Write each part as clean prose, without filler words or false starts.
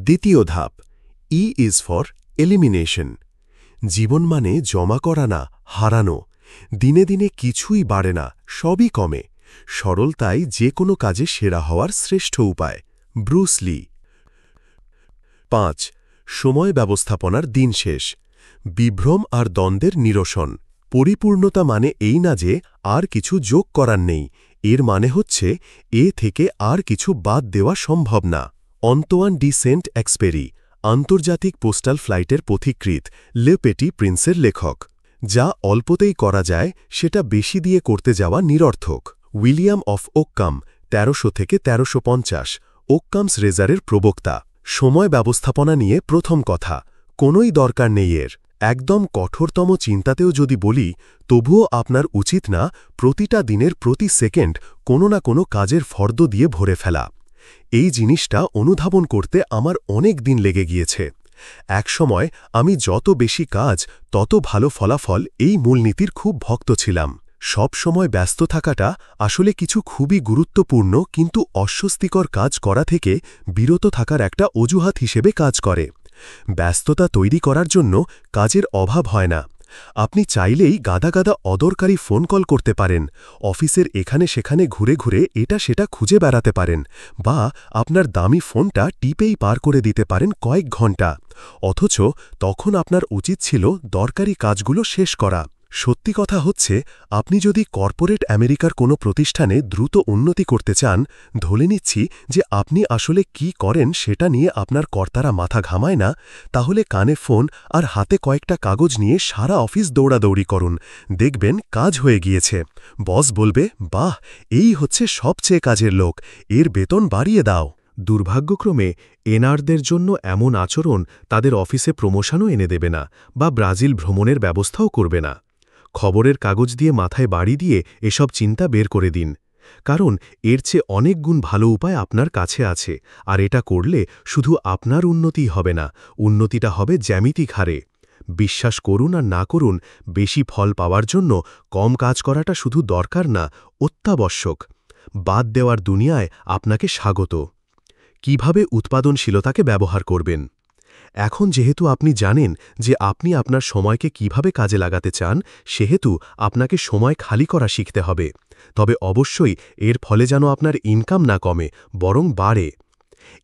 দ্বিতীয় ধাপ, ই is for elimination. জীবন মানে জমা করা না, হারানো। দিনে দিনে কিছুই বাড়ে না, সবই কমে। সরলতাই যে কোনো কাজে সেরা হওয়ার শ্রেষ্ঠ উপায়। ব্রুস লি। 5. সময় ব্যবস্থাপনার দিন শেষ। বিভ্রম আর দ্বন্দ্বের নিরসন। পরিপূর্ণতা মানে এই না যে আর কিছু যোগ করার নেই, এর মানে হচ্ছে এ থেকে আর কিছু বাদ দেওয়া সম্ভব না। অন্তোয়ান ডি সেন্ট এক্সপেরি, আন্তর্জাতিক পোস্টাল ফ্লাইটের পথিকৃৎ, লে পেটি প্রিন্সের লেখক। যা অল্পতেই করা যায় সেটা বেশি দিয়ে করতে যাওয়া নিরর্থক। উইলিয়াম অফ ওক্কাম, ১৩০০ থেকে ১৩৫০, ওক্কামস রেজারের প্রবক্তা। সময় ব্যবস্থাপনা নিয়ে প্রথম কথা, কোনোই দরকার নেই এর। একদম কঠোরতম চিন্তাতেও যদি বলি, তবুও আপনার উচিত না প্রতিটা দিনের প্রতি সেকেন্ড কোনো না কোনো কাজের ফর্দ দিয়ে ভরে ফেলা। এই জিনিসটা অনুধাবন করতে আমার অনেক দিন লেগে গিয়েছে। একসময় আমি যত বেশি কাজ তত ভালো ফলাফল, এই মূলনীতির খুব ভক্ত ছিলাম। সব সময় ব্যস্ত থাকাটা আসলে কিছু খুবই গুরুত্বপূর্ণ কিন্তু অস্বস্তিকর কাজ করা থেকে বিরত থাকার একটা অজুহাত হিসেবে কাজ করে। ব্যস্ততা তৈরি করার জন্য কাজের অভাব হয় না। আপনি চাইলেই গাদা গাদা অদরকারি ফোন কল করতে পারেন, অফিসের এখানে সেখানে ঘুরে ঘুরে এটা সেটা খুঁজে বেড়াতে পারেন, বা আপনার দামি ফোনটা টিপেই পার করে দিতে পারেন কয়েক ঘন্টা। অথচ তখন আপনার উচিত ছিল দরকারি কাজগুলো শেষ করা। সত্যি কথা হচ্ছে, আপনি যদি কর্পোরেট আমেরিকার কোনো প্রতিষ্ঠানে দ্রুত উন্নতি করতে চান, ধরে নিচ্ছি যে আপনি আসলে কি করেন সেটা নিয়ে আপনার কর্তারা মাথা ঘামায় না, তাহলে কানে ফোন আর হাতে কয়েকটা কাগজ নিয়ে সারা অফিস দৌড়াদৌড়ি করুন। দেখবেন কাজ হয়ে গিয়েছে। বস বলবে, বাহ, এই হচ্ছে সবচেয়ে কাজের লোক, এর বেতন বাড়িয়ে দাও। দুর্ভাগ্যক্রমে এনআরদের জন্য এমন আচরণ তাদের অফিসে প্রমোশনও এনে দেবে না, বা ব্রাজিল ভ্রমণের ব্যবস্থাও করবে না। খবরের কাগজ দিয়ে মাথায় বাড়ি দিয়ে এসব চিন্তা বের করে দিন, কারণ এর চেয়ে অনেক গুণ ভালো উপায় আপনার কাছে আছে। আর এটা করলে শুধু আপনার উন্নতিই হবে না, উন্নতিটা হবে জ্যামিতিক হারে। বিশ্বাস করুন আর না করুন, বেশি ফল পাওয়ার জন্য কম কাজ করাটা শুধু দরকার না, অত্যাবশ্যক। বাদ দেওয়ার দুনিয়ায় আপনাকে স্বাগত। কিভাবে উৎপাদনশীলতাকে ব্যবহার করবেন? এখন যেহেতু আপনি জানেন যে আপনি আপনার সময়কে কিভাবে কাজে লাগাতে চান, সেহেতু আপনাকে সময় খালি করা শিখতে হবে। তবে অবশ্যই এর ফলে যেন আপনার ইনকাম না কমে, বরং বাড়ে।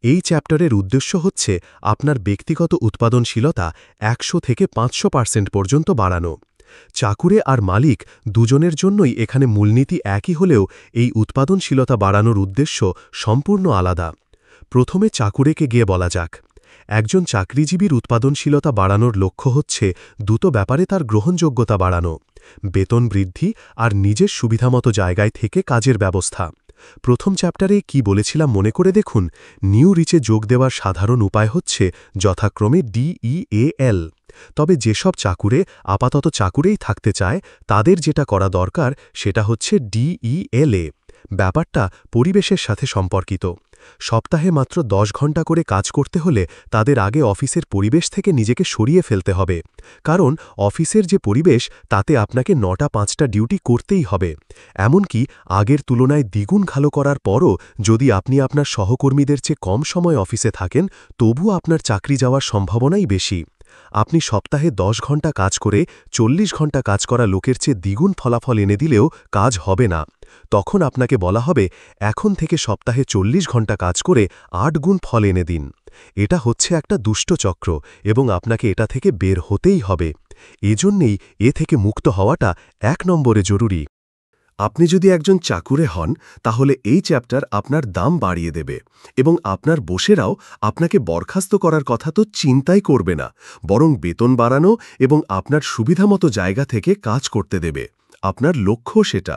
এই চ্যাপ্টারের উদ্দেশ্য হচ্ছে আপনার ব্যক্তিগত উৎপাদনশীলতা ১০০ থেকে ৫০০% পর্যন্ত বাড়ানো। চাকুরে আর মালিক দুজনের জন্যই এখানে মূলনীতি একই হলেও এই উৎপাদনশীলতা বাড়ানোর উদ্দেশ্য সম্পূর্ণ আলাদা। প্রথমে চাকুরেকে গিয়ে বলা যাক। একজন চাকরিজীবীর উৎপাদনশীলতা বাড়ানোর লক্ষ্য হচ্ছে দুটো ব্যাপারে তার গ্রহণযোগ্যতা বাড়ানো: বেতন বৃদ্ধি আর নিজের সুবিধামতো জায়গায় থেকে কাজের ব্যবস্থা। প্রথম চ্যাপ্টারে কি বলেছিলাম মনে করে দেখুন। নিউ রিচে যোগ দেওয়ার সাধারণ উপায় হচ্ছে যথাক্রমে DEAL। তবে যেসব চাকুরে আপাতত চাকুরেই থাকতে চায়, তাদের যেটা করা দরকার সেটা হচ্ছে DELA। ব্যাপারটা পরিবেশের সাথে সম্পর্কিত। সপ্তাহে মাত্র ১০ ঘন্টা করে কাজ করতে হলে তাদের আগে অফিসের পরিবেশ থেকে নিজেকে সরিয়ে ফেলতে হবে, কারণ অফিসের যে পরিবেশ তাতে আপনাকে ৯টা-৫টা ডিউটি করতেই হবে। এমনকি আগের তুলনায় দ্বিগুণ ভালো করার পরও যদি আপনি আপনার সহকর্মীদের চেয়ে কম সময় অফিসে থাকেন, তবুও আপনার চাকরি যাওয়ার সম্ভাবনাই বেশি। আপনি সপ্তাহে ১০ ঘন্টা কাজ করে ৪০ ঘন্টা কাজ করা লোকের চেয়ে দ্বিগুণ ফলাফল এনে দিলেও কাজ হবে না। তখন আপনাকে বলা হবে, এখন থেকে সপ্তাহে ৪০ ঘন্টা কাজ করে ৮ গুণ ফল এনে দিন। এটা হচ্ছে একটা দুষ্ট চক্র এবং আপনাকে এটা থেকে বের হতেই হবে। এজন্যেই এ থেকে মুক্ত হওয়াটা ১ নম্বরে জরুরি। আপনি যদি একজন চাকুরে হন, তাহলে এই চ্যাপ্টার আপনার দাম বাড়িয়ে দেবে এবং আপনার বসেরাও আপনাকে বরখাস্ত করার কথা তো চিন্তাই করবে না, বরং বেতন বাড়ানো এবং আপনার সুবিধামতো জায়গা থেকে কাজ করতে দেবে। আপনার লক্ষ্য সেটা।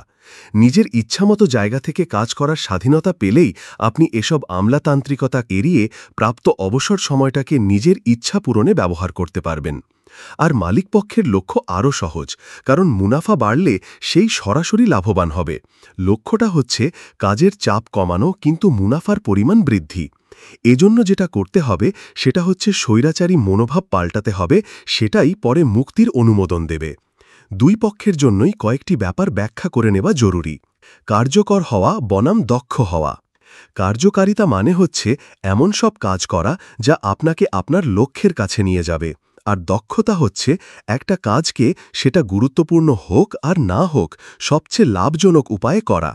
নিজের ইচ্ছামতো জায়গা থেকে কাজ করার স্বাধীনতা পেলেই আপনি এসব আমলাতান্ত্রিকতা এড়িয়ে প্রাপ্ত অবসর সময়টাকে নিজের ইচ্ছা পূরণে ব্যবহার করতে পারবেন। আর মালিকপক্ষের লক্ষ্য আরও সহজ, কারণ মুনাফা বাড়লে সেই সরাসরি লাভবান হবে। লক্ষ্যটা হচ্ছে কাজের চাপ কমানো কিন্তু মুনাফার পরিমাণ বৃদ্ধি। এজন্য যেটা করতে হবে সেটা হচ্ছে স্বৈরাচারী মনোভাব পাল্টাতে হবে, সেটাই পরে মুক্তির অনুমোদন দেবে। দুই পক্ষের জন্যই কয়েকটি ব্যাপার ব্যাখ্যা করে নেওয়া জরুরি। কার্যকর হওয়া বনাম দক্ষ হওয়া। কার্যকারিতা মানে হচ্ছে এমন সব কাজ করা যা আপনাকে আপনার লক্ষ্যের কাছে নিয়ে যাবে, আর দক্ষতা হচ্ছে একটা কাজকে, সেটা গুরুত্বপূর্ণ হোক আর না হোক, সবচেয়ে লাভজনক উপায়ে করা।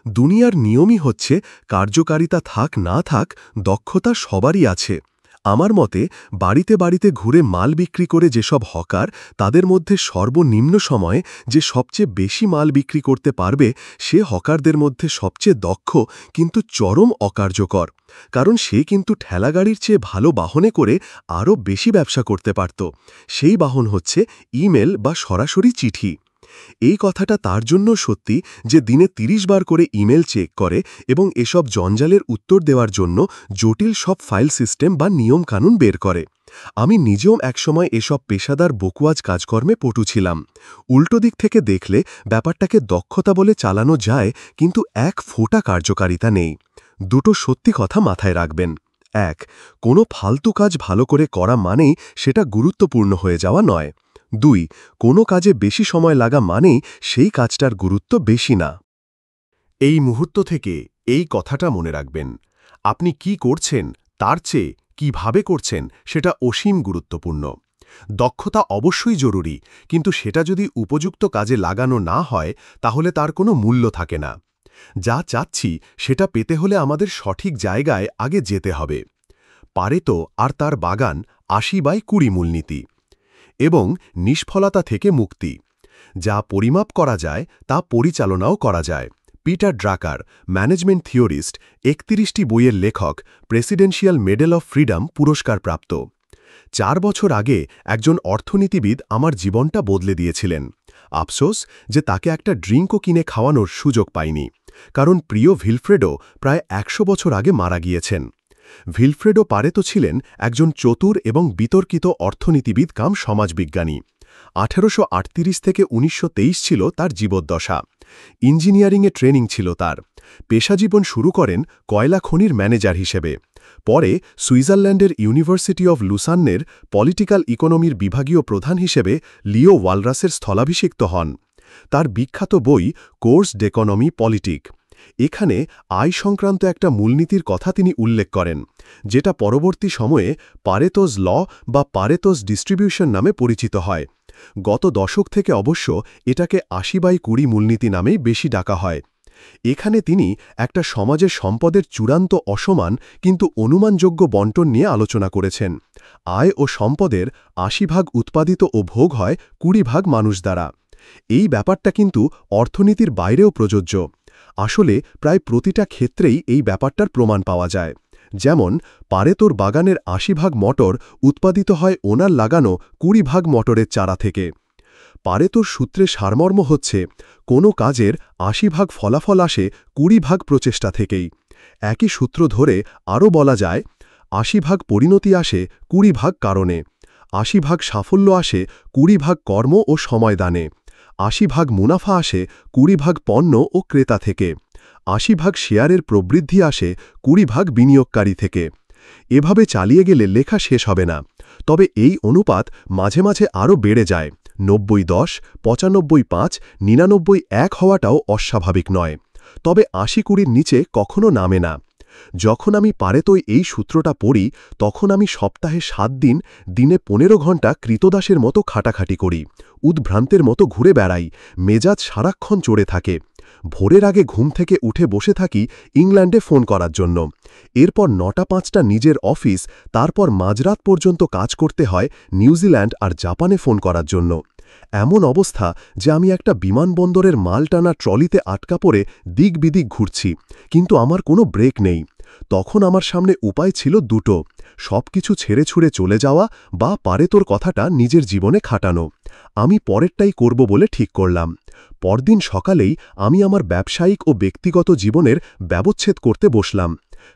দুনিয়ার নিয়মই হচ্ছে কার্যকারিতা থাক না থাক, দক্ষতা সবারই আছে। আমার মতে বাড়িতে বাড়িতে ঘুরে মাল বিক্রি করে যেসব হকার, তাদের মধ্যে সর্বনিম্ন সময়ে যে সবচেয়ে বেশি মাল বিক্রি করতে পারবে, সে হকারদের মধ্যে সবচেয়ে দক্ষ কিন্তু চরম অকার্যকর। কারণ সে কিন্তু ঠেলাগাড়ির চেয়ে ভালো বাহনে করে আরও বেশি ব্যবসা করতে পারত। সেই বাহন হচ্ছে ইমেল বা সরাসরি চিঠি। এই কথাটা তার জন্য সত্যি যে দিনে ৩০ বার করে ইমেল চেক করে এবং এসব জঞ্জালের উত্তর দেওয়ার জন্য জটিল সব ফাইল সিস্টেম বা নিয়মকানুন বের করে। আমি নিজেও একসময় এসব পেশাদার বকুয়াজ কাজকর্মে পটু ছিলাম। উল্টো দিক থেকে দেখলে ব্যাপারটাকে দক্ষতা বলে চালানো যায়, কিন্তু এক ফোঁটা কার্যকারিতা নেই। দুটো সত্যি কথা মাথায় রাখবেন। ১. কোনো ফালতু কাজ ভালো করে করা মানেই সেটা গুরুত্বপূর্ণ হয়ে যাওয়া নয়। ২. কোনো কাজে বেশি সময় লাগা মানেই সেই কাজটার গুরুত্ব বেশি না। এই মুহূর্ত থেকে এই কথাটা মনে রাখবেন। আপনি কি করছেন তার চেয়ে কিভাবে করছেন সেটা অসীম গুরুত্বপূর্ণ। দক্ষতা অবশ্যই জরুরি, কিন্তু সেটা যদি উপযুক্ত কাজে লাগানো না হয় তাহলে তার কোনো মূল্য থাকে না। যা চাচ্ছি সেটা পেতে হলে আমাদের সঠিক জায়গায় আগে যেতে হবে। পারেতো আর তার বাগান ৮০/২০ মূলনীতি। এবং নিষ্ফলতা থেকে মুক্তি। যা পরিমাপ করা যায় তা পরিচালনাও করা যায়। পিটার ড্রাকার, ম্যানেজমেন্ট থিওরিস্ট, ৩১টি বইয়ের লেখক, প্রেসিডেন্সিয়াল মেডেল অফ ফ্রিডম পুরস্কারপ্রাপ্ত। ৪ বছর আগে একজন অর্থনীতিবিদ আমার জীবনটা বদলে দিয়েছিলেন। আফসোস যে তাকে একটা ড্রিঙ্কও কিনে খাওয়ানোর সুযোগ পাইনি, কারণ প্রিয় ভিলফ্রেডো প্রায় ১০০ বছর আগে মারা গিয়েছেন। ভিলফ্রেডো পারেতো ছিলেন একজন চতুর এবং বিতর্কিত অর্থনীতিবিদ কাম সমাজবিজ্ঞানী। ১৮৩৮ থেকে ১৯২৩ ছিল তার জীবদ্দশা। ইঞ্জিনিয়ারিংয়ে ট্রেনিং ছিল তার। পেশাজীবন শুরু করেন কয়লা খনির ম্যানেজার হিসেবে। পরে সুইজারল্যান্ডের ইউনিভার্সিটি অব লুসান্নের পলিটিক্যাল ইকোনমির বিভাগীয় প্রধান হিসেবে লিও ওয়ালরাসের স্থলাভিষিক্ত হন। তার বিখ্যাত বই কোর্স ডেকোনমি পলিটিক। এখানে আয় সংক্রান্ত একটা মূলনীতির কথা তিনি উল্লেখ করেন, যেটা পরবর্তী সময়ে পারেতোজ ল বা পারেতোজ ডিস্ট্রিবিউশন নামে পরিচিত হয়। গত দশক থেকে অবশ্য এটাকে ৮০/২০ মূলনীতি নামেই বেশি ডাকা হয়। এখানে তিনি একটা সমাজের সম্পদের চূড়ান্ত অসমান কিন্তু অনুমানযোগ্য বণ্টন নিয়ে আলোচনা করেছেন। আয় ও সম্পদের ৮০ উৎপাদিত ও ভোগ হয় ২০ মানুষ দ্বারা। এই ব্যাপারটা কিন্তু অর্থনীতির বাইরেও প্রযোজ্য। আসলে প্রায় প্রতিটা ক্ষেত্রেই এই ব্যাপারটার প্রমাণ পাওয়া যায়। যেমন পারেতোর বাগানের ৮০ মটর উৎপাদিত হয় ওনার লাগানো ২০ মটরের চারা থেকে। পারেতোর সূত্রে সারমর্ম হচ্ছে কোনো কাজের ৮০ ফলাফল আসে ২০ প্রচেষ্টা থেকেই। একই সূত্র ধরে আরও বলা যায় ৮০ পরিণতি আসে ২০ কারণে, ৮০ সাফল্য আসে ২০ কর্ম ও সময়দানে, ৮০ মুনাফা আসে ২০ পণ্য ও ক্রেতা থেকে, ৮০ শেয়ারের প্রবৃদ্ধি আসে ২০ বিনিয়োগকারী থেকে। এভাবে চালিয়ে গেলে লেখা শেষ হবে না। তবে এই অনুপাত মাঝে মাঝে আরও বেড়ে যায়। ৯০-১০, ৯৫-৫, ৯৯-১ হওয়াটাও অস্বাভাবিক নয়। তবে ৮০-২০-র নিচে কখনো নামে না। যখন আমি পারেতোয় এই সূত্রটা পড়ি, তখন আমি সপ্তাহে ৭ দিন, দিনে ১৫ ঘণ্টা কৃতদাসের মতো খাটাখাটি করি, উদ্ভ্রান্তের মতো ঘুরে বেড়াই, মেজাজ সারাক্ষণ চড়ে থাকে। ভোরের আগে ঘুম থেকে উঠে বসে থাকি ইংল্যান্ডে ফোন করার জন্য। এরপর ৯টা-৫টা নিজের অফিস, তারপর মাঝরাত পর্যন্ত কাজ করতে হয় নিউজিল্যান্ড আর জাপানে ফোন করার জন্য। এমন অবস্থা যে আমি একটা বিমানবন্দরের মাল টানা ট্রলিতে আটকা পড়ে দিক বিদিক ঘুরছি, কিন্তু আমার কোনো ব্রেক নেই। তখন আমার সামনে উপায় ছিল দুটো: সবকিছু ছেড়ে ছুড়ে চলে যাওয়া বা পারেতোর কথাটা নিজের জীবনে খাটানো। আমি পরেরটাই করব বলে ঠিক করলাম। পরদিন সকালেই আমি আমার ব্যবসায়িক ও ব্যক্তিগত জীবনের ব্যবচ্ছেদ করতে বসলাম।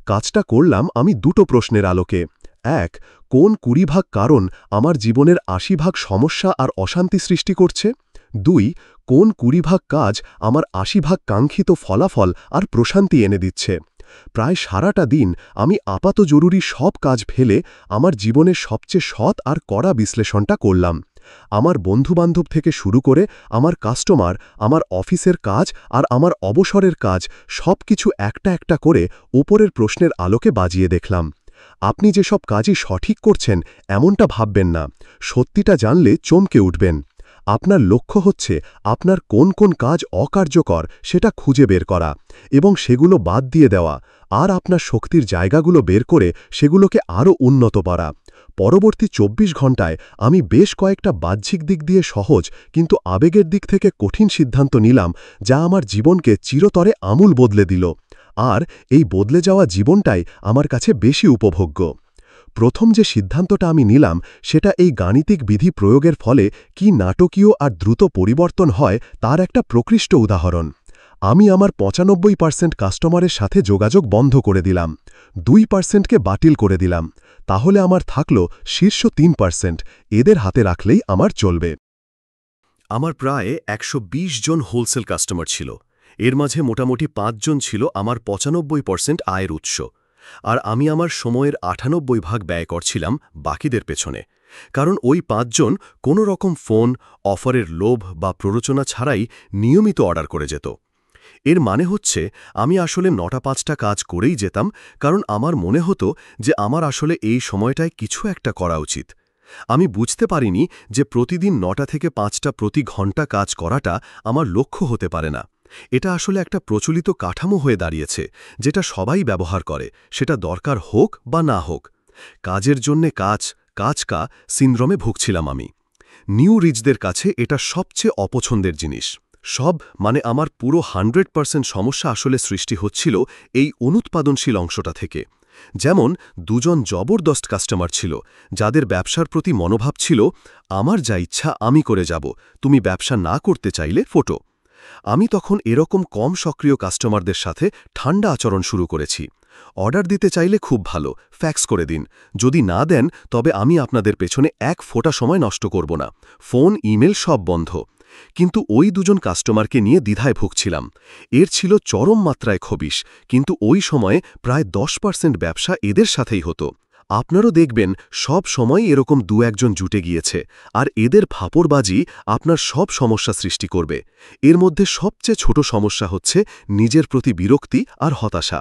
কাজটা করলাম আমি দুটো প্রশ্নের আলোকে। ১. কোন ২০ কারণ আমার জীবনের ৮০ সমস্যা আর অশান্তি সৃষ্টি করছে? ২. কোন ২০ কাজ আমার ৮০ কাঙ্ক্ষিত ফলাফল আর প্রশান্তি এনে দিচ্ছে? প্রায় সারাটা দিন আমি আপাত জরুরি সব কাজ ফেলে আমার জীবনের সবচেয়ে সৎ আর কড়া বিশ্লেষণটা করলাম। আমার বন্ধুবান্ধব থেকে শুরু করে আমার কাস্টমার, আমার অফিসের কাজ আর আমার অবসরের কাজ সবকিছু একটা একটা করে ওপরের প্রশ্নের আলোকে বাজিয়ে দেখলাম। আপনি যেসব কাজই সঠিক করছেন এমনটা ভাববেন না, সত্যিটা জানলে চমকে উঠবেন। আপনার লক্ষ্য হচ্ছে আপনার কোন কোন কাজ অকার্যকর সেটা খুঁজে বের করা এবং সেগুলো বাদ দিয়ে দেওয়া, আর আপনার শক্তির জায়গাগুলো বের করে সেগুলোকে আরও উন্নত করা। পরবর্তী ২৪ ঘণ্টায় আমি বেশ কয়েকটা বাহ্যিক দিক দিয়ে সহজ কিন্তু আবেগের দিক থেকে কঠিন সিদ্ধান্ত নিলাম, যা আমার জীবনকে চিরতরে আমূল বদলে দিল। আর এই বদলে যাওয়া জীবনটাই আমার কাছে বেশি উপভোগ্য। প্রথম যে সিদ্ধান্তটা আমি নিলাম সেটা এই গাণিতিক বিধি প্রয়োগের ফলে কি নাটকীয় আর দ্রুত পরিবর্তন হয় তার একটা প্রকৃষ্ট উদাহরণ। আমি আমার ৯৫% কাস্টমারের সাথে যোগাযোগ বন্ধ করে দিলাম, ২%কে বাতিল করে দিলাম। তাহলে আমার থাকল শীর্ষ ৩%, এদের হাতে রাখলেই আমার চলবে। আমার প্রায় ১২০ জন হোলসেল কাস্টমার ছিল। এর মাঝে মোটামুটি ৫ জন ছিল আমার ৯৫% আয়ের উৎস, আর আমি আমার সময়ের ৯৮% ব্যয় করছিলাম বাকিদের পেছনে। কারণ ওই ৫ জন কোনো রকম ফোন, অফারের লোভ বা প্ররোচনা ছাড়াই নিয়মিত অর্ডার করে যেত। এর মানে হচ্ছে আমি আসলে ৯টা-৫টা কাজ করেই যেতাম, কারণ আমার মনে হতো যে আমার আসলে এই সময়টায় কিছু একটা করা উচিত। আমি বুঝতে পারিনি যে প্রতিদিন ৯টা থেকে ৫টা প্রতি ঘন্টা কাজ করাটা আমার লক্ষ্য হতে পারে না। এটা আসলে একটা প্রচলিত কাঠামো হয়ে দাঁড়িয়েছে, যেটা সবাই ব্যবহার করে, সেটা দরকার হোক বা না হোক। কাজের জন্যে কাজ সিনড্রোমে ভুগছিলাম আমি। নিউ রিচদের কাছে এটা সবচেয়ে অপছন্দের জিনিস। আমার পুরো 100% সমস্যা আসলে সৃষ্টি হচ্ছিল এই অনুৎপাদনশীল অংশটা থেকে। যেমন ২ জন জবরদস্ত কাস্টমার ছিল, যাদের ব্যবসার প্রতি মনোভাব ছিল, আমার যা ইচ্ছা আমি করে যাব, তুমি ব্যবসা না করতে চাইলে ফোটো। আমি তখন এরকম কম সক্রিয় কাস্টমারদের সাথে ঠান্ডা আচরণ শুরু করেছি। অর্ডার দিতে চাইলে খুব ভালো, ফ্যাক্স করে দিন। যদি না দেন তবে আমি আপনাদের পেছনে এক ফোঁটা সময় নষ্ট করব না। ফোন, ইমেল সব বন্ধ। কিন্তু ওই ২ জন কাস্টমারকে নিয়ে দ্বিধায় ভুগছিলাম। এর ছিল চরম মাত্রায় খবিশ, কিন্তু ওই সময়ে প্রায় ১০% ব্যবসা এদের সাথেই হতো। আপনারও দেখবেন সব সময় এরকম ২-১ জন জুটে গিয়েছে, আর এদের ফাপড়বাজি আপনার সব সমস্যা সৃষ্টি করবে। এর মধ্যে সবচেয়ে ছোট সমস্যা হচ্ছে নিজের প্রতি বিরক্তি আর হতাশা।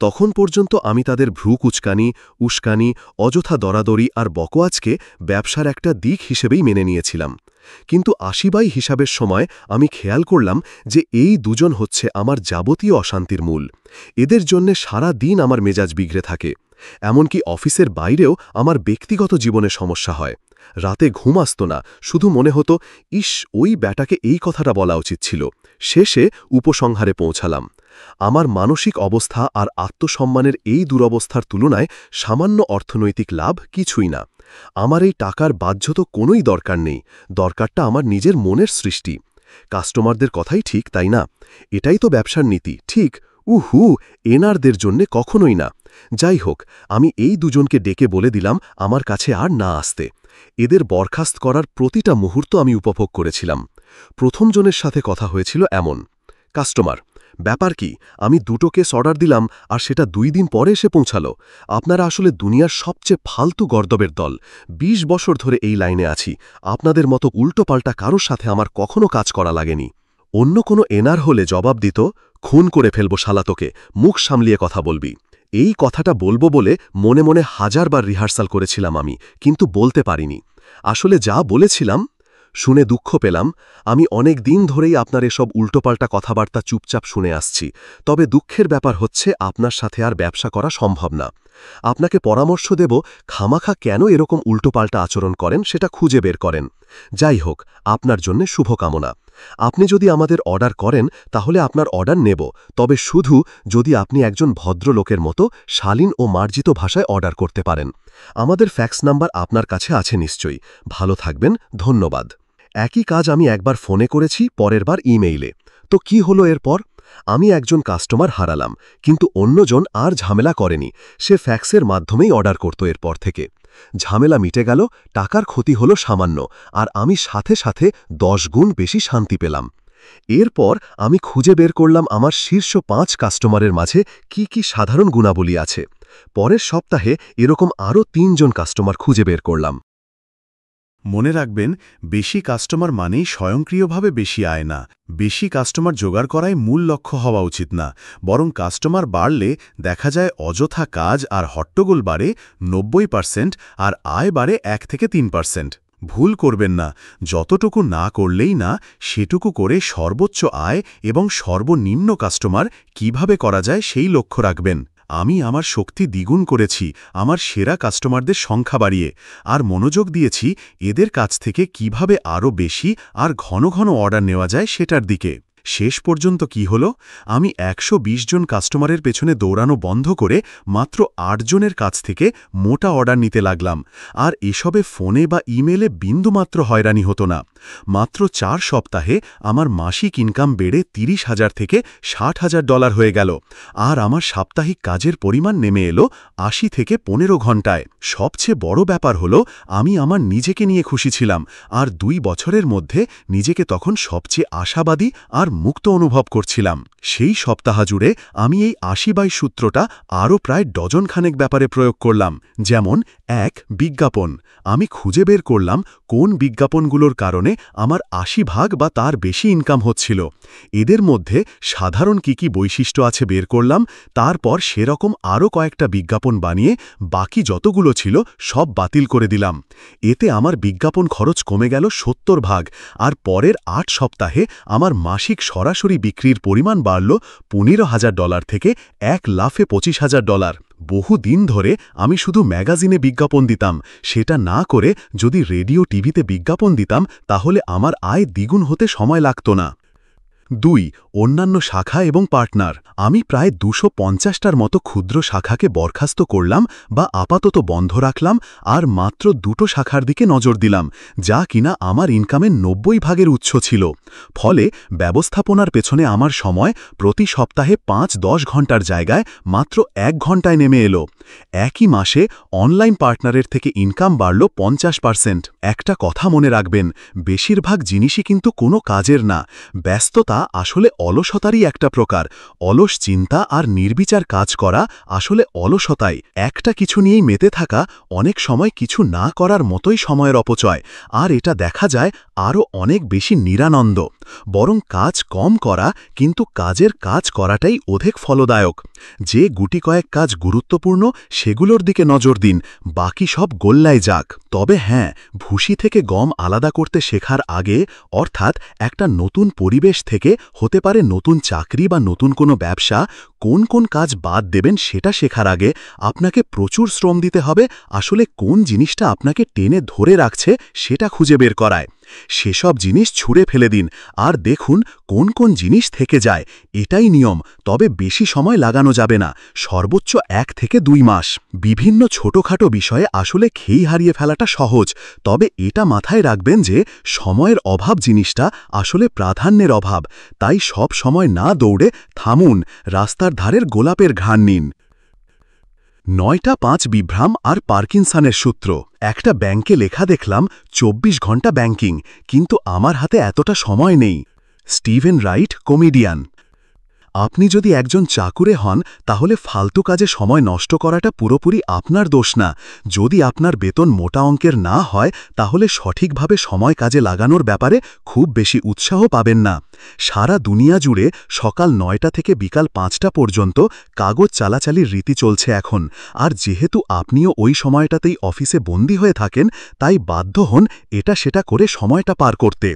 তখন পর্যন্ত আমি তাদের ভ্রু কুচকানি, উস্কানি, অযথা দরাদরি আর বকওয়াজকে ব্যবসার একটা দিক হিসেবেই মেনে নিয়েছিলাম। কিন্তু ৮০ হিসাবের সময় আমি খেয়াল করলাম যে এই ২ জন হচ্ছে আমার যাবতীয় অশান্তির মূল। এদের জন্যে সারা দিন আমার মেজাজ বিগড়ে থাকে। এমনকি অফিসের বাইরেও আমার ব্যক্তিগত জীবনে সমস্যা হয়। রাতে ঘুম আসত না, শুধু মনে হতো, ইস, ওই ব্যাটাকে এই কথাটা বলা উচিত ছিল। শেষে উপসংহারে পৌঁছালাম, আমার মানসিক অবস্থা আর আত্মসম্মানের এই দুরবস্থার তুলনায় সামান্য অর্থনৈতিক লাভ কিছুই না। আমার এই টাকার বাহ্যত কোনোই দরকার নেই, দরকারটা আমার নিজের মনের সৃষ্টি। কাস্টমারদের কথাই ঠিক, তাই না? এটাই তো ব্যবসার নীতি, ঠিক? এনারদের জন্যে কখনোই না। যাই হোক, আমি এই ২ জনকে ডেকে বলে দিলাম আমার কাছে আর না আসতে। এদের বরখাস্ত করার প্রতিটা মুহূর্ত আমি উপভোগ করেছিলাম। প্রথম জনের সাথে কথা হয়েছিল এমন: কাস্টমার, ব্যাপার কি, আমি ২টো কেস অর্ডার দিলাম আর সেটা ২ দিন পরে এসে পৌঁছালো। আপনারা আসলে দুনিয়ার সবচেয়ে ফালতু গর্দবের দল। ২০ বছর ধরে এই লাইনে আছি, আপনাদের মতো উল্টোপাল্টা কারোর সাথে আমার কখনো কাজ করা লাগেনি। অন্য কোনো এনার হলে জবাব দিত, খুন করে ফেলব শালা তোকে, মুখ সামলিয়ে কথা বলবি। এই কথাটা বলবো বলে মনে মনে ১০০০ বার রিহার্সাল করেছিলাম আমি, কিন্তু বলতে পারিনি। আসলে যা বলেছিলাম, শুনে দুঃখ পেলাম। আমি অনেক দিন ধরেই আপনার এসব উল্টোপাল্টা কথাবার্তা চুপচাপ শুনে আসছি, তবে দুঃখের ব্যাপার হচ্ছে আপনার সাথে আর ব্যবসা করা সম্ভব না। আপনাকে পরামর্শ দেব, খামাখা কেন এরকম উল্টোপাল্টা আচরণ করেন সেটা খুঁজে বের করেন। যাই হোক, আপনার জন্য শুভকামনা। আপনি যদি আমাদের অর্ডার করেন তাহলে আপনার অর্ডার নেব, তবে শুধু যদি আপনি একজন ভদ্রলোকের মতো শালীন ও মার্জিত ভাষায় অর্ডার করতে পারেন। আমাদের ফ্যাক্স নাম্বার আপনার কাছে আছে নিশ্চয়ই। ভালো থাকবেন, ধন্যবাদ। একই কাজ আমি একবার ফোনে করেছি, পরের বার ইমেইলে। তো কি হলো এরপর? আমি একজন কাস্টমার হারালাম, কিন্তু অন্যজন আর ঝামেলা করেনি। সে ফ্যাক্সের মাধ্যমেই অর্ডার করত এরপর থেকে। ঝামেলা মিটে গেল, টাকার ক্ষতি হলো সামান্য, আর আমি সাথে সাথে ১০ গুণ বেশি শান্তি পেলাম। এরপর আমি খুঁজে বের করলাম আমার শীর্ষ ৫ কাস্টমারের মাঝে কি কি সাধারণ গুণাবলী আছে। পরের সপ্তাহে এরকম আরও ৩ জন কাস্টমার খুঁজে বের করলাম। মনে রাখবেন, বেশি কাস্টমার মানেই স্বয়ংক্রিয়ভাবে বেশি আয় না। বেশি কাস্টমার জোগাড় করাই মূল লক্ষ্য হওয়া উচিত না, বরং কাস্টমার বাড়লে দেখা যায় অযথা কাজ আর হট্টগোল বাড়ে 90% আর আয় বাড়ে 1 থেকে 3%। ভুল করবেন না, যতটুকু না করলেই না, সেটুকু করে সর্বোচ্চ আয় এবং সর্বনিম্ন কাস্টমার কিভাবে করা যায় সেই লক্ষ্য রাখবেন। আমি আমার শক্তি দ্বিগুণ করেছি আমার সেরা কাস্টমারদের সংখ্যা বাড়িয়ে, আর মনোযোগ দিয়েছি এদের কাছ থেকে কিভাবে আরও বেশি আর ঘন ঘন অর্ডার নেওয়া যায় সেটার দিকে। শেষ পর্যন্ত কি হলো, আমি 120 জন কাস্টমারের পেছনে দৌড়ানো বন্ধ করে মাত্র 8 জনের কাছ থেকে মোটা অর্ডার নিতে লাগলাম, আর এসবে ফোনে বা ইমেলে বিন্দুমাত্র হয়রানি হতো না। মাত্র 4 সপ্তাহে আমার মাসিক ইনকাম বেড়ে $30,000 থেকে $60,000 হয়ে গেল, আর আমার সাপ্তাহিক কাজের পরিমাণ নেমে এলো 80 থেকে 15 ঘণ্টায়। সবচেয়ে বড় ব্যাপার হলো, আমি আমার নিজেকে নিয়ে খুশি ছিলাম, আর 2 বছরের মধ্যে নিজেকে তখন সবচেয়ে আশাবাদী আর মুক্ত অনুভব করছিলাম। সেই সপ্তাহ জুড়ে আমি এই 80/20 সূত্রটা আরও প্রায় ডজনখানেক ব্যাপারে প্রয়োগ করলাম। যেমন 1, বিজ্ঞাপন। আমি খুঁজে বের করলাম কোন বিজ্ঞাপনগুলোর কারণে আমার 80% বা তার বেশি ইনকাম হচ্ছিল। এদের মধ্যে সাধারণ কি বৈশিষ্ট্য আছে বের করলাম, তারপর সেরকম আরও কয়েকটা বিজ্ঞাপন বানিয়ে বাকি যতগুলো ছিল সব বাতিল করে দিলাম। এতে আমার বিজ্ঞাপন খরচ কমে গেল 70%, আর পরের 8 সপ্তাহে আমার মাসিক সরাসরি বিক্রির পরিমাণ বাড়ল $15,000 থেকে $1,25,000। বহু দিন ধরে আমি শুধু ম্যাগাজিনে বিজ্ঞাপন দিতাম, সেটা না করে যদি রেডিও টিভিতে বিজ্ঞাপন দিতাম তাহলে আমার আয় দ্বিগুণ হতে সময় লাগত না। 2, অন্যান্য শাখা এবং পার্টনার। আমি প্রায় 250টার মতো ক্ষুদ্র শাখাকে বরখাস্ত করলাম বা আপাতত বন্ধ রাখলাম, আর মাত্র 2টো শাখার দিকে নজর দিলাম, যা কিনা আমার ইনকামের 90% উৎস ছিল। ফলে ব্যবস্থাপনার পেছনে আমার সময় প্রতি সপ্তাহে 5-10 ঘণ্টার জায়গায় মাত্র 1 ঘণ্টায় নেমে এলো। একই মাসে অনলাইন পার্টনারের থেকে ইনকাম বাড়ল 50%। একটা কথা মনে রাখবেন, বেশিরভাগ জিনিসই কিন্তু কোনো কাজের না। ব্যস্ততা আসলে অলসতারই একটা প্রকার। অলস চিন্তা আর নির্বিচার কাজ করা আসলে অলসতাই। একটা কিছু নিয়েই মেতে থাকা অনেক সময় কিছু না করার মতোই সময়ের অপচয়, আর এটা দেখা যায় আরও অনেক বেশি নিরানন্দ। বরং কাজ কম করা, কিন্তু কাজের কাজ করাটাই অধিক ফলদায়ক। যে গুটি কয়েক কাজ গুরুত্বপূর্ণ সেগুলোর দিকে নজর দিন, বাকি সব গোল্লায় যাক। তবে হ্যাঁ, ভুসি থেকে গম আলাদা করতে শেখার আগে, অর্থাৎ একটা নতুন পরিবেশ থেকে হতে পারে নতুন চাকরি বা নতুন কোনো ব্যবসা, কোন কোন কাজ বাদ দেবেন সেটা শেখার আগে আপনাকে প্রচুর শ্রম দিতে হবে আসলে কোন জিনিসটা আপনাকে টেনে ধরে রাখছে সেটা খুঁজে বের করায়। সেসব জিনিস ছুঁড়ে ফেলে দিন আর দেখুন কোন কোন জিনিস থেকে যায়। এটাই নিয়ম, তবে বেশি সময় লাগানো যাবে না, সর্বোচ্চ 1 থেকে 2 মাস। বিভিন্ন ছোটখাটো বিষয়ে আসলে খেই হারিয়ে ফেলাটা সহজ, তবে এটা মাথায় রাখবেন যে সময়ের অভাব জিনিসটা আসলে প্রাধান্যের অভাব। তাই সব সময় না দৌড়ে থামুন, রাস্তার ধারের গোলাপের ঘ্রাণ নিন। 9টা 5 বিভ্রাম আর পার্কিনসনের সূত্র। একটা ব্যাংকে লেখা দেখলাম 24 ঘন্টা ব্যাংকিং, কিন্তু আমার হাতে এতটা সময় নেই। Steven right, comedian. আপনি যদি একজন চাকুরে হন তাহলে ফালতু কাজে সময় নষ্ট করাটা পুরোপুরি আপনার দোষ না। যদি আপনার বেতন মোটা অঙ্কের না হয় তাহলে সঠিকভাবে সময় কাজে লাগানোর ব্যাপারে খুব বেশি উৎসাহ পাবেন না। সারা দুনিয়া জুড়ে সকাল 9টা থেকে বিকাল 5টা পর্যন্ত কাগজ চালাচালির রীতি চলছে এখন, আর যেহেতু আপনিও ওই সময়টাতেই অফিসে বন্দী হয়ে থাকেন, তাই বাধ্য হন এটা সেটা করে সময়টা পার করতে।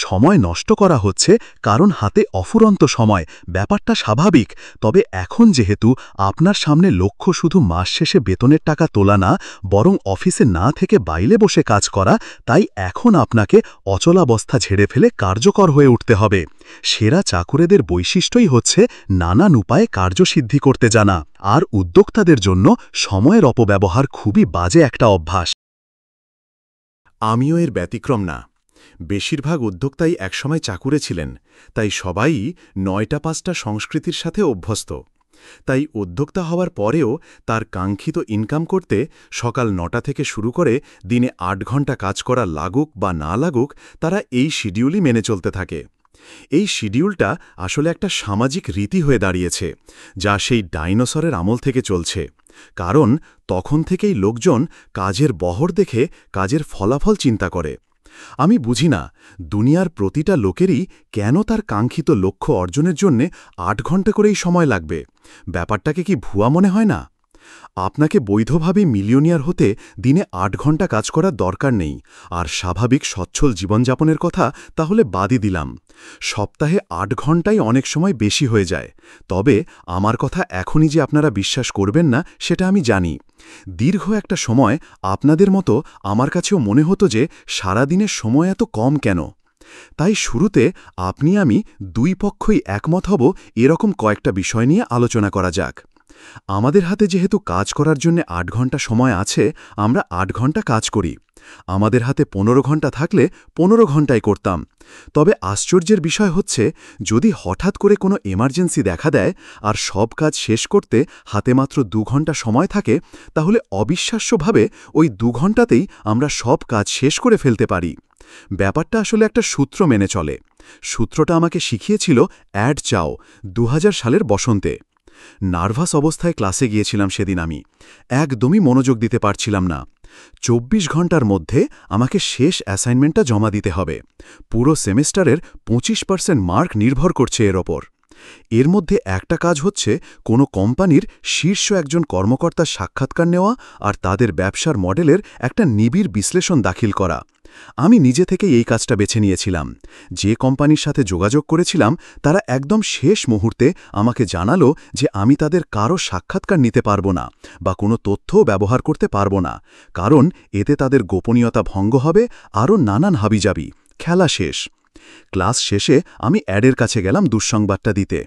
সময় নষ্ট করা হচ্ছে কারণ হাতে অফুরন্ত সময়, ব্যাপারটা স্বাভাবিক। তবে এখন যেহেতু আপনার সামনে লক্ষ্য শুধু মাস শেষে বেতনের টাকা তোলা না, বরং অফিসে না থেকে বাইরে বসে কাজ করা, তাই এখন আপনাকে অচলাবস্থা ঝেড়ে ফেলে কার্যকর হয়ে উঠতে হবে। সেরা চাকুরেদের বৈশিষ্ট্যই হচ্ছে নানান উপায়ে কার্যসিদ্ধি করতে জানা, আর উদ্যোক্তাদের জন্য সময়ের অপব্যবহার খুবই বাজে একটা অভ্যাস। আমিও এর ব্যতিক্রম না। বেশিরভাগ উদ্যোক্তাই একসময় চাকুরে ছিলেন, তাই সবাই 9টা 5টা সংস্কৃতির সাথে অভ্যস্ত। তাই উদ্যোক্তা হওয়ার পরেও তার কাঙ্ক্ষিত ইনকাম করতে সকাল 9টা থেকে শুরু করে দিনে 8 ঘণ্টা কাজ করা লাগুক বা না লাগুক, তারা এই শিডিউলই মেনে চলতে থাকে। এই শিডিউলটা আসলে একটা সামাজিক রীতি হয়ে দাঁড়িয়েছে, যা সেই ডাইনোসরের আমল থেকে চলছে। কারণ তখন থেকেই লোকজন কাজের বহর দেখে কাজের ফলাফল চিন্তা করে। আমি বুঝি না দুনিয়ার প্রতিটা লোকেরই কেন তার কাঙ্ক্ষিত লক্ষ্য অর্জনের জন্যে ৮ ঘণ্টা করেই সময় লাগবে। ব্যাপারটাকে কি ভুয়া মনে হয় না? আপনাকে বৈধভাবে মিলিয়নিয়ার হতে দিনে ৮ ঘণ্টা কাজ করার দরকার নেই, আর স্বাভাবিক সচ্ছল জীবনযাপনের কথা তাহলে বাদই দিলাম। সপ্তাহে ৮ ঘণ্টাই অনেক সময় বেশি হয়ে যায়। তবে আমার কথা এখনই যে আপনারা বিশ্বাস করবেন না সেটা আমি জানি। দীর্ঘ একটা সময় আপনাদের মতো আমার কাছেও মনে হতো যে সারাদিনের সময় এত কম কেন। তাই শুরুতে আপনি আমি দুই পক্ষই একমত হব এরকম কয়েকটা বিষয় নিয়ে আলোচনা করা যাক। আমাদের হাতে যেহেতু কাজ করার জন্য ৮ ঘণ্টা সময় আছে, আমরা ৮ ঘণ্টা কাজ করি। আমাদের হাতে ১৫ ঘণ্টা থাকলে ১৫ ঘণ্টায় করতাম। তবে আশ্চর্যের বিষয় হচ্ছে, যদি হঠাৎ করে কোনো এমার্জেন্সি দেখা দেয় আর সব কাজ শেষ করতে হাতে মাত্র ২ ঘণ্টা সময় থাকে, তাহলে অবিশ্বাস্যভাবে ওই ২ ঘণ্টাতেই আমরা সব কাজ শেষ করে ফেলতে পারি। ব্যাপারটা আসলে একটা সূত্র মেনে চলে। সূত্রটা আমাকে শিখিয়েছিল অ্যাড চাও ২০০০ সালের বসন্তে। নার্ভাস অবস্থায় ক্লাসে গিয়েছিলাম সেদিন। আমি একদমই মনোযোগ দিতে পারছিলাম না। ২৪ ঘণ্টার মধ্যে আমাকে শেষ অ্যাসাইনমেন্টটা জমা দিতে হবে। পুরো সেমেস্টারের ২৫% মার্ক নির্ভর করছে এর ওপর। এর মধ্যে একটা কাজ হচ্ছে কোনো কোম্পানির শীর্ষ একজন কর্মকর্তার সাক্ষাৎকার নেওয়া আর তাদের ব্যবসার মডেলের একটা নিবিড় বিশ্লেষণ দাখিল করা। আমি নিজে থেকে এই কাজটা বেছে নিয়েছিলাম। যে কোম্পানির সাথে যোগাযোগ করেছিলাম তারা একদম শেষ মুহূর্তে আমাকে জানালো যে আমি তাদের কারো সাক্ষাৎকার নিতে পারব না বা কোনো তথ্যও ব্যবহার করতে পারব না, কারণ এতে তাদের গোপনীয়তা ভঙ্গ হবে, আরও নানান হাবিজাবি। খেলা শেষ। ক্লাস শেষে আমি অ্যাডের কাছে গেলাম দুঃসংবাদটা দিতে।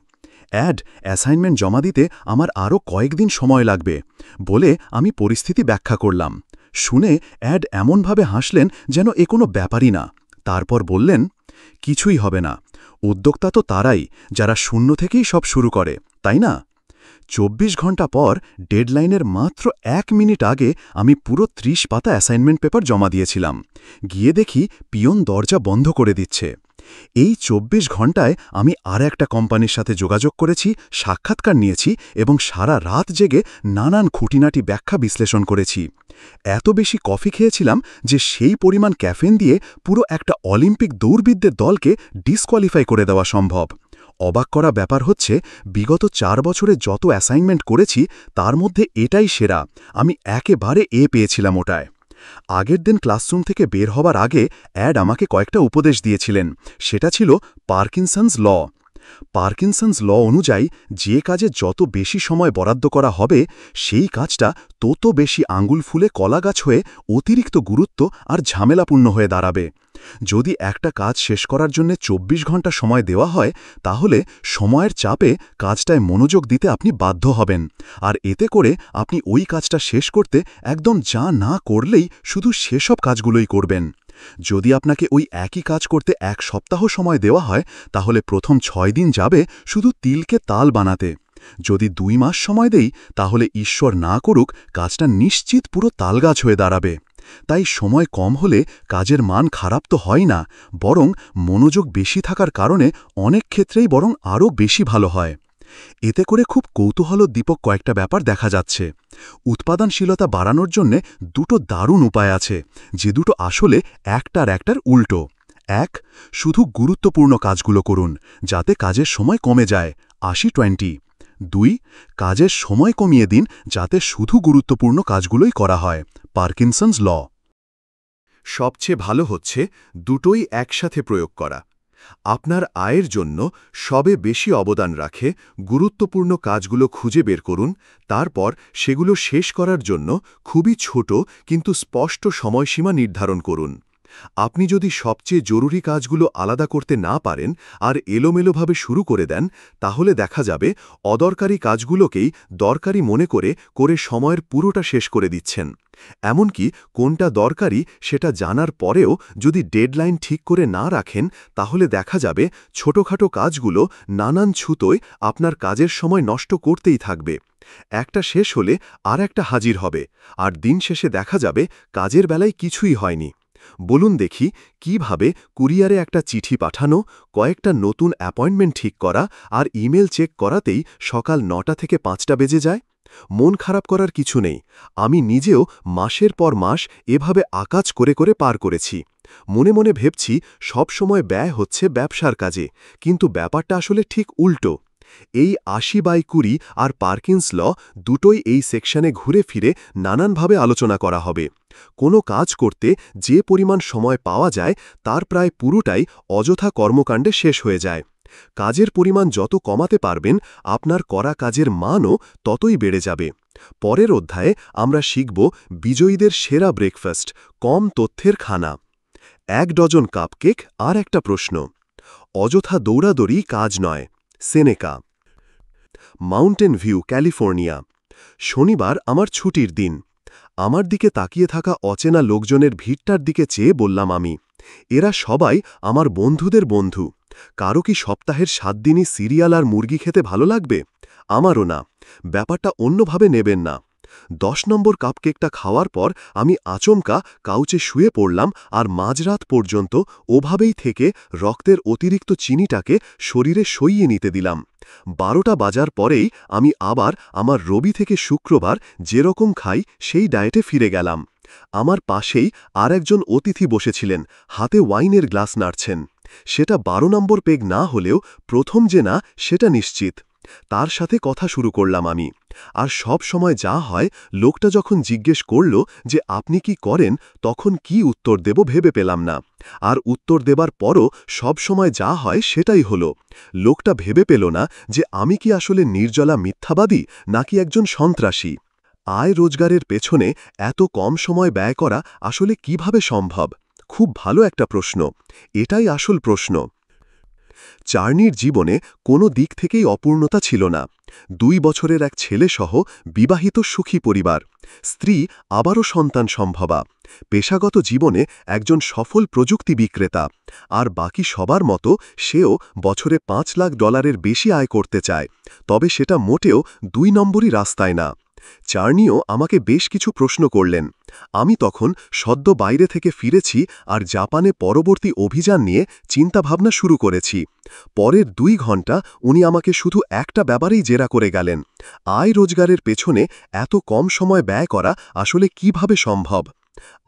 অ্যাড, অ্যাসাইনমেন্ট জমা দিতে আমার আরও কয়েকদিন সময় লাগবে বলে আমি পরিস্থিতি ব্যাখ্যা করলাম। শুনে অ্যাড এমনভাবে হাসলেন যেন এ কোনো ব্যাপারই না। তারপর বললেন, কিছুই হবে না। উদ্যোক্তা তো তারাই যারা শূন্য থেকেই সব শুরু করে, তাই না? ২৪ ঘণ্টা পর ডেডলাইনের মাত্র ১ মিনিট আগে আমি পুরো ৩০ পাতা অ্যাসাইনমেন্ট পেপার জমা দিয়েছিলাম। গিয়ে দেখি পিয়ন দরজা বন্ধ করে দিচ্ছে। এই ২৪ ঘণ্টায় আমি আর একটা কোম্পানির সাথে যোগাযোগ করেছি, সাক্ষাৎকার নিয়েছি এবং সারা রাত জেগে নানান খুঁটিনাটি ব্যাখ্যা বিশ্লেষণ করেছি। এত বেশি কফি খেয়েছিলাম যে সেই পরিমাণ ক্যাফেন দিয়ে পুরো একটা অলিম্পিক দৌড়বিদদের দলকে ডিসকোয়ালিফাই করে দেওয়া সম্ভব। অবাক করা ব্যাপার হচ্ছে, বিগত ৪ বছরে যত অ্যাসাইনমেন্ট করেছি তার মধ্যে এটাই সেরা। আমি একেবারে এ পেয়েছিলাম ওটায়। আগের দিন ক্লাসরুম থেকে বের হবার আগে অ্যাড আমাকে কয়েকটা উপদেশ দিয়েছিলেন। সেটা ছিল পার্কিনসন্স ল। পার্কিনসন্স ল অনুযায়ী যে কাজে যত বেশি সময় বরাদ্দ করা হবে সেই কাজটা তত বেশি আঙুল ফুলে কলাগাছ হয়ে অতিরিক্ত গুরুত্ব আর ঝামেলাপূর্ণ হয়ে দাঁড়াবে। যদি একটা কাজ শেষ করার জন্য ২৪ ঘণ্টা সময় দেওয়া হয়, তাহলে সময়ের চাপে কাজটায় মনোযোগ দিতে আপনি বাধ্য হবেন, আর এতে করে আপনি ওই কাজটা শেষ করতে একদম যা না করলেই শুধু সেসব কাজগুলোই করবেন। যদি আপনাকে ওই একই কাজ করতে ১ সপ্তাহ সময় দেওয়া হয়, তাহলে প্রথম ৬ দিন যাবে শুধু তিলকে তাল বানাতে। যদি ২ মাস সময় দেই, তাহলে ঈশ্বর না করুক কাজটা নিশ্চিত পুরো তালগাছ হয়ে দাঁড়াবে। তাই সময় কম হলে কাজের মান খারাপ তো হয় না, বরং মনোযোগ বেশি থাকার কারণে অনেক ক্ষেত্রেই বরং আরও বেশি ভালো হয়। এতে করে খুব কৌতূহলোদ্দীপক কয়েকটা ব্যাপার দেখা যাচ্ছে। উৎপাদনশীলতা বাড়ানোর জন্য দুটো দারুণ উপায় আছে, যে দুটো আসলে একটার উল্টো। ১. শুধু গুরুত্বপূর্ণ কাজগুলো করুন, যাতে কাজের সময় কমে যায়, ৮০-২০। ২. কাজের সময় কমিয়ে দিন, যাতে শুধু গুরুত্বপূর্ণ কাজগুলোই করা হয়, পার্কিনসন্স ল। সবচেয়ে ভালো হচ্ছে দুটোই একসাথে প্রয়োগ করা। আপনার আয়ের জন্য সবে বেশি অবদান রাখে গুরুত্বপূর্ণ কাজগুলো খুঁজে বের করুন, তারপর সেগুলো শেষ করার জন্য খুবই ছোট কিন্তু স্পষ্ট সময়সীমা নির্ধারণ করুন। আপনি যদি সবচেয়ে জরুরি কাজগুলো আলাদা করতে না পারেন আর এলোমেলোভাবে শুরু করে দেন, তাহলে দেখা যাবে অদরকারি কাজগুলোকেই দরকারি মনে করে সময়ের পুরোটা শেষ করে দিচ্ছেন। এমনকি কোনটা দরকারি সেটা জানার পরেও যদি ডেডলাইন ঠিক করে না রাখেন, তাহলে দেখা যাবে ছোটখাটো কাজগুলো নানান ছুতোয় আপনার কাজের সময় নষ্ট করতেই থাকবে। একটা শেষ হলে আর একটা হাজির হবে, আর দিন শেষে দেখা যাবে কাজের বেলায় কিছুই হয়নি। বলুন দেখি, কিভাবে কুরিয়ারে একটা চিঠি পাঠানো, কয়েকটা নতুন অ্যাপয়েন্টমেন্ট ঠিক করা আর ইমেল চেক করাতেই সকাল ৯টা থেকে ৫টা বেজে যায়? মন খারাপ করার কিছু নেই। আমি নিজেও মাসের পর মাস এভাবে আকাজ করে করে পার করেছি। মনে মনে ভেবছি সব সময় ব্যয় হচ্ছে ব্যবসার কাজে, কিন্তু ব্যাপারটা আসলে ঠিক উল্টো। এই ৮০/২০ আর পার্কিন্স ল দুটোই এই সেকশনে ঘুরে ফিরে নানানভাবে আলোচনা করা হবে। কোনো কাজ করতে যে পরিমাণ সময় পাওয়া যায় তার প্রায় পুরোটাই অযথা কর্মকাণ্ডে শেষ হয়ে যায়। কাজের পরিমাণ যত কমাতে পারবেন, আপনার করা কাজের মানও ততই বেড়ে যাবে। পরের অধ্যায়ে আমরা শিখব বিজয়ীদের সেরা ব্রেকফাস্ট, কম তথ্যের খানা। ১ ডজন কাপকেক আর একটা প্রশ্ন। অযথা দৌড়াদৌড়ি কাজ নয়। সেনেকা। Mountain view, California. শনিবার আমার ছুটির দিন। আমার দিকে তাকিয়ে থাকা অচেনা লোকজনের ভিড়টার দিকে চেয়ে বললাম আমি, এরা সবাই আমার বন্ধুদের বন্ধু। কারো কি সপ্তাহের ৭ দিনই সিরিয়াল আর মুরগি খেতে ভালো লাগবে? আমারও না। ব্যাপারটা অন্যভাবে নেবেন না। ১০ নম্বর কাপকেকটা খাওয়ার পর আমি আচমকা কাউচে শুয়ে পড়লাম আর মাঝরাত পর্যন্ত ওভাবেই থেকে রক্তের অতিরিক্ত চিনিটাকে শরীরে সইয়ে নিতে দিলাম। ১২টা বাজার পরেই আমি আবার আমার রবি থেকে শুক্রবার যেরকম খাই সেই ডায়েটে ফিরে গেলাম। আমার পাশেই আর একজন অতিথি বসেছিলেন, হাতে ওয়াইনের গ্লাস নাড়ছেন। সেটা ১২ নম্বর পেগ না হলেও প্রথম যে না সেটা নিশ্চিত। তার সাথে কথা শুরু করলাম আমি। আর সব সময় যা হয়, লোকটা যখন জিজ্ঞেস করল যে আপনি কি করেন, তখন কি উত্তর দেব ভেবে পেলাম না। আর উত্তর দেবার পরও সব সময় যা হয় সেটাই হলো। লোকটা ভেবে পেল না যে আমি কি আসলে নির্জলা মিথ্যাবাদী নাকি একজন সন্ত্রাসী। আয় রোজগারের পেছনে এত কম সময় ব্যয় করা আসলে কিভাবে সম্ভব? খুব ভালো একটা প্রশ্ন। এটাই আসল প্রশ্ন। চার্নির জীবনে কোনো দিক থেকেই অপূর্ণতা ছিল না। ২ বছরের এক ছেলেসহ বিবাহিত সুখী পরিবার, স্ত্রী আবারও সন্তান সম্ভবা, পেশাগত জীবনে একজন সফল প্রযুক্তি বিক্রেতা, আর বাকি সবার মতো সেও বছরে $৫ লাখ বেশি আয় করতে চায়। তবে সেটা মোটেও ২ নম্বরই রাস্তায় না। চার্নিও আমাকে বেশ কিছু প্রশ্ন করলেন। আমি তখন সদ্য বাইরে থেকে ফিরেছি আর জাপানে পরবর্তী অভিযান নিয়ে চিন্তাভাবনা শুরু করেছি। পরের ২ ঘণ্টা উনি আমাকে শুধু একটা ব্যাপারেই জেরা করে গেলেন, আয় রোজগারের পেছনে এত কম সময় ব্যয় করা আসলে কিভাবে সম্ভব।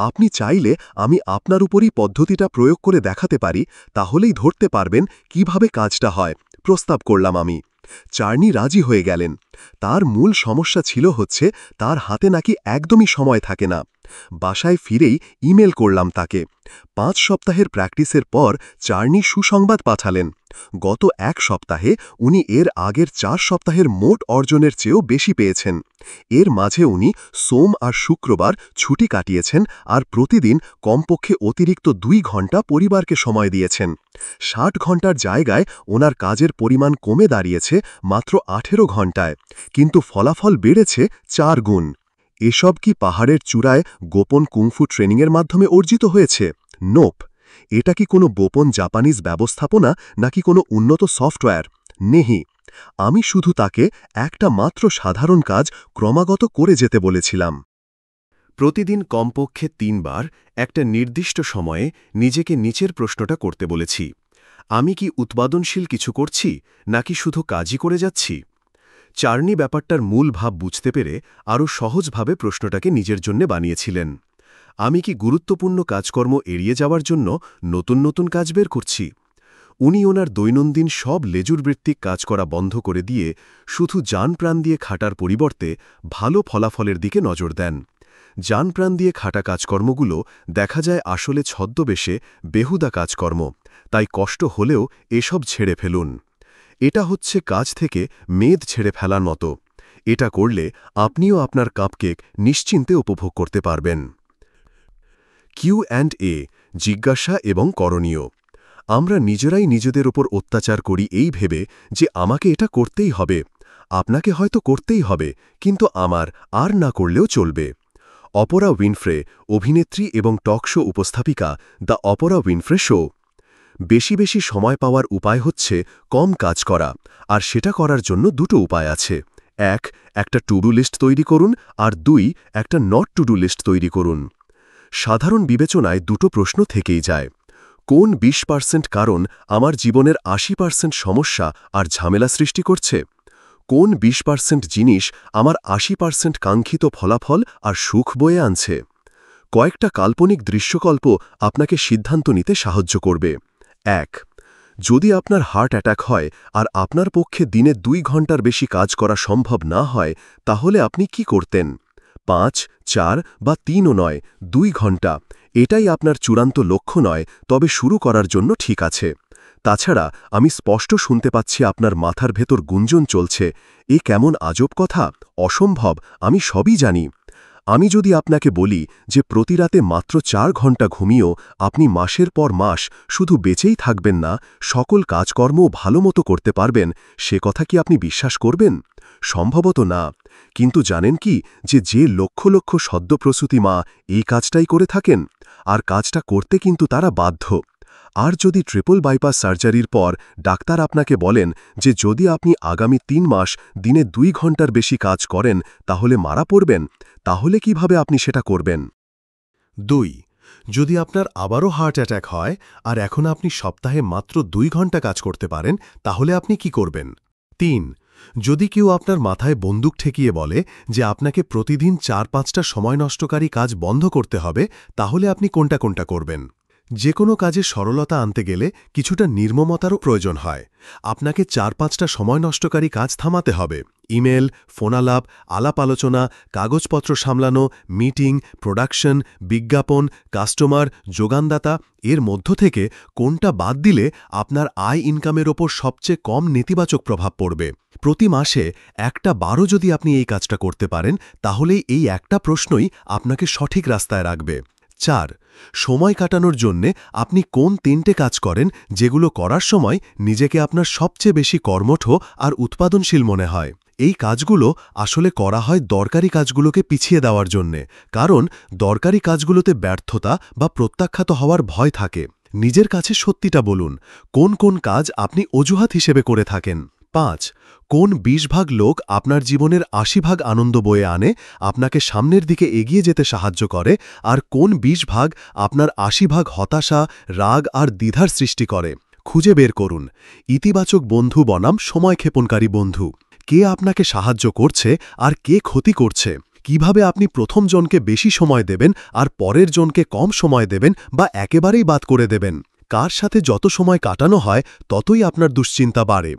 আপনি চাইলে আমি আপনার উপরই পদ্ধতিটা প্রয়োগ করে দেখাতে পারি, তাহলেই ধরতে পারবেন কিভাবে কাজটা হয়, প্রস্তাব করলাম আমি। চার্নি রাজি হয়ে গেলেন। তার মূল সমস্যা ছিল হচ্ছে তার হাতে নাকি একদমই সময় থাকে না। বাসায় ফিরেই ইমেল করলাম তাকে। ৫ সপ্তাহের প্র্যাকটিসের পর চার্নি সুসংবাদ পাঠালেন। গত ১ সপ্তাহে উনি এর আগের ৪ সপ্তাহের মোট অর্জনের চেয়েও বেশি পেয়েছেন। এর মাঝে উনি সোম আর শুক্রবার ছুটি কাটিয়েছেন আর প্রতিদিন কমপক্ষে অতিরিক্ত ২ ঘণ্টা পরিবারকে সময় দিয়েছেন। ৬০ ঘণ্টার জায়গায় ওনার কাজের পরিমাণ কমে দাঁড়িয়েছে মাত্র ১৮ ঘণ্টায়, কিন্তু ফলাফল বেড়েছে ৪ গুণ। এসব কি পাহাড়ের চূড়ায় গোপন কুংফু ট্রেনিংয়ের মাধ্যমে অর্জিত হয়েছে? নোপ। এটা কি কোনো গোপন জাপানিজ ব্যবস্থাপনা নাকি কোনো উন্নত সফটওয়্যার? নেহি। আমি শুধু তাকে একটা মাত্র সাধারণ কাজ ক্রমাগত করে যেতে বলেছিলাম। প্রতিদিন কমপক্ষে ৩ বার একটা নির্দিষ্ট সময়ে নিজেকে নিচের প্রশ্নটা করতে বলেছি, আমি কি উৎপাদনশীল কিছু করছি নাকি শুধু কাজই করে যাচ্ছি? চার্নি ব্যাপারটার মূল ভাব বুঝতে পেরে আরও সহজভাবে প্রশ্নটাকে নিজের জন্যে বানিয়েছিলেন। আমি কি গুরুত্বপূর্ণ কাজকর্ম এড়িয়ে যাওয়ার জন্য নতুন নতুন কাজ বের করছি? উনি ওনার দৈনন্দিন সব লেজুরবৃত্তিক কাজ করা বন্ধ করে দিয়ে শুধু জানপ্রাণ দিয়ে খাটার পরিবর্তে ভালো ফলাফলের দিকে নজর দেন। জানপ্রাণ দিয়ে খাটা কাজকর্মগুলো দেখা যায় আসলে ছদ্মবেশে বেহুদা কাজকর্ম, তাই কষ্ট হলেও এসব ছেড়ে ফেলুন। এটা হচ্ছে কাজ থেকে মেদ ছেড়ে ফেলার মতো। এটা করলে আপনিও আপনার কাপকেক নিশ্চিন্তে উপভোগ করতে পারবেন। Q&A, জিজ্ঞাসা এবং করণীয়। আমরা নিজেরাই নিজেদের ওপর অত্যাচার করি এই ভেবে যে আমাকে এটা করতেই হবে। আপনাকে হয়তো করতেই হবে, কিন্তু আমার আর না করলেও চলবে। অপরা উইনফ্রে, অভিনেত্রী এবং টক শো উপস্থাপিকা, দ্য অপরা উইনফ্রে শো। বেশি বেশি সময় পাওয়ার উপায় হচ্ছে কম কাজ করা, আর সেটা করার জন্য দুটো উপায় আছে। ১, একটা টু ডু লিস্ট তৈরি করুন, আর ২, একটা নট টু ডু লিস্ট তৈরি করুন। সাধারণ বিবেচনায় দুটো প্রশ্ন থেকেই যায়। কোন ২০% কারণ আমার জীবনের ৮০% সমস্যা আর ঝামেলা সৃষ্টি করছে? কোন 20% জিনিস আমার 80% কাঙ্ক্ষিত ফলাফল আর সুখ বয়ে আনছে? কয়েকটা কাল্পনিক দৃশ্যকল্প আপনাকে সিদ্ধান্ত নিতে সাহায্য করবে। 1. যদি আপনার হার্ট অ্যাটাক হয় আর আপনার পক্ষে দিনে 2 ঘন্টার বেশি কাজ করা সম্ভব না হয়, তাহলে আপনি কি করতেন? 5, 4 বা 3ও নয়, 2 ঘন্টা। এটাই আপনার চূড়ান্ত লক্ষ্য নয়, তবে শুরু করার জন্য ঠিক আছে। তাছাড়া আমি স্পষ্ট শুনতে পাচ্ছি আপনার মাথার ভেতর গুঞ্জন চলছে, এ কেমন আজব কথা, অসম্ভব, আমি সবই জানি। আমি যদি আপনাকে বলি যে প্রতি রাতে মাত্র 4 ঘন্টা ঘুমিয়েও আপনি মাসের পর মাস শুধু বেঁচেই থাকবেন না, সকল কাজকর্মও ভালোমতো করতে পারবেন, সে কথা কি আপনি বিশ্বাস করবেন? সম্ভবত না। কিন্তু জানেন কি যে লক্ষ লক্ষ সদ্যপ্রসূতি মা এই কাজটাই করে থাকেন, আর কাজটা করতে কিন্তু তারা বাধ্য। আর যদি ট্রিপল বাইপাস সার্জারির পর ডাক্তার আপনাকে বলেন যে যদি আপনি আগামী 3 মাস দিনে 2 ঘন্টার বেশি কাজ করেন তাহলে মারা পড়বেন, তাহলে কিভাবে আপনি সেটা করবেন? 2. যদি আপনার আবারও হার্ট অ্যাটাক হয় আর এখন আপনি সপ্তাহে মাত্র 2 ঘন্টা কাজ করতে পারেন, তাহলে আপনি কি করবেন? 3. যদি কেউ আপনার মাথায় বন্দুক ঠেকিয়ে বলে যে আপনাকে প্রতিদিন 4-5টা সময় নষ্টকারী কাজ বন্ধ করতে হবে, তাহলে আপনি কোনটা কোনটা করবেন? যে কোনো কাজে সরলতা আনতে গেলে কিছুটা নির্মমতারও প্রয়োজন হয়। আপনাকে 4-5টা সময় নষ্টকারী কাজ থামাতে হবে। ইমেল, ফোনালাপ, আলাপ আলোচনা, কাগজপত্র সামলানো, মিটিং, প্রোডাকশন, বিজ্ঞাপন, কাস্টমার, যোগানদাতা, এর মধ্য থেকে কোনটা বাদ দিলে আপনার আয় ইনকামের ওপর সবচেয়ে কম নেতিবাচক প্রভাব পড়বে? প্রতি মাসে 1টা বারও যদি আপনি এই কাজটা করতে পারেন, তাহলেই এই একটা প্রশ্নই আপনাকে সঠিক রাস্তায় রাখবে। 4. সময় কাটানোর জন্যে আপনি কোন 3টে কাজ করেন যেগুলো করার সময় নিজেকে আপনার সবচেয়ে বেশি কর্মঠ আর উৎপাদনশীল মনে হয়? এই কাজগুলো আসলে করা হয় দরকারি কাজগুলোকে পিছিয়ে দেওয়ার জন্যে, কারণ দরকারি কাজগুলোতে ব্যর্থতা বা প্রত্যাখ্যাত হওয়ার ভয় থাকে। নিজের কাছে সত্যিটা বলুন, কোন কোন কাজ আপনি অজুহাত হিসেবে করে থাকেন? 5. কোন 20 ভাগ লোক আপনার জীবনের 80 ভাগ আনন্দ বয়ে আনে, আপনাকে সামনের দিকে এগিয়ে যেতে সাহায্য করে, আর কোন 20 ভাগ আপনার 80 ভাগ হতাশা, রাগ আর দ্বিধার সৃষ্টি করে? খুঁজে বের করুন। ইতিবাচক বন্ধু বনাম সময়ক্ষেপণকারী বন্ধু। কে আপনাকে সাহায্য করছে আর কে ক্ষতি করছে? কিভাবে আপনি প্রথম জনকে বেশি সময় দেবেন আর পরের জনকে কম সময় দেবেন বা একেবারেই বাদ করে দেবেন? কার সাথে যত সময় কাটানো হয় ততই আপনার দুশ্চিন্তা বাড়ে।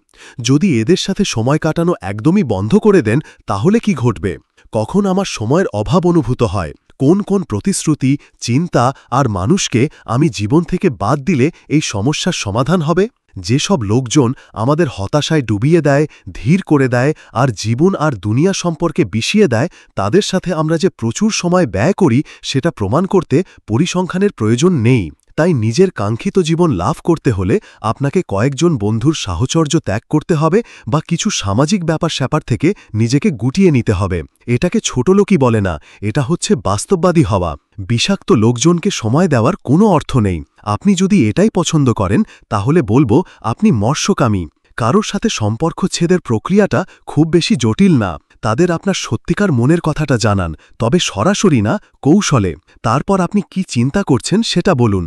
যদি এদের সাথে সময় কাটানো একদমই বন্ধ করে দেন, তাহলে কি ঘটবে? কখন আমার সময়ের অভাব অনুভূত হয়? কোন কোন প্রতিশ্রুতি, চিন্তা আর মানুষকে আমি জীবন থেকে বাদ দিলে এই সমস্যার সমাধান হবে? যেসব লোকজন আমাদের হতাশায় ডুবিয়ে দেয়, ধীর করে দেয় আর জীবন আর দুনিয়া সম্পর্কে বিষিয়ে দেয়, তাদের সাথে আমরা যে প্রচুর সময় ব্যয় করি সেটা প্রমাণ করতে পরিসংখ্যানের প্রয়োজন নেই। তাই নিজের কাঙ্ক্ষিত জীবন লাভ করতে হলে আপনাকে কয়েকজন বন্ধুর সাহচর্য ত্যাগ করতে হবে বা কিছু সামাজিক ব্যাপার-স্যাপার থেকে নিজেকে গুটিয়ে নিতে হবে। এটাকে ছোটলোকই বলে না, এটা হচ্ছে বাস্তববাদী হওয়া। বিষাক্ত লোকজনকে সময় দেওয়ার কোনো অর্থ নেই। আপনি যদি এটাই পছন্দ করেন, তাহলে বলবো আপনি মৎস্যকামী। কারোর সাথে সম্পর্ক ছেদের প্রক্রিয়াটা খুব বেশি জটিল না। তাদের আপনার সত্যিকার মনের কথাটা জানান, তবে সরাসরি না, কৌশলে। তারপর আপনি কি চিন্তা করছেন সেটা বলুন।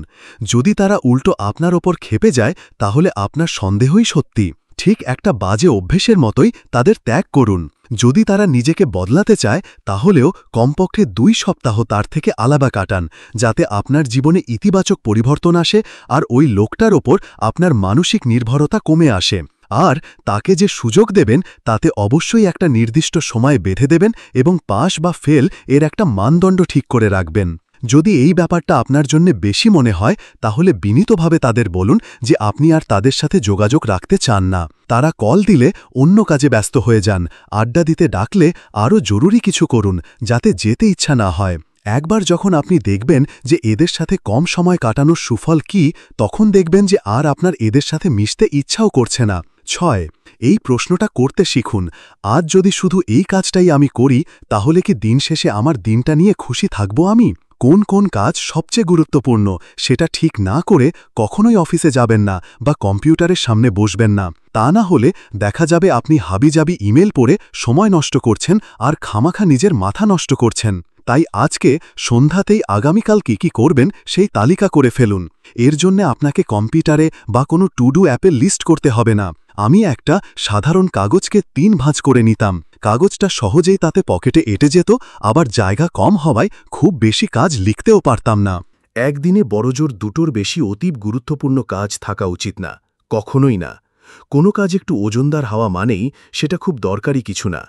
যদি তারা উল্টো আপনার ওপর ক্ষেপে যায়, তাহলে আপনার সন্দেহই সত্যি। ঠিক একটা বাজে অভ্যেসের মতোই তাদের ত্যাগ করুন। যদি তারা নিজেকে বদলাতে চায়, তাহলেও কমপক্ষে 2 সপ্তাহ তার থেকে আলাদা কাটান, যাতে আপনার জীবনে ইতিবাচক পরিবর্তন আসে আর ওই লোকটার ওপর আপনার মানসিক নির্ভরতা কমে আসে। আর তাকে যে সুযোগ দেবেন তাতে অবশ্যই একটা নির্দিষ্ট সময় বেঁধে দেবেন এবং পাস বা ফেল এর একটা মানদণ্ড ঠিক করে রাখবেন। যদি এই ব্যাপারটা আপনার জন্য বেশি মনে হয়, তাহলে বিনীতভাবে তাদের বলুন যে আপনি আর তাদের সাথে যোগাযোগ রাখতে চান না। তারা কল দিলে অন্য কাজে ব্যস্ত হয়ে যান, আড্ডা দিতে ডাকলে আরও জরুরি কিছু করুন, যাতে যেতে ইচ্ছা না হয়। একবার যখন আপনি দেখবেন যে এদের সাথে কম সময় কাটানোর সুফল কি, তখন দেখবেন যে আর আপনার এদের সাথে মিশতে ইচ্ছাও করছে না। 6. এই প্রশ্নটা করতে শিখুন, আজ যদি শুধু এই কাজটাই আমি করি, তাহলে কি দিন শেষে আমার দিনটা নিয়ে খুশি থাকব আমি? কোন কোন কাজ সবচেয়ে গুরুত্বপূর্ণ সেটা ঠিক না করে কখনোই অফিসে যাবেন না বা কম্পিউটারের সামনে বসবেন না। তা না হলে দেখা যাবে আপনি হাবিজাবি ইমেল পড়ে সময় নষ্ট করছেন আর খামাখা নিজের মাথা নষ্ট করছেন। তাই আজকে সন্ধ্যাতেই আগামীকাল কি করবেন সেই তালিকা করে ফেলুন। এর জন্য আপনাকে কম্পিউটারে বা কোনো টু ডু অ্যাপে লিস্ট করতে হবে না। আমি একটা সাধারণ কাগজকে 3 ভাঁজ করে নিতাম। কাগজটা সহজেই তাতে পকেটে এঁটে যেত, আবার জায়গা কম হওয়ায় খুব বেশি কাজ লিখতেও পারতাম না। একদিনে বড়জোর দুটোর বেশি অতীব গুরুত্বপূর্ণ কাজ থাকা উচিত না, কখনোই না। কোনো কাজ একটু ওজনদার হওয়া মানেই সেটা খুব দরকারি কিছু না।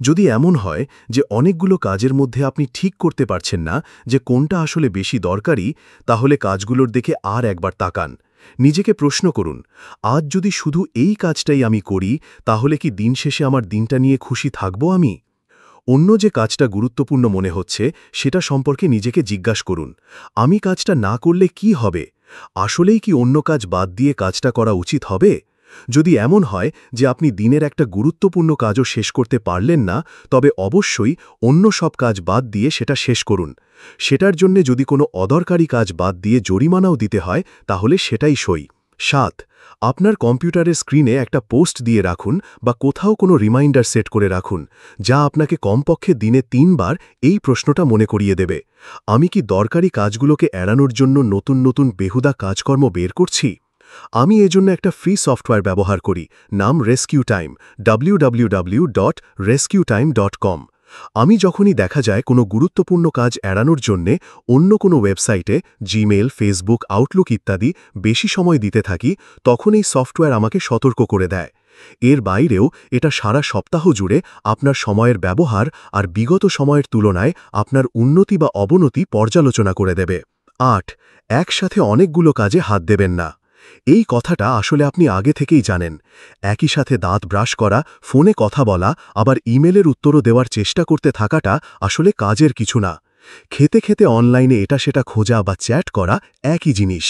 যদি এমন হয় যে অনেকগুলো কাজের মধ্যে আপনি ঠিক করতে পারছেন না যে কোনটা আসলে বেশি দরকারি, তাহলে কাজগুলোর দিকে আর একবার তাকান। নিজেকে প্রশ্ন করুন, আজ যদি শুধু এই কাজটাই আমি করি, তাহলে কি দিন শেষে আমার দিনটা নিয়ে খুশি থাকব আমি? অন্য যে কাজটা গুরুত্বপূর্ণ মনে হচ্ছে সেটা সম্পর্কে নিজেকে জিজ্ঞাসা করুন, আমি কাজটা না করলে কি হবে? আসলেই কি অন্য কাজ বাদ দিয়ে কাজটা করা উচিত হবে? যদি এমন হয় যে আপনি দিনের একটা গুরুত্বপূর্ণ কাজও শেষ করতে পারলেন না, তবে অবশ্যই অন্য সব কাজ বাদ দিয়ে সেটা শেষ করুন। সেটার জন্য যদি কোনো অদরকারি কাজ বাদ দিয়ে জরিমানাও দিতে হয়, তাহলে সেটাই সই। 7. আপনার কম্পিউটারের স্ক্রিনে একটা পোস্ট দিয়ে রাখুন বা কোথাও কোনো রিমাইন্ডার সেট করে রাখুন, যা আপনাকে কমপক্ষে দিনে 3 বার এই প্রশ্নটা মনে করিয়ে দেবে, আমি কি দরকারি কাজগুলোকে এড়ানোর জন্য নতুন নতুন বেহুদা কাজকর্ম বের করছি? আমি এজন্য একটা ফ্রি সফটওয়্যার ব্যবহার করি, নাম রেস্কিউ টাইম, www.rescuetime.com। আমি যখনই দেখা যায় কোনো গুরুত্বপূর্ণ কাজ এড়ানোর জন্যে অন্য কোনো ওয়েবসাইটে জিমেল, ফেসবুক, আউটলুক ইত্যাদি বেশি সময় দিতে থাকি, তখন এই সফটওয়্যার আমাকে সতর্ক করে দেয়। এর বাইরেও এটা সারা সপ্তাহ জুড়ে আপনার সময়ের ব্যবহার আর বিগত সময়ের তুলনায় আপনার উন্নতি বা অবনতি পর্যালোচনা করে দেবে। 8. একসাথে অনেকগুলো কাজে হাত দেবেন না। এই কথাটা আসলে আপনি আগে থেকেই জানেন। একই সাথে দাঁত ব্রাশ করা, ফোনে কথা বলা, আবার ইমেলের উত্তরও দেওয়ার চেষ্টা করতে থাকাটা আসলে কাজের কিছু না। খেতে খেতে অনলাইনে এটা সেটা খোঁজা বা চ্যাট করা একই জিনিস।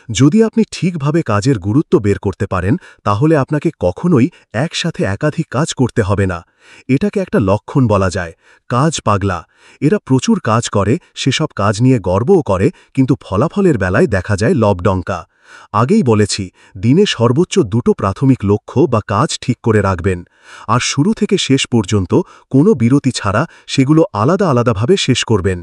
যদি আপনি ঠিকভাবে কাজের গুরুত্ব বের করতে পারেন, তাহলে আপনাকে কখনোই একসাথে একাধিক কাজ করতে হবে না। এটাকে একটা লক্ষণ বলা যায়, কাজ পাগলা। এরা প্রচুর কাজ করে, সেসব কাজ নিয়ে গর্বও করে, কিন্তু ফলাফলের বেলায় দেখা যায় লবডঙ্কা। আগেই বলেছি, দিনে সর্বোচ্চ 2টো প্রাথমিক লক্ষ্য বা কাজ ঠিক করে রাখবেন, আর শুরু থেকে শেষ পর্যন্ত কোনো বিরতি ছাড়া সেগুলো আলাদা আলাদাভাবে শেষ করবেন।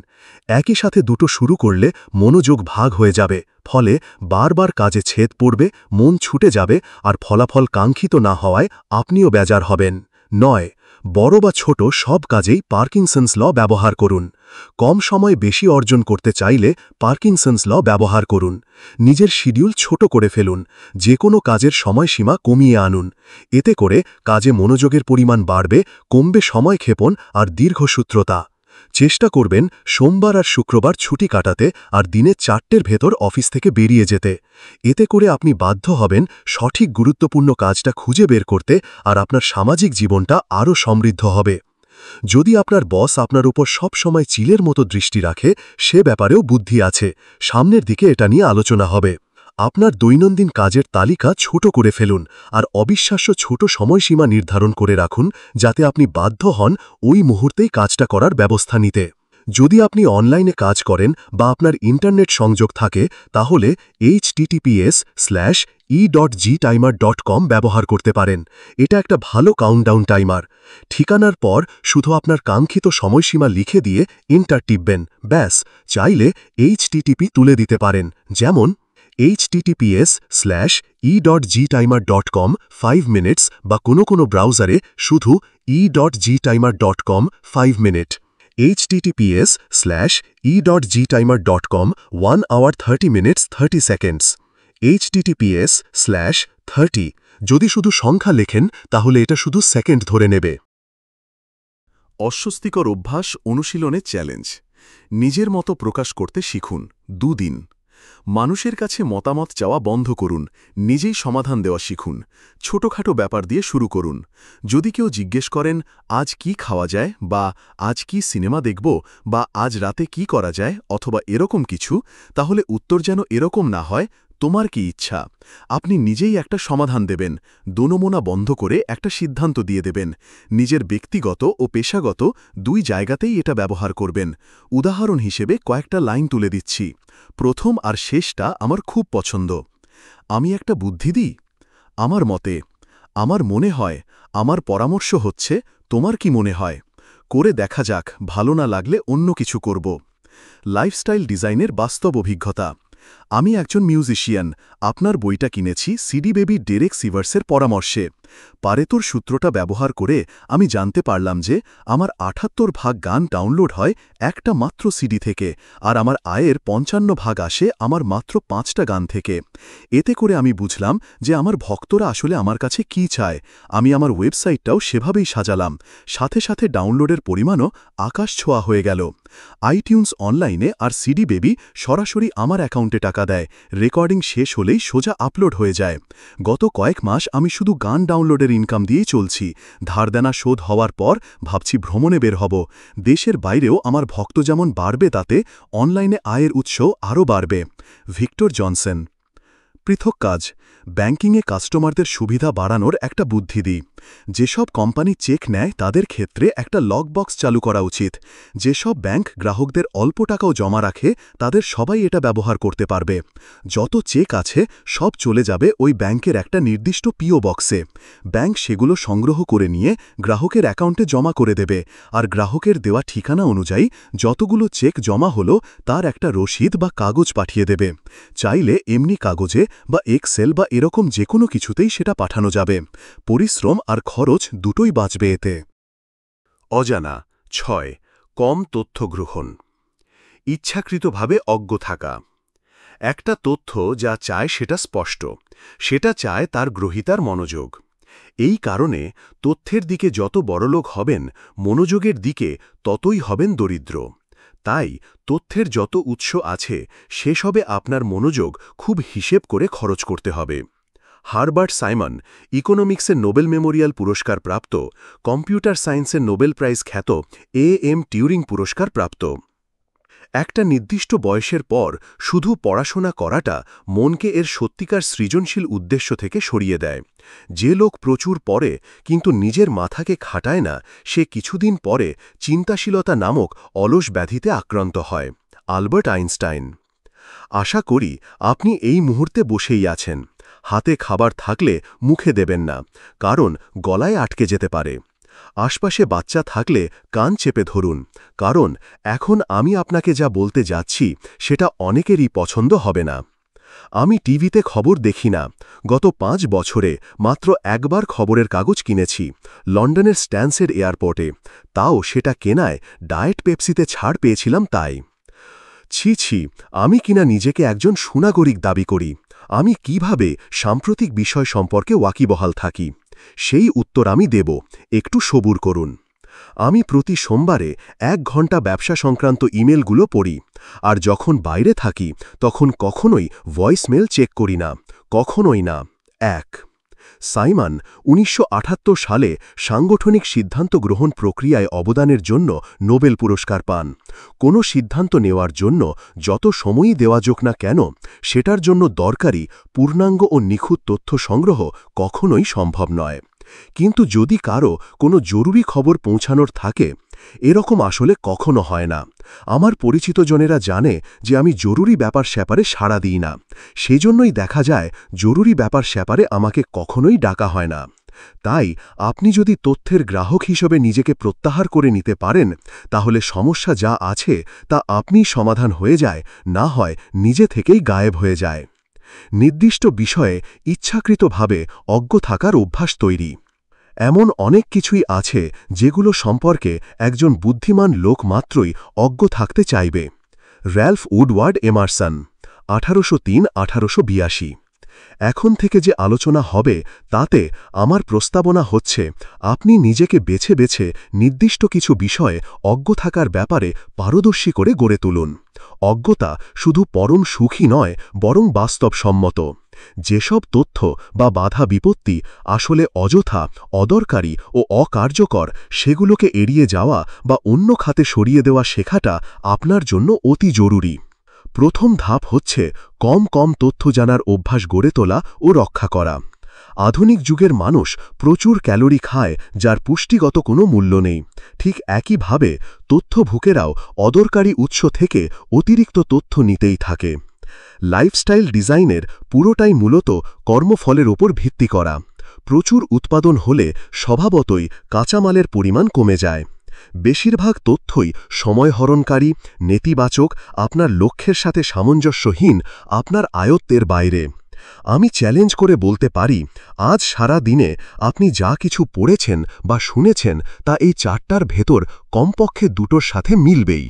একই সাথে 2টো শুরু করলে মনোযোগ ভাগ হয়ে যাবে, ফলে বারবার কাজে ছেদ পড়বে, মন ছুটে যাবে, আর ফলাফল কাঙ্ক্ষিত না হওয়ায় আপনিও বেজার হবেন। 9. বড় বা ছোট সব কাজেই পার্কিনসন্স ল ব্যবহার করুন। কম সময়ে বেশি অর্জন করতে চাইলে পার্কিনসন্স ল ব্যবহার করুন। নিজের শিডিউল ছোট করে ফেলুন, যে কোনো কাজের সময়সীমা কমিয়ে আনুন। এতে করে কাজে মনোযোগের পরিমাণ বাড়বে, কমবে সময়ক্ষেপণ আর দীর্ঘসূত্রতা। চেষ্টা করবেন সোমবার আর শুক্রবার ছুটি কাটাতে আর দিনে 4টের ভেতর অফিস থেকে বেরিয়ে যেতে। এতে করে আপনি বাধ্য হবেন সঠিক গুরুত্বপূর্ণ কাজটা খুঁজে বের করতে, আর আপনার সামাজিক জীবনটা আরও সমৃদ্ধ হবে। যদি আপনার বস আপনার উপর সব সময় চিলের মতো দৃষ্টি রাখে, সে ব্যাপারেও বুদ্ধি আছে, সামনের দিকে এটা নিয়ে আলোচনা হবে। আপনার দৈনন্দিন কাজের তালিকা ছোট করে ফেলুন, আর অবিশ্বাস্য ছোট সময়সীমা নির্ধারণ করে রাখুন, যাতে আপনি বাধ্য হন ওই মুহূর্তেই কাজটা করার ব্যবস্থা নিতে। যদি আপনি অনলাইনে কাজ করেন বা আপনার ইন্টারনেট সংযোগ থাকে, তাহলে https:/e.gtimer.com ব্যবহার করতে পারেন। এটা একটা ভালো কাউন্টডাউন টাইমার। ঠিকানার পর শুধু আপনার কাঙ্ক্ষিত সময়সীমা লিখে দিয়ে এন্টার টিপবেন, ব্যাস। চাইলে http তুলে দিতে পারেন, যেমন https:/e.gtimer.com 5 মিনিটস, বা কোনো ব্রাউজারে শুধু e.gtimer.com 5 minute. https:/e.gtimer.com 1 hour 30 minutes 30 seconds। https:/30। যদি শুধু সংখ্যা লেখেন, তাহলে এটা শুধু সেকেন্ড ধরে নেবে। অস্বস্তিকর অভ্যাস অনুশীলনের চ্যালেঞ্জ। নিজের মতো প্রকাশ করতে শিখুন। 2 দিন। মানুষের কাছে মতামত চাওয়া বন্ধ করুন, নিজেই সমাধান দেওয়া শিখুন। ছোটখাটো ব্যাপার দিয়ে শুরু করুন। যদি কেউ জিজ্ঞেস করেন আজ কি খাওয়া যায়, বা আজ কি সিনেমা দেখব, বা আজ রাতে কি করা যায়, অথবা এরকম কিছু, তাহলে উত্তর যেন এরকম না হয়, তোমার কি ইচ্ছা। আপনি নিজেই একটা সমাধান দেবেন, দোনোমোনা বন্ধ করে একটা সিদ্ধান্ত দিয়ে দেবেন। নিজের ব্যক্তিগত ও পেশাগত 2 জায়গাতেই এটা ব্যবহার করবেন। উদাহরণ হিসেবে কয়েকটা লাইন তুলে দিচ্ছি। প্রথম আর শেষটা আমার খুব পছন্দ। আমি একটা বুদ্ধি দিই। আমার মতে, আমার মনে হয়, আমার পরামর্শ হচ্ছে, তোমার কি মনে হয়? করে দেখা যাক, ভালো না লাগলে অন্য কিছু করব। লাইফস্টাইল ডিজাইনের বাস্তব অভিজ্ঞতা। আমি একজন মিউজিশিয়ান, আপনার বইটা কিনেছি সিডি বেবি ডেরেক সিভার্সের পরামর্শে। পারেতোর সূত্রটা ব্যবহার করে আমি জানতে পারলাম যে আমার ৭৮ ভাগ গান ডাউনলোড হয় একটা মাত্র সিডি থেকে, আর আমার আয়ের ৫৫ ভাগ আসে আমার মাত্র ৫টা গান থেকে। এতে করে আমি বুঝলাম যে আমার ভক্তরা আসলে আমার কাছে কি চায়। আমি আমার ওয়েবসাইটটাও সেভাবেই সাজালাম, সাথে সাথে ডাউনলোডের পরিমাণও আকাশ ছোঁয়া হয়ে গেল। আইটিউনস অনলাইনে আর সিডি বেবি সরাসরি আমার অ্যাকাউন্টে টাকা দেয়, রেকর্ডিং শেষ হলেই সোজা আপলোড হয়ে যায়। গত কয়েক মাস আমি শুধু গান ডাউনলোডের ইনকাম দিয়েই চলছি। ধারদেনা শোধ হওয়ার পর ভাবছি ভ্রমণে বের হব। দেশের বাইরেও আমার ভক্ত যেমন বাড়বে, তাতে অনলাইনে আয়ের উৎস আরও বাড়বে। Victor Johnson. পৃথক কাজ, ব্যাংকিংয়ে কাস্টমারদের সুবিধা বাড়ানোর একটা বুদ্ধি দিই। যেসব কোম্পানি চেক নেয় তাদের ক্ষেত্রে একটা লকবক্স চালু করা উচিত। যেসব ব্যাংক গ্রাহকদের অল্প টাকাও জমা রাখে তাদের সবাই এটা ব্যবহার করতে পারবে। যত চেক আছে সব চলে যাবে ওই ব্যাংকের একটা নির্দিষ্ট পিও বক্সে। ব্যাংক সেগুলো সংগ্রহ করে নিয়ে গ্রাহকের অ্যাকাউন্টে জমা করে দেবে, আর গ্রাহকের দেওয়া ঠিকানা অনুযায়ী যতগুলো চেক জমা হলো তার একটা রসিদ বা কাগজ পাঠিয়ে দেবে। চাইলে এমনি কাগজে বা এক্সেল বা এরকম যে কোনো কিছুতেই সেটা পাঠানো যাবে। পরিশ্রম আর খরচ দুটোই বাঁচবে এতে। অজানা ৬. কম তথ্য গ্রহণ। ইচ্ছাকৃতভাবে অজ্ঞ থাকা। একটা তথ্য যা চায় সেটা স্পষ্ট, সেটা চায় তার গ্রহীতার মনোযোগ। এই কারণে তথ্যের দিকে যত বড়লোক হবেন, মনোযোগের দিকে ততই হবেন দরিদ্র। তাই তথ্যের যত উৎস আছে সেসবে আপনার মনোযোগ খুব হিসেব করে খরচ করতে হবে। হারবার্ট সাইমন, ইকোনমিক্সের নোবেল মেমোরিয়াল পুরস্কার প্রাপ্ত, কম্পিউটার সায়েন্সের নোবেল প্রাইজ খ্যাত এ.এম. টিউরিং পুরস্কার প্রাপ্ত। একটা নির্দিষ্ট বয়সের পর শুধু পড়াশোনা করাটা মনকে এর সত্যিকার সৃজনশীল উদ্দেশ্য থেকে সরিয়ে দেয়। যে লোক প্রচুর পড়ে কিন্তু নিজের মাথাকে খাটায় না, সে কিছুদিন পরে চিন্তাশীলতা নামক অলস ব্যাধিতে আক্রান্ত হয়। Albert Einstein. আশা করি আপনি এই মুহূর্তে বসেই আছেন। হাতে খাবার থাকলে মুখে দেবেন না, কারণ গলায় আটকে যেতে পারে। আশপাশে বাচ্চা থাকলে কান চেপে ধরুন, কারণ এখন আমি আপনাকে যা বলতে যাচ্ছি সেটা অনেকেরই পছন্দ হবে না। আমি টিভিতে খবর দেখি না। গত 5 বছরে মাত্র একবার খবরের কাগজ কিনেছি, লন্ডনের স্ট্যান্সের এয়ারপোর্টে, তাও সেটা কেনায় ডায়েট পেপসিতে ছাড় পেয়েছিলাম তাই। ছি ছি, আমি কিনা নিজেকে একজন সুনাগরিক দাবি করি। আমি কিভাবে সাম্প্রতিক বিষয় সম্পর্কে ওয়াকিবহাল থাকি সেই উত্তর আমি দেব, একটু সবুর করুন। আমি প্রতি সোমবারে 1 ঘন্টা ব্যবসা সংক্রান্ত ইমেলগুলো পড়ি, আর যখন বাইরে থাকি তখন কখনোই ভয়েসমেল চেক করি না, কখনোই না। 1. সাইমন ১৯৭৮ সালে সাংগঠনিক সিদ্ধান্ত গ্রহণ প্রক্রিয়ায় অবদানের জন্য নোবেল পুরস্কার পান। কোনো সিদ্ধান্ত নেওয়ার জন্য যত সময়ই দেওয়া যাক না কেন, সেটার জন্য দরকারি পূর্ণাঙ্গ ও নিখুঁত তথ্য সংগ্রহ কখনোই সম্ভব নয়। কিন্তু যদি কারো কোনো জরুরি খবর পৌঁছানোর থাকে, এরকম আসলে কখনো হয় না। আমার পরিচিত জনেরা জানে যে আমি জরুরি ব্যাপার স্যাপারে সাড়া দিই না, সেজন্যই দেখা যায় জরুরি ব্যাপার স্যাপারে আমাকে কখনোই ডাকা হয় না। তাই আপনি যদি তথ্যের গ্রাহক হিসেবে নিজেকে প্রত্যাহার করে নিতে পারেন, তাহলে সমস্যা যা আছে তা আপনিই সমাধান হয়ে যায়, না হয় নিজে থেকেই গায়েব হয়ে যায়। নির্দিষ্ট বিষয়ে ইচ্ছাকৃতভাবে অজ্ঞ থাকার অভ্যাস তৈরি। এমন অনেক কিছুই আছে যেগুলো সম্পর্কে একজন বুদ্ধিমান লোক মাত্রই অজ্ঞ থাকতে চাইবে। Ralph Woodward Emerson, ১৮০৩-১৮৮২। এখন থেকে যে আলোচনা হবে তাতে আমার প্রস্তাবনা হচ্ছে আপনি নিজেকে বেছে বেছে নির্দিষ্ট কিছু বিষয়ে অজ্ঞ থাকার ব্যাপারে পারদর্শী করে গড়ে তুলুন। অজ্ঞতা শুধু পরম সুখী নয়, বরং বাস্তবসম্মত। যেসব তথ্য বা বাধা বিপত্তি আসলে অযথা, অদরকারি ও অকার্যকর, সেগুলোকে এড়িয়ে যাওয়া বা অন্য খাতে সরিয়ে দেওয়া শেখাটা আপনার জন্য অতি জরুরি। প্রথম ধাপ হচ্ছে কম তথ্য জানার অভ্যাস গড়ে তোলা ও রক্ষা করা। আধুনিক যুগের মানুষ প্রচুর ক্যালোরি খায় যার পুষ্টিগত কোনো মূল্য নেই। ঠিক একইভাবে তথ্যভুকেরাও অদরকারি উৎস থেকে অতিরিক্ত তথ্য নিতেই থাকে। লাইফস্টাইল ডিজাইনের পুরোটাই মূলত কর্মফলের ওপর ভিত্তি করা। প্রচুর উৎপাদন হলে স্বভাবতই কাঁচামালের পরিমাণ কমে যায়। বেশিরভাগ তথ্যই সময়হরণকারী, নেতিবাচক, আপনার লক্ষ্যের সাথে সামঞ্জস্যহীন, আপনার আয়ত্তের বাইরে। আমি চ্যালেঞ্জ করে বলতে পারি, আজ সারা দিনে আপনি যা কিছু পড়েছেন বা শুনেছেন তা এই 4টার ভেতর কমপক্ষে 2টোর সাথে মিলবেই।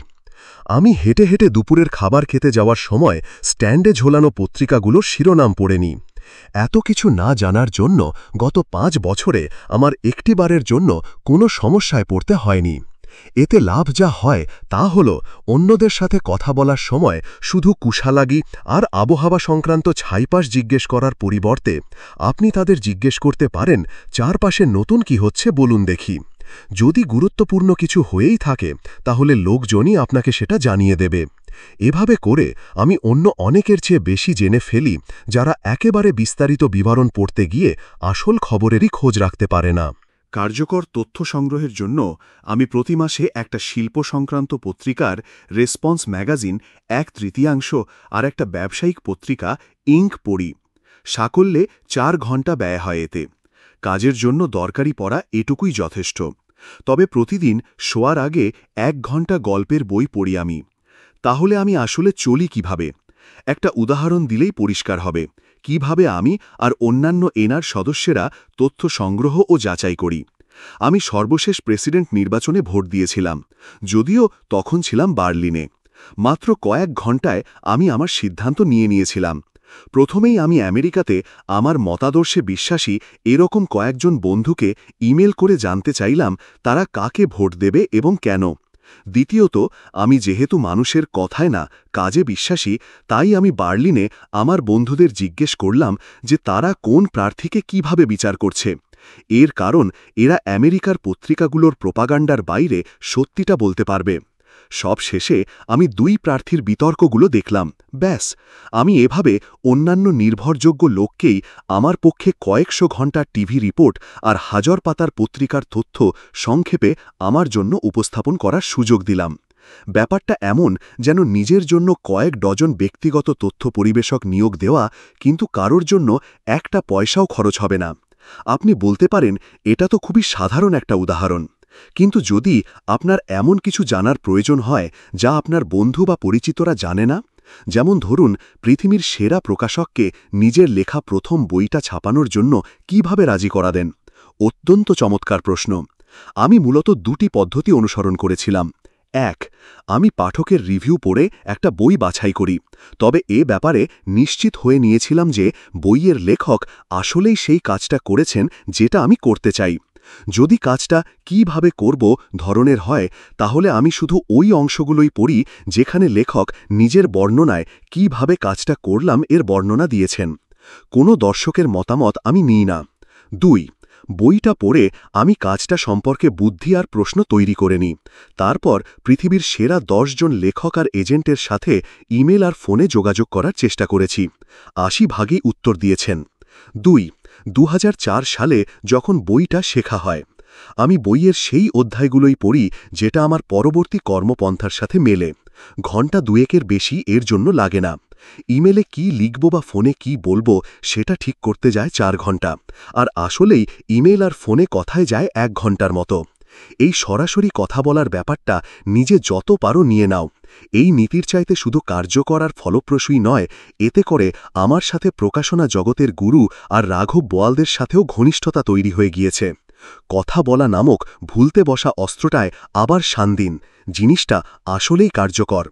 আমি হেঁটে হেঁটে দুপুরের খাবার খেতে যাওয়ার সময় স্ট্যান্ডে ঝোলানো পত্রিকাগুলোর শিরোনাম পড়ে নিই। এত কিছু না জানার জন্য গত 5 বছরে আমার একটিবারের জন্য কোনো সমস্যায় পড়তে হয়নি। এতে লাভ যা হয় তা হল অন্যদের সাথে কথা বলার সময় শুধু কুশালাগি আর আবহাওয়া সংক্রান্ত ছাইপাশ জিজ্ঞেস করার পরিবর্তে আপনি তাদের জিজ্ঞেস করতে পারেন, চারপাশে নতুন কি হচ্ছে বলুন দেখি। যদি গুরুত্বপূর্ণ কিছু হয়েই থাকে তাহলে লোকজনই আপনাকে সেটা জানিয়ে দেবে। এভাবে করে আমি অন্য অনেকের চেয়ে বেশি জেনে ফেলি, যারা একেবারে বিস্তারিত বিবরণ পড়তে গিয়ে আসল খবরেরই খোঁজ রাখতে পারে না। কার্যকর তথ্য সংগ্রহের জন্য আমি প্রতি মাসে একটা শিল্প সংক্রান্ত পত্রিকার রেসপন্স ম্যাগাজিন 1/3 আর একটা ব্যবসায়িক পত্রিকা ইঙ্ক পড়ি। সাকল্যে 4 ঘণ্টা ব্যয় হয় এতে। কাজের জন্য দরকারি পড়া এটুকুই যথেষ্ট। তবে প্রতিদিন শোয়ার আগে 1 ঘণ্টা গল্পের বই পড়ি আমি। তাহলে আমি আসলে চলি কিভাবে? একটা উদাহরণ দিলেই পরিষ্কার হবে কিভাবে আমি আর অন্যান্য এনআর সদস্যেরা তথ্য সংগ্রহ ও যাচাই করি। আমি সর্বশেষ প্রেসিডেন্ট নির্বাচনে ভোট দিয়েছিলাম, যদিও তখন ছিলাম বার্লিনে। মাত্র কয়েক ঘণ্টায় আমি আমার সিদ্ধান্ত নিয়েছিলাম। প্রথমেই আমি আমেরিকাতে আমার মতাদর্শে বিশ্বাসী এরকম কয়েকজন বন্ধুকে ইমেল করে জানতে চাইলাম তারা কাকে ভোট দেবে এবং কেন। দ্বিতীয়ত, আমি যেহেতু মানুষের কথায় না কাজে বিশ্বাসী, তাই আমি বার্লিনে আমার বন্ধুদের জিজ্ঞেস করলাম যে তারা কোন প্রার্থীকে কিভাবে বিচার করছে। এর কারণ এরা আমেরিকার পত্রিকাগুলোর প্রোপাগান্ডার বাইরে সত্যিটা বলতে পারবে। সব শেষে আমি 2 প্রার্থীর বিতর্কগুলো দেখলাম। ব্যাস, আমি এভাবে অন্যান্য নির্ভরযোগ্য লোককেই আমার পক্ষে কয়েকশো ঘণ্টার টিভি রিপোর্ট আর 1000 পাতার পত্রিকার তথ্য সংক্ষেপে আমার জন্য উপস্থাপন করার সুযোগ দিলাম। ব্যাপারটা এমন যেন নিজের জন্য কয়েক ডজন ব্যক্তিগত তথ্য পরিবেশক নিয়োগ দেওয়া, কিন্তু কারোর জন্য একটা পয়সাও খরচ হবে না। আপনি বলতে পারেন এটা তো খুবই সাধারণ একটা উদাহরণ, কিন্তু যদি আপনার এমন কিছু জানার প্রয়োজন হয় যা আপনার বন্ধু বা পরিচিতরা জানে না, যেমন ধরুন পৃথিবীর সেরা প্রকাশককে নিজের লেখা প্রথম বইটা ছাপানোর জন্য কিভাবে রাজি করা দেন, অত্যন্ত চমৎকার প্রশ্ন। আমি মূলত 2টি পদ্ধতি অনুসরণ করেছিলাম। 1, আমি পাঠকের রিভিউ পড়ে একটা বই বাছাই করি, তবে এ ব্যাপারে নিশ্চিত হয়ে নিয়েছিলাম যে বইয়ের লেখক আসলেই সেই কাজটা করেছেন যেটা আমি করতে চাই। যদি কাজটা কিভাবে করব ধরনের হয়, তাহলে আমি শুধু ওই অংশগুলোই পড়ি যেখানে লেখক নিজের বর্ণনায় কিভাবে কাজটা করলাম এর বর্ণনা দিয়েছেন। কোনো দর্শকের মতামত আমি নিই না। 2, বইটা পড়ে আমি কাজটা সম্পর্কে বুদ্ধি আর প্রশ্ন তৈরি করে নিই। তারপর পৃথিবীর সেরা 10 জন লেখক আর এজেন্টের সাথে ইমেল আর ফোনে যোগাযোগ করার চেষ্টা করেছি। 80% উত্তর দিয়েছেন। 2, 2004 সালে যখন বইটা শেখা হয়, আমি বইয়ের সেই অধ্যায়গুলোই পড়ি যেটা আমার পরবর্তী কর্মপন্থার সাথে মেলে। ঘণ্টা 2-এর বেশি এর জন্য লাগে না। ইমেলে কি লিখব বা ফোনে কি বলবো সেটা ঠিক করতে যায় 4 ঘণ্টা, আর আসলেই ইমেল আর ফোনে কথায় যায় 1 ঘণ্টার মতো। এই সরাসরি কথা বলার ব্যাপারটা নিজে যত পারো নিয়ে নাও। এই নীতির চাইতে শুধু কার্যকর আর ফলপ্রসূই নয়, এতে করে আমার সাথে প্রকাশনা জগতের গুরু আর রাঘব বোয়ালদের সাথেও ঘনিষ্ঠতা তৈরি হয়ে গিয়েছে। কথা বলা নামক ভুলতে বসা অস্ত্রটায় আবার শান দিন, জিনিসটা আসলেই কার্যকর।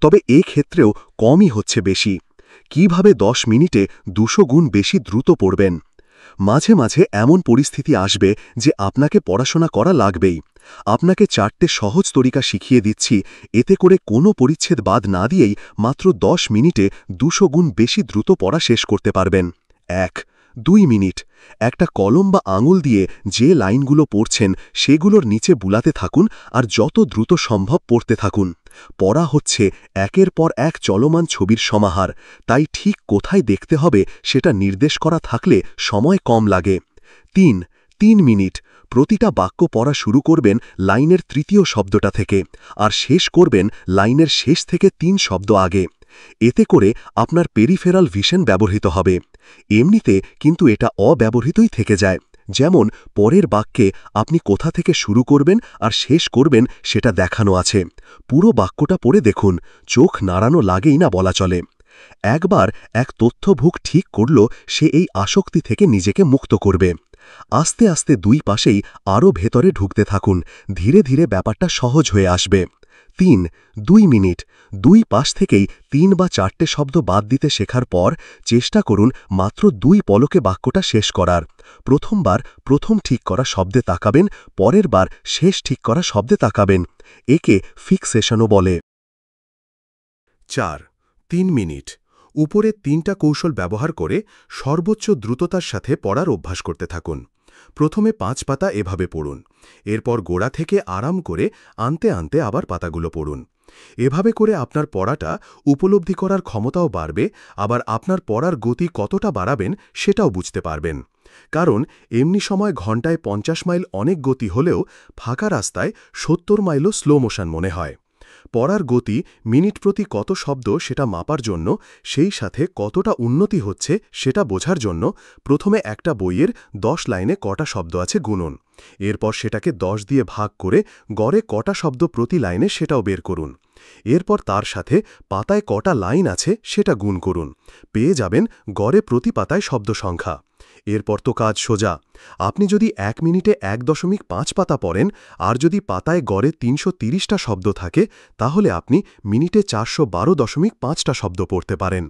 তবে ক্ষেত্রেও কমই হচ্ছে বেশি। কিভাবে 10 মিনিটে 200 গুণ বেশি দ্রুত পড়বেন? মাঝে মাঝে এমন পরিস্থিতি আসবে যে আপনাকে পড়াশোনা করা লাগবেই। আপনাকে 4টে সহজ তরিকা শিখিয়ে দিচ্ছি, এতে করে কোনো পরিচ্ছেদ বাদ না দিয়েই মাত্র 10 মিনিটে 200 গুণ বেশি দ্রুত পড়া শেষ করতে পারবেন। 1, 2 মিনিট। একটা কলম বা আঙুল দিয়ে যে লাইনগুলো পড়ছেন সেগুলোর নিচে বুলাতে থাকুন আর যত দ্রুত সম্ভব পড়তে থাকুন। পড়া হচ্ছে একের পর এক চলমান ছবির সমাহার, তাই ঠিক কোথায় দেখতে হবে সেটা নির্দেশ করা থাকলে সময় কম লাগে। 3 মিনিট। প্রতিটা বাক্য পড়া শুরু করবেন লাইনের 3য় শব্দটা থেকে, আর শেষ করবেন লাইনের শেষ থেকে 3 শব্দ আগে। এতে করে আপনার পেরিফেরাল ভিশন ব্যবহৃত হবে। এমনিতে কিন্তু এটা অব্যবহৃতই থেকে যায়। যেমন পরের বাক্যে আপনি কোথা থেকে শুরু করবেন আর শেষ করবেন সেটা দেখানো আছে। পুরো বাক্যটা পড়ে দেখুন, চোখ নাড়ানো লাগেই না বলা চলে। একবার এক তথ্যভুক ঠিক করল সে এই আসক্তি থেকে নিজেকে মুক্ত করবে। আস্তে আস্তে দুই পাশেই আরও ভেতরে ঢুকতে থাকুন, ধীরে ধীরে ব্যাপারটা সহজ হয়ে আসবে। 2 মিনিট, দুই পাশ থেকেই 3 বা 4টে শব্দ বাদ দিতে শেখার পর চেষ্টা করুন মাত্র 2 পলকে বাক্যটা শেষ করার। প্রথমবার প্রথম ঠিক করা শব্দে তাকাবেন, পরের বার শেষ ঠিক করা শব্দে তাকাবেন। একে ফিক্সেশনও বলে। 3 মিনিট, উপরে 3টা কৌশল ব্যবহার করে সর্বোচ্চ দ্রুততার সাথে পড়ার অভ্যাস করতে থাকুন। প্রথমে 5 পাতা এভাবে পড়ুন, এরপর গোড়া থেকে আরাম করে আনতে আনতে আবার পাতাগুলো পড়ুন। এভাবে করে আপনার পড়াটা উপলব্ধি করার ক্ষমতাও বাড়বে, আবার আপনার পড়ার গতি কতটা বাড়াবেন সেটাও বুঝতে পারবেন। কারণ এমনি সময় ঘণ্টায় 50 মাইল অনেক গতি হলেও ফাঁকা রাস্তায় 70 মাইলও স্লো মোশন মনে হয়। পড়ার গতি মিনিট প্রতি কত শব্দ সেটা মাপার জন্য, সেই সাথে কতটা উন্নতি হচ্ছে সেটা বোঝার জন্য প্রথমে একটা বইয়ের 10 লাইনে কটা শব্দ আছে গুনুন। এরপর সেটাকে 10 দিয়ে ভাগ করে গড়ে কটা শব্দ প্রতি লাইনে সেটাও বের করুন। এরপর তার সাথে পাতায় কটা লাইন আছে সেটা গুণ করুন। পেয়ে যাবেন গড়ে প্রতি পাতায় শব্দ সংখ্যা। এরপর তো কাজ সোজা। আপনি যদি 1 মিনিটে 1.5 পাতা পড়েন আর যদি পাতায় গড়ে 330টা শব্দ থাকে, তাহলে আপনি মিনিটে 412.5টা শব্দ পড়তে পারেন।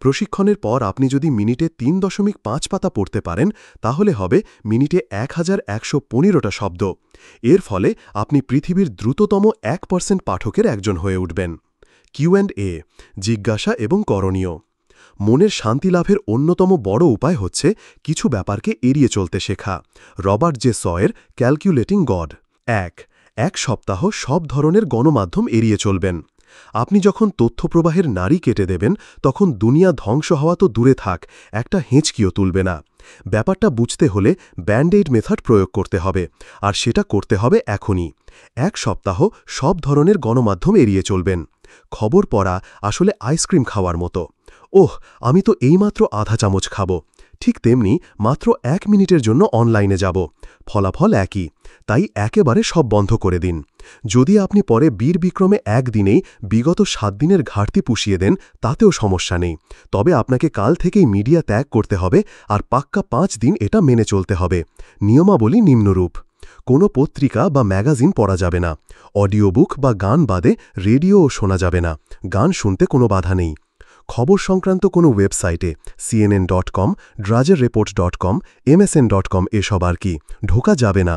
প্রশিক্ষণের পর আপনি যদি মিনিটে 3.5 পাতা পড়তে পারেন, তাহলে হবে মিনিটে 1115টা শব্দ। এর ফলে আপনি পৃথিবীর দ্রুততম 1% পাঠকের একজন হয়ে উঠবেন। Q&A, জিজ্ঞাসা এবং করণীয়। মনের শান্তি লাভের অন্যতম বড় উপায় হচ্ছে কিছু ব্যাপারকে এড়িয়ে চলতে শেখা। Robert J Sawyer, calculating god. 1 সপ্তাহ সব ধরনের গণমাধ্যম এড়িয়ে চলবেন। আপনি যখন তথ্যপ্রবাহের নাড়ি কেটে দেবেন, তখন দুনিয়া ধ্বংস হওয়া তো দূরে থাক, একটা হেঁচকিও তুলবে না। ব্যাপারটা বুঝতে হলে ব্যান্ড-এইড মেথড প্রয়োগ করতে হবে, আর সেটা করতে হবে এখনই। 1 সপ্তাহ সব ধরনের গণমাধ্যম এড়িয়ে চলবেন। খবর পড়া আসলে আইসক্রিম খাওয়ার মতো। ওহ, আমি তো এইমাত্র আধা চামচ খাব। ঠিক তেমনি মাত্র 1 মিনিটের জন্য অনলাইনে যাব, ফলাফল একই। তাই একেবারে সব বন্ধ করে দিন। যদি আপনি পরে বীর বিক্রমে একদিনেই বিগত 7 দিনের ঘাটতি পুষিয়ে দেন, তাতেও সমস্যা নেই। তবে আপনাকে কাল থেকেই মিডিয়া ত্যাগ করতে হবে, আর পাক্কা 5 দিন এটা মেনে চলতে হবে। নিয়মাবলী নিম্নরূপ: কোনো পত্রিকা বা ম্যাগাজিন পড়া যাবে না। অডিও বুক বা গান বাদে রেডিওও শোনা যাবে না। গান শুনতে কোনো বাধা নেই। খবর সংক্রান্ত কোনো ওয়েবসাইটে CNN.com, drudgerreport.com, MSN.com এসব আর কি ঢোকা যাবে না।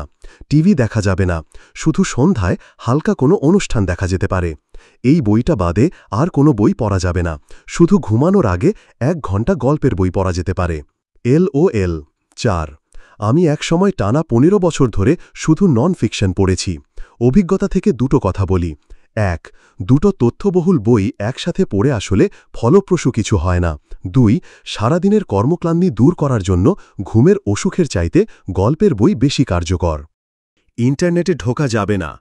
টিভি দেখা যাবে না। শুধু সন্ধ্যায় হালকা কোনো অনুষ্ঠান দেখা যেতে পারে। এই বইটা বাদে আর কোনো বই পড়া যাবে না। শুধু ঘুমানোর আগে 1 ঘন্টা গল্পের বই পড়া যেতে পারে। LOL। 4 আমি একসময় টানা 15 বছর ধরে শুধু নন ফিকশন পড়েছি। অভিজ্ঞতা থেকে দুটো কথা বলি। 1 দুটো তথ্যবহুল বই একসাথে পড়ে আসলে ফলপ্রসূ কিছু হয় না। 2 সারাদিনের কর্মক্লান্তি দূর করার জন্য ঘুমের অসুখের চাইতে গল্পের বই বেশি কার্যকর। ইন্টারনেটে ঢোকা যাবে না।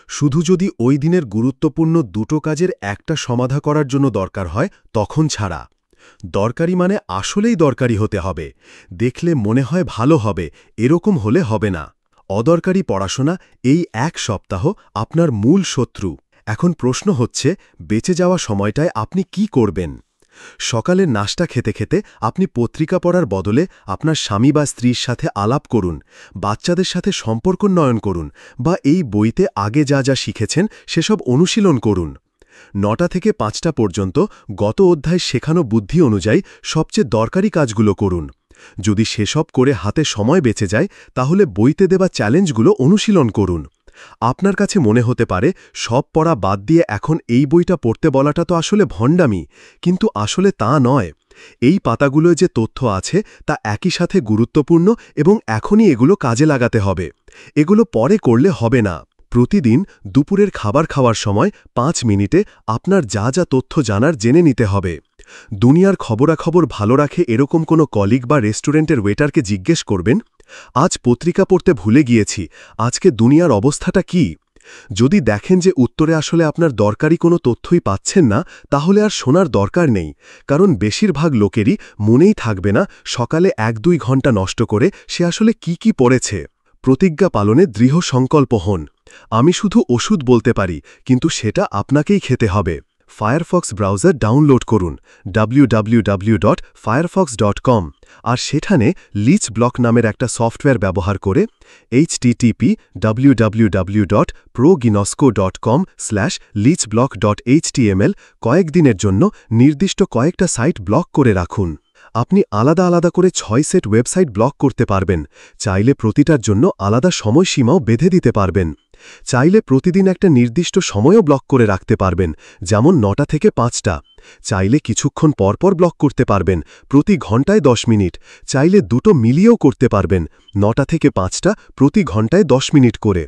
শুধু যদি ওই দিনের গুরুত্বপূর্ণ দুটো কাজের একটা সমাধা করার জন্য দরকার হয়, তখন ছাড়া। দরকারি মানে আসলেই দরকারি হতে হবে। দেখলে মনে হয় ভালো হবে, এরকম হলে হবে না। অদরকারি পড়াশোনা এই 1 সপ্তাহ আপনার মূল শত্রু। এখন প্রশ্ন হচ্ছে, বেঁচে যাওয়া সময়টায় আপনি কি করবেন? সকালের নাশতা খেতে খেতে আপনি পত্রিকা পড়ার বদলে আপনার স্বামী বা স্ত্রীর সাথে আলাপ করুন, বাচ্চাদের সাথে সম্পর্ক উন্নয়ন করুন, বা এই বইতে আগে যা যা শিখেছেন সেসব অনুশীলন করুন। 9টা থেকে 5টা পর্যন্ত গত অধ্যায় শেখানো বুদ্ধি অনুযায়ী সবচেয়ে দরকারি কাজগুলো করুন। যদি সেসব করে হাতে সময় বেঁচে যায়, তাহলে বইতে দেওয়া চ্যালেঞ্জগুলো অনুশীলন করুন। আপনার কাছে মনে হতে পারে সব পড়া বাদ দিয়ে এখন এই বইটা পড়তে বলাটা তো আসলে ভণ্ডামি, কিন্তু আসলে তা নয়। এই পাতাগুলোয় যে তথ্য আছে তা একই সাথে গুরুত্বপূর্ণ এবং এখনই এগুলো কাজে লাগাতে হবে। এগুলো পরে করলে হবে না। প্রতিদিন দুপুরের খাবার খাওয়ার সময় 5 মিনিটে আপনার যা যা তথ্য জানার জেনে নিতে হবে। দুনিয়ার খবরাখবর ভালো রাখে এরকম কোনো কলিগ বা রেস্টুরেন্টের ওয়েটারকে জিজ্ঞেস করবেন, আজ পত্রিকা পড়তে ভুলে গিয়েছি, আজকে দুনিয়ার অবস্থাটা কি? যদি দেখেন যে উত্তরে আসলে আপনার দরকারি কোনো তথ্যই পাচ্ছেন না, তাহলে আর শোনার দরকার নেই, কারণ বেশিরভাগ লোকেরই মনেই থাকবে না সকালে 1-2 ঘন্টা নষ্ট করে সে আসলে কি পড়েছে। প্রতিজ্ঞা পালনে দৃঢ় সংকল্প হন। আমি শুধু ওষুধ বলতে পারি, কিন্তু সেটা আপনাকেই খেতে হবে। ফায়ারফক্স ব্রাউজার ডাউনলোড করুন www.firefox.com, আর সেখানে লিচ ব্লক নামের একটা সফটওয়্যার ব্যবহার করে http://www.proginosco.com/leechblock.html কয়েকদিনের জন্য নির্দিষ্ট কয়েকটা সাইট ব্লক করে রাখুন। আপনি আলাদা আলাদা করে 6 সেট ওয়েবসাইট ব্লক করতে পারবেন। চাইলে প্রতিটার জন্য আলাদা সময়সীমাও বেঁধে দিতে পারবেন। চাইলে প্রতিদিন একটা নির্দিষ্ট সময়ও ব্লক করে রাখতে পারবেন, যেমন 9টা থেকে 5টা। চাইলে কিছুক্ষণ পরপর ব্লক করতে পারবেন, প্রতি ঘন্টায় 10 মিনিট। চাইলে দুটো মিলিয়েও করতে পারবেন, 9টা থেকে 5টা প্রতি ঘন্টায় 10 মিনিট করে।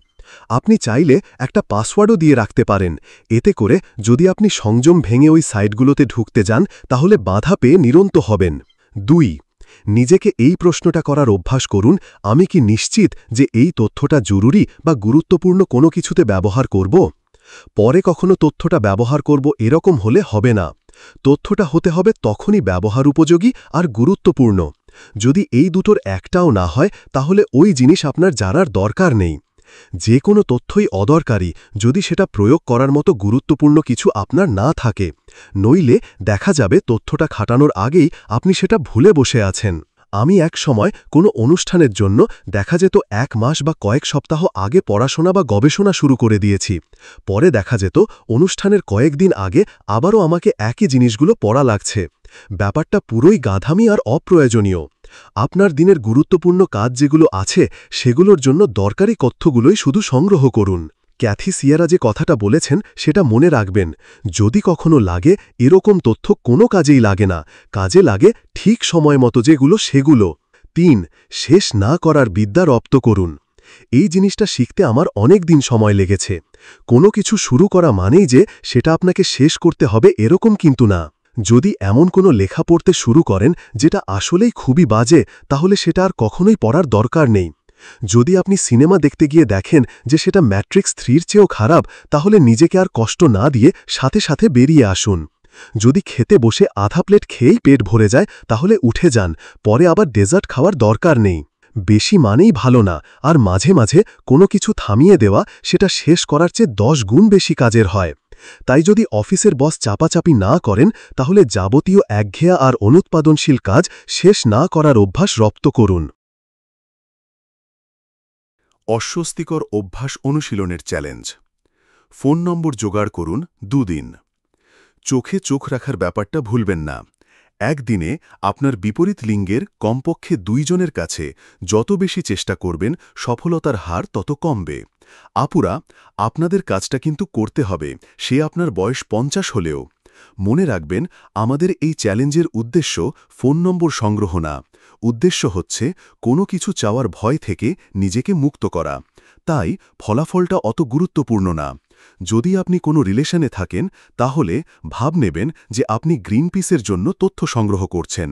আপনি চাইলে একটা পাসওয়ার্ডও দিয়ে রাখতে পারেন। এতে করে যদি আপনি সংযম ভেঙে ওই সাইটগুলোতে ঢুকতে যান, তাহলে বাধা পেয়ে নিরন্ত হবেন। 2. নিজেকে এই প্রশ্নটা করার অভ্যাস করুন, আমি কি নিশ্চিত যে এই তথ্যটা জরুরি বা গুরুত্বপূর্ণ কোনো কিছুতে ব্যবহার করব? পরে কখনো তথ্যটা ব্যবহার করব এরকম হলে হবে না। তথ্যটা হতে হবে তখনই ব্যবহার উপযোগী আর গুরুত্বপূর্ণ। যদি এই দুটোর একটাও না হয়, তাহলে ওই জিনিস আপনার জানার দরকার নেই। যে কোনো তথ্যই অদরকারি যদি সেটা প্রয়োগ করার মতো গুরুত্বপূর্ণ কিছু আপনার না থাকে। নইলে দেখা যাবে তথ্যটা খাটানোর আগেই আপনি সেটা ভুলে বসে আছেন। আমি এক সময় কোনো অনুষ্ঠানের জন্য দেখা যেত 1 মাস বা কয়েক সপ্তাহ আগে পড়াশোনা বা গবেষণা শুরু করে দিয়েছি। পরে দেখা যেত অনুষ্ঠানের কয়েকদিন আগে আবারও আমাকে একই জিনিসগুলো পড়া লাগছে। ব্যাপারটা পুরোই গাধামি আর অপ্রয়োজনীয়। আপনার দিনের গুরুত্বপূর্ণ কাজ যেগুলো আছে, সেগুলোর জন্য দরকারি তথ্যগুলোই শুধু সংগ্রহ করুন। ক্যাথি সিয়ারা যে কথাটা বলেছেন সেটা মনে রাখবেন। যদি কখনো লাগে এরকম তথ্য কোনো কাজেই লাগে না, কাজে লাগে ঠিক সময় মতো যেগুলো সেগুলো। 3. শেষ না করার বিদ্যা রপ্ত করুন। এই জিনিসটা শিখতে আমার অনেক দিন সময় লেগেছে। কোনো কিছু শুরু করা মানেই যে সেটা আপনাকে শেষ করতে হবে এরকম কিন্তু না। যদি এমন কোনো লেখা পড়তে শুরু করেন যেটা আসলেই খুবই বাজে, তাহলে সেটা আর কখনোই পড়ার দরকার নেই। যদি আপনি সিনেমা দেখতে গিয়ে দেখেন যে সেটা ম্যাট্রিক্স 3-র চেয়েও খারাপ, তাহলে নিজেকে আর কষ্ট না দিয়ে সাথে সাথে বেরিয়ে আসুন। যদি খেতে বসে আধা প্লেট খেয়েই পেট ভরে যায়, তাহলে উঠে যান, পরে আবার ডেজার্ট খাওয়ার দরকার নেই। বেশি মানেই ভালো না, আর মাঝে মাঝে কোনো কিছু থামিয়ে দেওয়া সেটা শেষ করার চেয়ে 10 গুণ বেশি কাজের হয়। তাই যদি অফিসের বস চাপাচাপি না করেন, তাহলে যাবতীয় একঘেয়া আর অনুৎপাদনশীল কাজ শেষ না করার অভ্যাস রপ্ত করুন। অস্বস্তিকর অভ্যাস অনুশীলনের চ্যালেঞ্জ। ফোন নম্বর জোগাড় করুন 2 দিন। চোখে চোখ রাখার ব্যাপারটা ভুলবেন না। একদিনে আপনার বিপরীত লিঙ্গের কমপক্ষে 2 জনের কাছে যত বেশি চেষ্টা করবেন, সফলতার হার তত কমবে। আপুরা, আপনাদের কাজটা কিন্তু করতে হবে, সে আপনার বয়স 50 হলেও। মনে রাখবেন, আমাদের এই চ্যালেঞ্জের উদ্দেশ্য ফোন নম্বর সংগ্রহ না। উদ্দেশ্য হচ্ছে কোনো কিছু চাওয়ার ভয় থেকে নিজেকে মুক্ত করা। তাই ফলাফলটা অত গুরুত্বপূর্ণ না। যদি আপনি কোনো রিলেশনে থাকেন, তাহলে ভাব নেবেন যে আপনি গ্রিনপিসের জন্য তথ্য সংগ্রহ করছেন।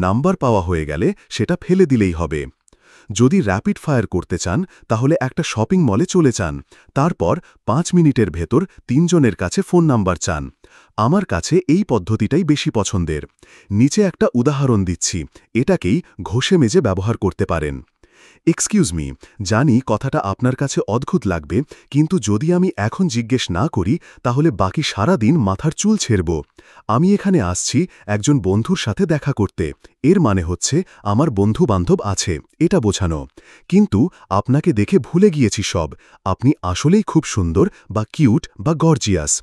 নাম্বার পাওয়া হয়ে গেলে সেটা ফেলে দিলেই হবে। যদি র্যাপিড ফায়ার করতে চান, তাহলে একটা শপিং মলে চলে যান, তারপর 5 মিনিটের ভেতর 3 জনের কাছে ফোন নাম্বার চান। আমার কাছে এই পদ্ধতিটাই বেশি পছন্দের। নিচে একটা উদাহরণ দিচ্ছি, এটাকেই ঘষে মেজে ব্যবহার করতে পারেন। এক্সকিউজ মি, জানি কথাটা আপনার কাছে অদ্ভুত লাগবে, কিন্তু যদি আমি এখন জিজ্ঞেস না করি, তাহলে বাকি সারা দিন মাথার চুল ছেড়ব। আমি এখানে আসছি একজন বন্ধুর সাথে দেখা করতে, এর মানে হচ্ছে আমার বন্ধু-বান্ধব আছে, এটা বোঝানো। কিন্তু আপনাকে দেখে ভুলে গিয়েছি সব। আপনি আসলেই খুব সুন্দর বা কিউট বা গর্জিয়াস।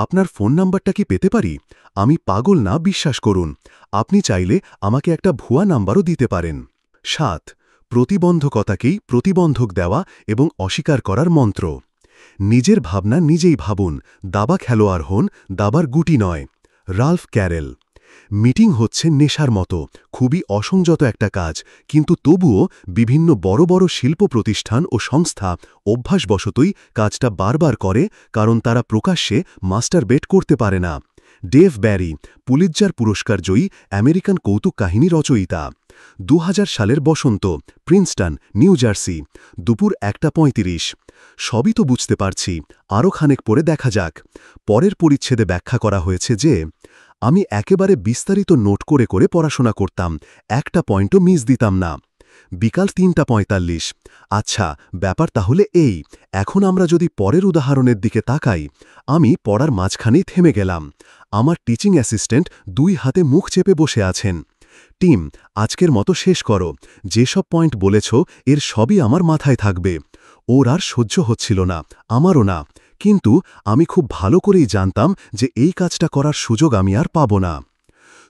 আপনার ফোন নাম্বারটা কি পেতে পারি? আমি পাগল না, বিশ্বাস করুন। আপনি চাইলে আমাকে একটা ভুয়া নাম্বারও দিতে পারেন। 7. প্রতিবন্ধকতাকেই প্রতিবন্ধক দেওয়া এবং অস্বীকার করার মন্ত্র। নিজের ভাবনা নিজেই ভাবুন, দাবা খেলোয়াড় হন, দাবার গুটি নয়। Ralph Carroll. মিটিং হচ্ছে নেশার মতো, খুবই অসংযত একটা কাজ, কিন্তু তবুও বিভিন্ন বড় বড় শিল্প প্রতিষ্ঠান ও সংস্থা অভ্যাসবশতই কাজটা বারবার করে, কারণ তারা প্রকাশ্যে মাস্টারবেট করতে পারে না। ডেভ ব্যারি, পুলিৎজার পুরস্কার জয়ী আমেরিকান কৌতুক কাহিনী রচয়িতা। 2000 সালের বসন্ত, প্রিন্সটন, নিউ জার্সি, দুপুর 1:35। সবই তো বুঝতে পারছি, আরও খানেক পরে দেখা যাক। পরের পরিচ্ছেদে ব্যাখ্যা করা হয়েছে যে আমি একেবারে বিস্তারিত নোট করে করে পড়াশোনা করতাম, একটা পয়েন্টও মিস দিতাম না। বিকাল 3:45। আচ্ছা, ব্যাপার তাহলে এই। এখন আমরা যদি পরের উদাহরণের দিকে তাকাই, আমি পড়ার মাঝখানেই থেমে গেলাম। আমার টিচিং অ্যাসিস্ট্যান্ট 2 হাতে মুখ চেপে বসে আছেন। টিম, আজকের মতো শেষ করো। যেসব পয়েন্ট বলেছ এর সবই আমার মাথায় থাকবে। ওর আর সহ্য হচ্ছিল না, আমারও না। কিন্তু আমি খুব ভালো করেই জানতাম যে এই কাজটা করার সুযোগ আমি আর পাব না।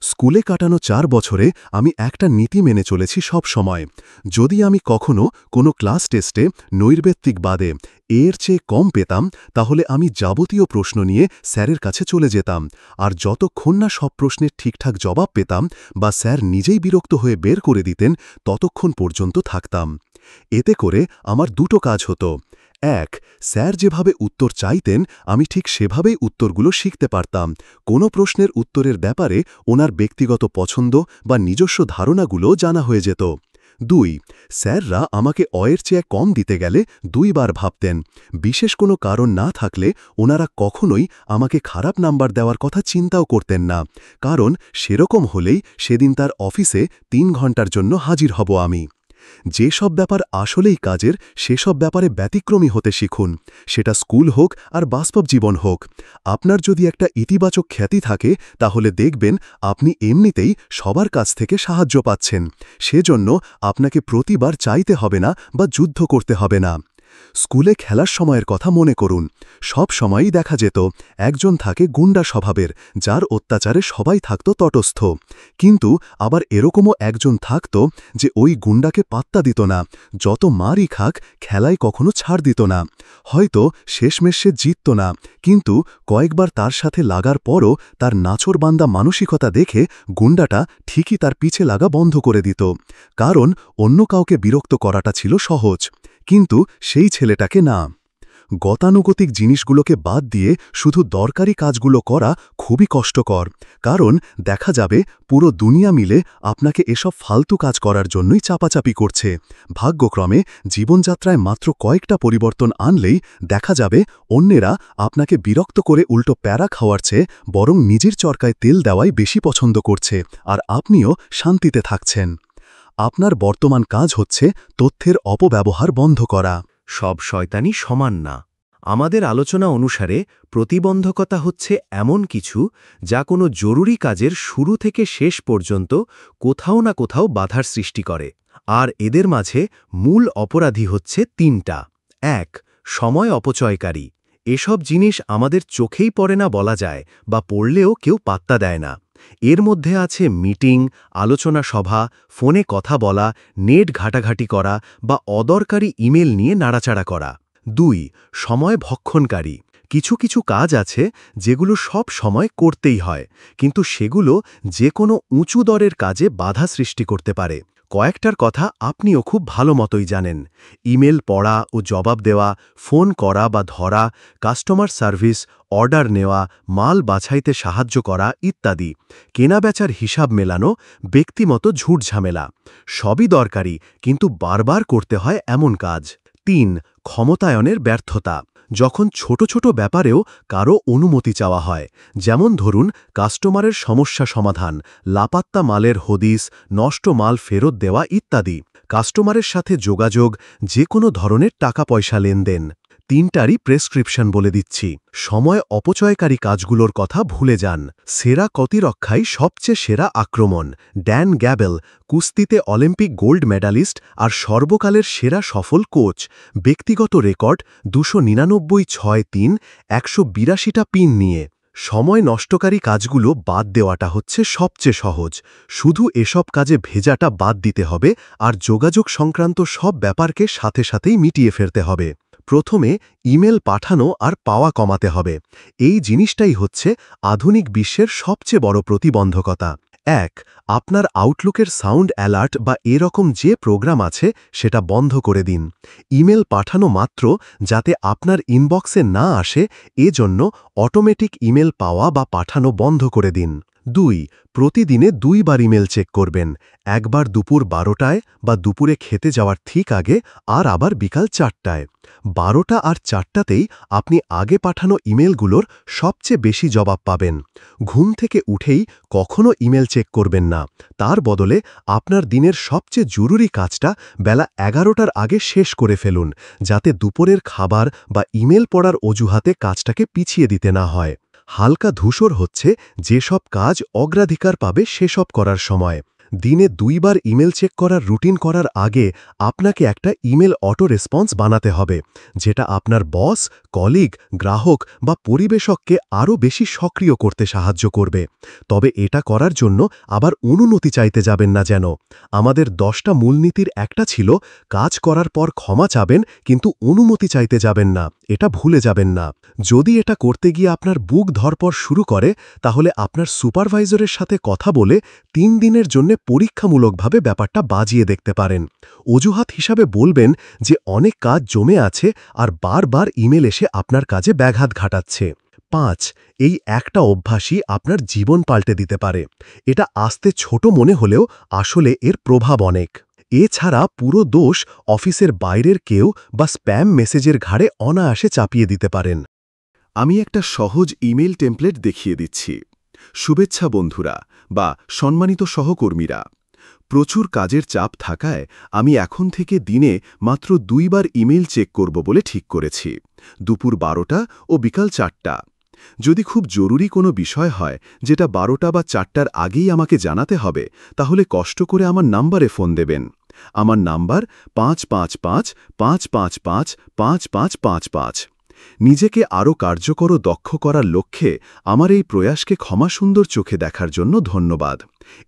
স্কুলে কাটানো 4 বছরে আমি একটা নীতি মেনে চলেছি সব সময়। যদি আমি কখনো কোনো ক্লাস টেস্টে নৈর্ব্যক্তিক বাদে এর চেয়ে কম পেতাম, তাহলে আমি যাবতীয় প্রশ্ন নিয়ে স্যারের কাছে চলে যেতাম, আর যতক্ষণ না সব প্রশ্নের ঠিকঠাক জবাব পেতাম বা স্যার নিজেই বিরক্ত হয়ে বের করে দিতেন, ততক্ষণ পর্যন্ত থাকতাম। এতে করে আমার দুটো কাজ হতো। 1, স্যার যেভাবে উত্তর চাইতেন আমি ঠিক সেভাবেই উত্তরগুলো শিখতে পারতাম। কোনো প্রশ্নের উত্তরের ব্যাপারে ওনার ব্যক্তিগত পছন্দ বা নিজস্ব ধারণাগুলো জানা হয়ে যেত। 2, স্যাররা আমাকে অয়ের চেয়ে কম দিতে গেলে 2 বার ভাবতেন। বিশেষ কোনো কারণ না থাকলে ওনারা কখনোই আমাকে খারাপ নাম্বার দেওয়ার কথা চিন্তাও করতেন না, কারণ সেরকম হলেই সেদিন তার অফিসে 3 ঘন্টার জন্য হাজির হব আমি। যেসব ব্যাপার আসলেই কাজের, সেসব ব্যাপারে ব্যতিক্রমী হতে শিখুন, সেটা স্কুল হোক আর বাস্তব জীবন হোক। আপনার যদি একটা ইতিবাচক খ্যাতি থাকে, তাহলে দেখবেন আপনি এমনিতেই সবার কাছ থেকে সাহায্য পাচ্ছেন। সেজন্য আপনাকে প্রতিবার চাইতে হবে না বা যুদ্ধ করতে হবে না। স্কুলে খেলার সময়ের কথা মনে করুন। সব সময়ই দেখা যেত একজন থাকে গুন্ডা স্বভাবের, যার অত্যাচারে সবাই থাকত তটস্থ। কিন্তু আবার এরকমও একজন থাকত যে ওই গুন্ডাকে পাত্তা দিত না, যত মারই খাক খেলায় কখনো ছাড় দিত না। হয়তো শেষমেশ সে জিতত না, কিন্তু কয়েকবার তার সাথে লাগার পরও তার নাছোড়বান্দা মানসিকতা দেখে গুন্ডাটা ঠিকই তার পিছে লাগা বন্ধ করে দিত, কারণ অন্য কাউকে বিরক্ত করাটা ছিল সহজ, কিন্তু সেই ছেলেটাকে না। গতানুগতিক জিনিসগুলোকে বাদ দিয়ে শুধু দরকারি কাজগুলো করা খুবই কষ্টকর, কারণ দেখা যাবে পুরো দুনিয়া মিলে আপনাকে এসব ফালতু কাজ করার জন্যই চাপাচাপি করছে। ভাগ্যক্রমে জীবনযাত্রায় মাত্র কয়েকটা পরিবর্তন আনলেই দেখা যাবে অন্যেরা আপনাকে বিরক্ত করে উল্টো প্যারা খাওয়ার চেয়ে বরং নিজের চরকায় তেল দেওয়াই বেশি পছন্দ করছে, আর আপনিও শান্তিতে থাকছেন। আপনার বর্তমান কাজ হচ্ছে তথ্যের অপব্যবহার বন্ধ করা। সব শয়তানি সমান না। আমাদের আলোচনা অনুসারে প্রতিবন্ধকতা হচ্ছে এমন কিছু যা কোনো জরুরি কাজের শুরু থেকে শেষ পর্যন্ত কোথাও না কোথাও বাধার সৃষ্টি করে, আর এদের মাঝে মূল অপরাধী হচ্ছে 3টা। 1, সময় অপচয়কারী। এসব জিনিস আমাদের চোখেই পড়ে না বলা যায়, বা পড়লেও কেউ পাত্তা দেয় না। এর মধ্যে আছে মিটিং, আলোচনা সভা, ফোনে কথা বলা, নেট ঘাটাঘাটি করা বা অদরকারি ইমেল নিয়ে নাড়াচাড়া করা। 2, সময় ভক্ষণকারী। কিছু কিছু কাজ আছে যেগুলো সব সময় করতেই হয়, কিন্তু সেগুলো যে কোনো উঁচু দরের কাজে বাধা সৃষ্টি করতে পারে। কয়েকটার কথা আপনিও খুব ভালো মতোই জানেন: ইমেল পড়া ও জবাব দেওয়া, ফোন করা বা ধরা, কাস্টমার সার্ভিস, অর্ডার নেওয়া, মাল বাছাইতে সাহায্য করা ইত্যাদি। কেনাবেচার হিসাব মেলানো, ব্যক্তিগত ঝুট ঝামেলা। সবই দরকারি, কিন্তু বারবার করতে হয় এমন কাজ। 3, ক্ষমতায়নের ব্যর্থতা। যখন ছোট ছোট ব্যাপারেও কারো অনুমতি চাওয়া হয়, যেমন ধরুন কাস্টমারের সমস্যা সমাধান, লাপাত্তা মালের হদিস, নষ্ট মাল ফেরত দেওয়া ইত্যাদি। কাস্টমারের সাথে যোগাযোগ, যে কোনো ধরনের টাকা পয়সা লেনদেন। 3টারই প্রেসক্রিপশন বলে দিচ্ছি। সময় অপচয়কারী কাজগুলোর কথা ভুলে যান। সেরা প্রতিরক্ষাই সবচেয়ে সেরা আক্রমণ। ড্যান গ্যাবেল, কুস্তিতে অলিম্পিক গোল্ড মেডালিস্ট আর সর্বকালের সেরা সফল কোচ। ব্যক্তিগত রেকর্ড 299-6-3, 182টা পিন নিয়ে। সময় নষ্টকারী কাজগুলো বাদ দেওয়াটা হচ্ছে সবচেয়ে সহজ। শুধু এসব কাজে ভেজাটা বাদ দিতে হবে, আর যোগাযোগ সংক্রান্ত সব ব্যাপারকে সাথে সাথেই মিটিয়ে ফেলতে হবে। প্রথমে ইমেল পাঠানো আর পাওয়া কমাতে হবে। এই জিনিসটাই হচ্ছে আধুনিক বিশ্বের সবচেয়ে বড় প্রতিবন্ধকতা। 1, আপনার আউটলুকের সাউন্ড অ্যালার্ট বা এরকম যে প্রোগ্রাম আছে সেটা বন্ধ করে দিন। ইমেল পাঠানো মাত্র যাতে আপনার ইনবক্সে না আসে, এজন্য অটোমেটিক ইমেল পাওয়া বা পাঠানো বন্ধ করে দিন। 2. প্রতিদিনে 2 বার ইমেল চেক করবেন, একবার দুপুর 12টায় বা দুপুরে খেতে যাওয়ার ঠিক আগে, আর আবার বিকাল 4টায়। 12টা আর 4টাতেই আপনি আগে পাঠানো ইমেলগুলোর সবচেয়ে বেশি জবাব পাবেন। ঘুম থেকে উঠেই কখনো ইমেল চেক করবেন না, তার বদলে আপনার দিনের সবচেয়ে জরুরি কাজটা বেলা 11টার আগে শেষ করে ফেলুন, যাতে দুপুরের খাবার বা ইমেল পড়ার অজুহাতে কাজটাকে পিছিয়ে দিতে না হয়। হালকা ধূসর হচ্ছে যেসব কাজ অগ্রাধিকার পাবে সেসব করার সময়। দিনে 2 বার ইমেল চেক করার রুটিন করার আগে আপনাকে একটা ইমেল অটো রেসপন্স বানাতে হবে, যেটা আপনার বস, কলিগ, গ্রাহক বা পরিবেশককে আরও বেশি সক্রিয় করতে সাহায্য করবে। তবে এটা করার জন্য আবার অনুমতি চাইতে যাবেন না যেন। আমাদের 10টা মূলনীতির একটা ছিল, কাজ করার পর ক্ষমা চাবেন কিন্তু অনুমতি চাইতে যাবেন না, এটা ভুলে যাবেন না। যদি এটা করতে গিয়ে আপনার বুক ধড়ফড় শুরু করে, তাহলে আপনার সুপারভাইজারের সাথে কথা বলে 3 দিনের জন্য পরীক্ষামূলকভাবে ব্যাপারটা বাজিয়ে দেখতে পারেন। অজুহাত হিসাবে বলবেন যে অনেক কাজ জমে আছে আর বারবার ইমেল এসে আপনার কাজে ব্যাঘাত ঘটাচ্ছে। 5. এই একটা অভ্যাসই আপনার জীবন পাল্টে দিতে পারে। এটা আসতে ছোট মনে হলেও আসলে এর প্রভাব অনেক। এছাড়া পুরো দোষ অফিসের বাইরের কেউ বা স্প্যাম মেসেজের ঘাড়ে অনায়াসে চাপিয়ে দিতে পারেন। আমি একটা সহজ ইমেল টেমপ্লেট দেখিয়ে দিচ্ছি। শুভেচ্ছা বন্ধুরা বা সম্মানিত সহকর্মীরা, প্রচুর কাজের চাপ থাকায় আমি এখন থেকে দিনে মাত্র 2 বার ইমেল চেক করব বলে ঠিক করেছি, দুপুর 12টা ও বিকাল 4টা। যদি খুব জরুরি কোনো বিষয় হয় যেটা 12টা বা 4টার আগেই আমাকে জানাতে হবে, তাহলে কষ্ট করে আমার নাম্বারে ফোন দেবেন। আমার নাম্বার 5555555555। নিজেকে আরও কার্যকর ও দক্ষ করার লক্ষ্যে আমার এই প্রয়াসকে ক্ষমাসুন্দর চোখে দেখার জন্য ধন্যবাদ।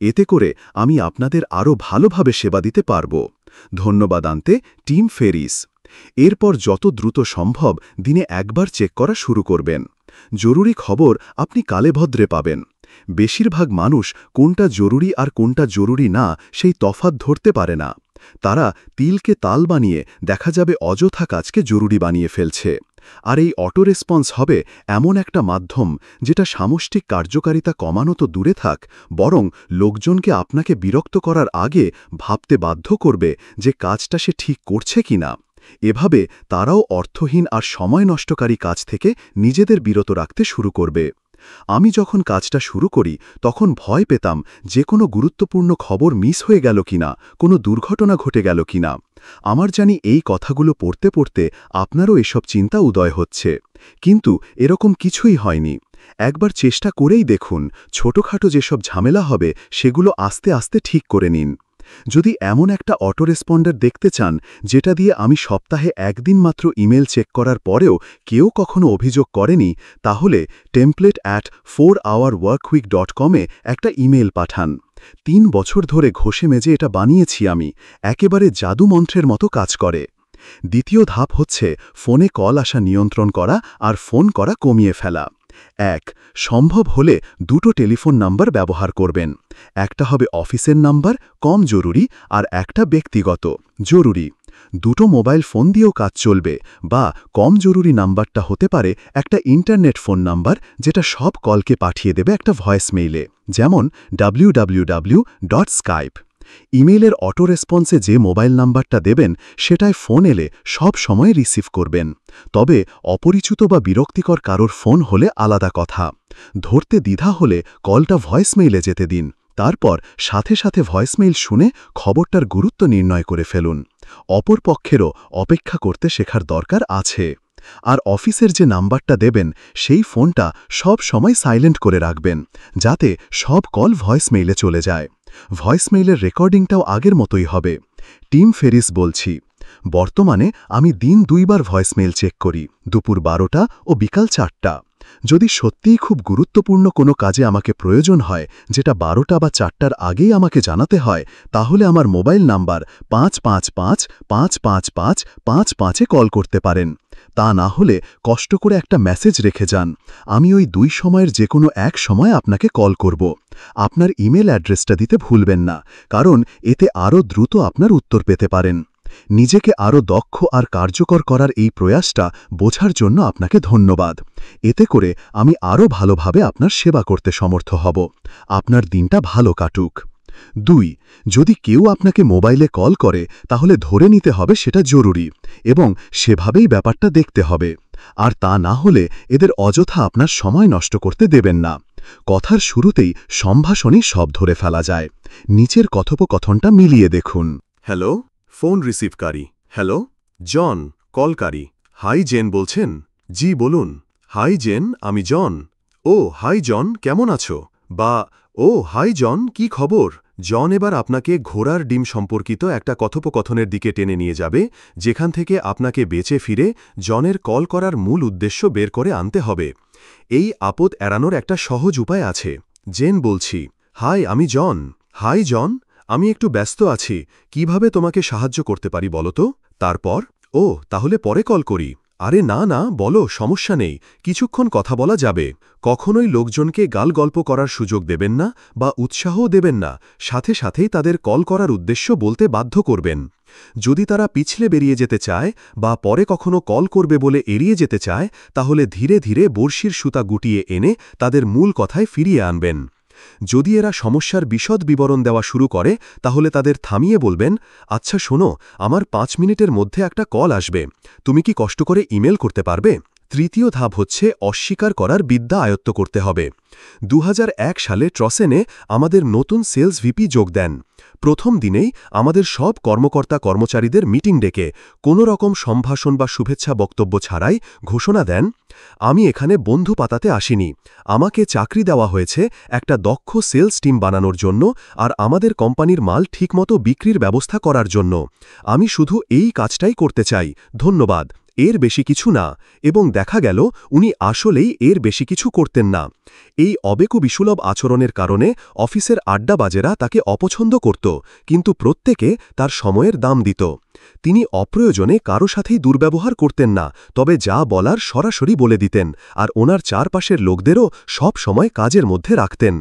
এতে করে আমি আপনাদের আরও ভালোভাবে সেবা দিতে পারব। ধন্যবাদ আনতে টিম ফেরিস। এরপর যত দ্রুত সম্ভব দিনে একবার চেক করা শুরু করবেন। জরুরি খবর আপনি কালেভদ্রে পাবেন। বেশিরভাগ মানুষ কোনটা জরুরি আর কোনটা জরুরি না সেই তফাৎ ধরতে পারে না। তারা তিলকে তাল বানিয়ে দেখা যাবে অযথা কাজকে জরুরি বানিয়ে ফেলছে। আর এই অটো রেসপন্স হবে এমন একটা মাধ্যম যেটা সামষ্টিক কার্যকারিতা কমানো তো দূরে থাক, বরং লোকজনকে আপনাকে বিরক্ত করার আগে ভাবতে বাধ্য করবে যে কাজটা সে ঠিক করছে কিনা। এভাবে তারাও অর্থহীন আর সময় নষ্টকারী কাজ থেকে নিজেদের বিরত রাখতে শুরু করবে। আমি যখন কাজটা শুরু করি তখন ভয় পেতাম যে কোনো গুরুত্বপূর্ণ খবর মিস হয়ে গেল কিনা, কোনো দুর্ঘটনা ঘটে গেল কিনা। আমার জানি এই কথাগুলো পড়তে পড়তে আপনারও এসব চিন্তা উদয় হচ্ছে, কিন্তু এরকম কিছুই হয়নি। একবার চেষ্টা করেই দেখুন, ছোটখাটো যেসব ঝামেলা হবে সেগুলো আস্তে আস্তে ঠিক করে নিন। যদি এমন একটা অটো রেসপন্ডার দেখতে চান যেটা দিয়ে আমি সপ্তাহে একদিন মাত্র ইমেল চেক করার পরেও কেউ কখনো অভিযোগ করেনি, তাহলে template@4hourworkweek.com-এ একটা ইমেল পাঠান। 3 বছর ধরে ঘষে মেজে এটা বানিয়েছি আমি, একেবারে জাদুমন্ত্রের মতো কাজ করে। দ্বিতীয় ধাপ হচ্ছে ফোনে কল আসা নিয়ন্ত্রণ করা আর ফোন করা কমিয়ে ফেলা। 1. সম্ভব হলে 2টো টেলিফোন নাম্বার ব্যবহার করবেন। একটা হবে অফিসের নাম্বার, কম জরুরি, আর একটা ব্যক্তিগত, জরুরি। 2টো মোবাইল ফোন দিয়েও কাজ চলবে, বা কম জরুরি নাম্বারটা হতে পারে একটা ইন্টারনেট ফোন নাম্বার যেটা সব কলকে পাঠিয়ে দেবে একটা ভয়েস মেইলে, যেমন www.skype। ইমেইলের অটো রেসপন্সে যে মোবাইল নাম্বারটা দেবেন সেটায় ফোন এলে সব সময় রিসিভ করবেন। তবে অপরিচিত বা বিরক্তিকর কারোর ফোন হলে আলাদা কথা। ধরতে দ্বিধা হলে কলটা ভয়েসমেইলে যেতে দিন, তারপর সাথে সাথে ভয়েসমেইল শুনে খবরটার গুরুত্ব নির্ণয় করে ফেলুন। অপর পক্ষেরও অপেক্ষা করতে শেখার দরকার আছে। আর অফিসের যে নাম্বারটা দেবেন সেই ফোনটা সব সময় সাইলেন্ট করে রাখবেন, যাতে সব কল ভয়েসমেইলে চলে যায়। ভয়েসমেইলের রেকর্ডিংটাও আগের মতোই হবে। টিম ফেরিস বলছি। বর্তমানে আমি দিন 2 বার ভয়েসমেইল চেক করি, দুপুর 12টা ও বিকাল 4টা। যদি সত্যিই খুব গুরুত্বপূর্ণ কোনো কাজে আমাকে প্রয়োজন হয় যেটা 12টা বা 4টার আগেই আমাকে জানাতে হয়, তাহলে আমার মোবাইল নাম্বার 55555555-এ কল করতে পারেন। তা না হলে কষ্ট করে একটা মেসেজ রেখে যান, আমি ওই 2 সময়ের যে কোনো এক সময় আপনাকে কল করব। আপনার ইমেল অ্যাড্রেসটা দিতে ভুলবেন না, কারণ এতে আরও দ্রুত আপনার উত্তর পেতে পারেন। নিজেকে আরও দক্ষ আর কার্যকর করার এই প্রয়াসটা বোঝার জন্য আপনাকে ধন্যবাদ। এতে করে আমি আরও ভালোভাবে আপনার সেবা করতে সমর্থ হব। আপনার দিনটা ভালো কাটুক। 2. যদি কেউ আপনাকে মোবাইলে কল করে তাহলে ধরে নিতে হবে সেটা জরুরি এবং সেভাবেই ব্যাপারটা দেখতে হবে। আর তা না হলে এদের অযথা আপনার সময় নষ্ট করতে দেবেন না। কথার শুরুতেই সম্ভাষণই সব ধরে ফেলা যায়। নিচের কথোপকথনটা মিলিয়ে দেখুন। হ্যালো, ফোন রিসিভকারী। হ্যালো, জন, কলকারী। হাই জেন বলছেন? জি বলুন। হাই জেন, আমি জন। ও হাই জন, কেমন আছো? বা ও হাই জন, কি খবর? জন এবার আপনাকে ঘোড়ার ডিম সম্পর্কিত একটা কথোপকথনের দিকে টেনে নিয়ে যাবে, যেখান থেকে আপনাকে বেঁচে ফিরে জনের কল করার মূল উদ্দেশ্য বের করে আনতে হবে। এই আপদ এড়ানোর একটা সহজ উপায় আছে। জেন বলছি। হাই, আমি জন। হাই জন, আমি একটু ব্যস্ত আছি। কিভাবে তোমাকে সাহায্য করতে পারি বলো তো? তারপর, ও তাহলে পরে কল করি। আরে না না, বলো, সমস্যা নেই, কিছুক্ষণ কথা বলা যাবে। কখনোই লোকজনকে গালগল্প করার সুযোগ দেবেন না বা উৎসাহও দেবেন না, সাথে সাথেই তাদের কল করার উদ্দেশ্য বলতে বাধ্য করবেন। যদি তারা পিছলে বেরিয়ে যেতে চায় বা পরে কখনো কল করবে বলে এড়িয়ে যেতে চায়, তাহলে ধীরে ধীরে বড়শির সুতা গুটিয়ে এনে তাদের মূল কথায় ফিরিয়ে আনবেন। যদি এরা সমস্যার বিশদ বিবরণ দেওয়া শুরু করে, তাহলে তাদের থামিয়ে বলবেন, আচ্ছা শোনো, আমার 5 মিনিটের মধ্যে একটা কল আসবে, তুমি কি কষ্ট করে ইমেল করতে পারবে? তৃতীয় ধাপ হচ্ছে অস্বীকার করার বিদ্যা আয়ত্ত করতে হবে। 2001 সালে ট্রসেনে আমাদের নতুন সেলস ভিপি যোগ দেন। প্রথম দিনেই আমাদের সব কর্মকর্তা-কর্মচারীদের মিটিং ডেকে কোনো রকম সম্ভাষণ বা শুভেচ্ছা বক্তব্য ছাড়াই ঘোষণা দেন, আমি এখানে বন্ধু পাতাতে আসিনি। আমাকে চাকরি দেওয়া হয়েছে একটা দক্ষ সেলস টিম বানানোর জন্য আর আমাদের কোম্পানির মাল ঠিকমতো বিক্রির ব্যবস্থা করার জন্য। আমি শুধু এই কাজটাই করতে চাই, ধন্যবাদ, এর বেশি কিছু না। এবং দেখা গেল উনি আসলেই এর বেশি কিছু করতেন না। এই অবেকুবিসুলভ আচরণের কারণে অফিসের আড্ডাবাজেরা তাকে অপছন্দ করত, কিন্তু প্রত্যেকে তার সময়ের দাম দিত। তিনি অপ্রয়োজনে কারো সাথেই দুর্ব্যবহার করতেন না, তবে যা বলার সরাসরি বলে দিতেন আর ওনার চারপাশের লোকদেরও সব সময় কাজের মধ্যে রাখতেন।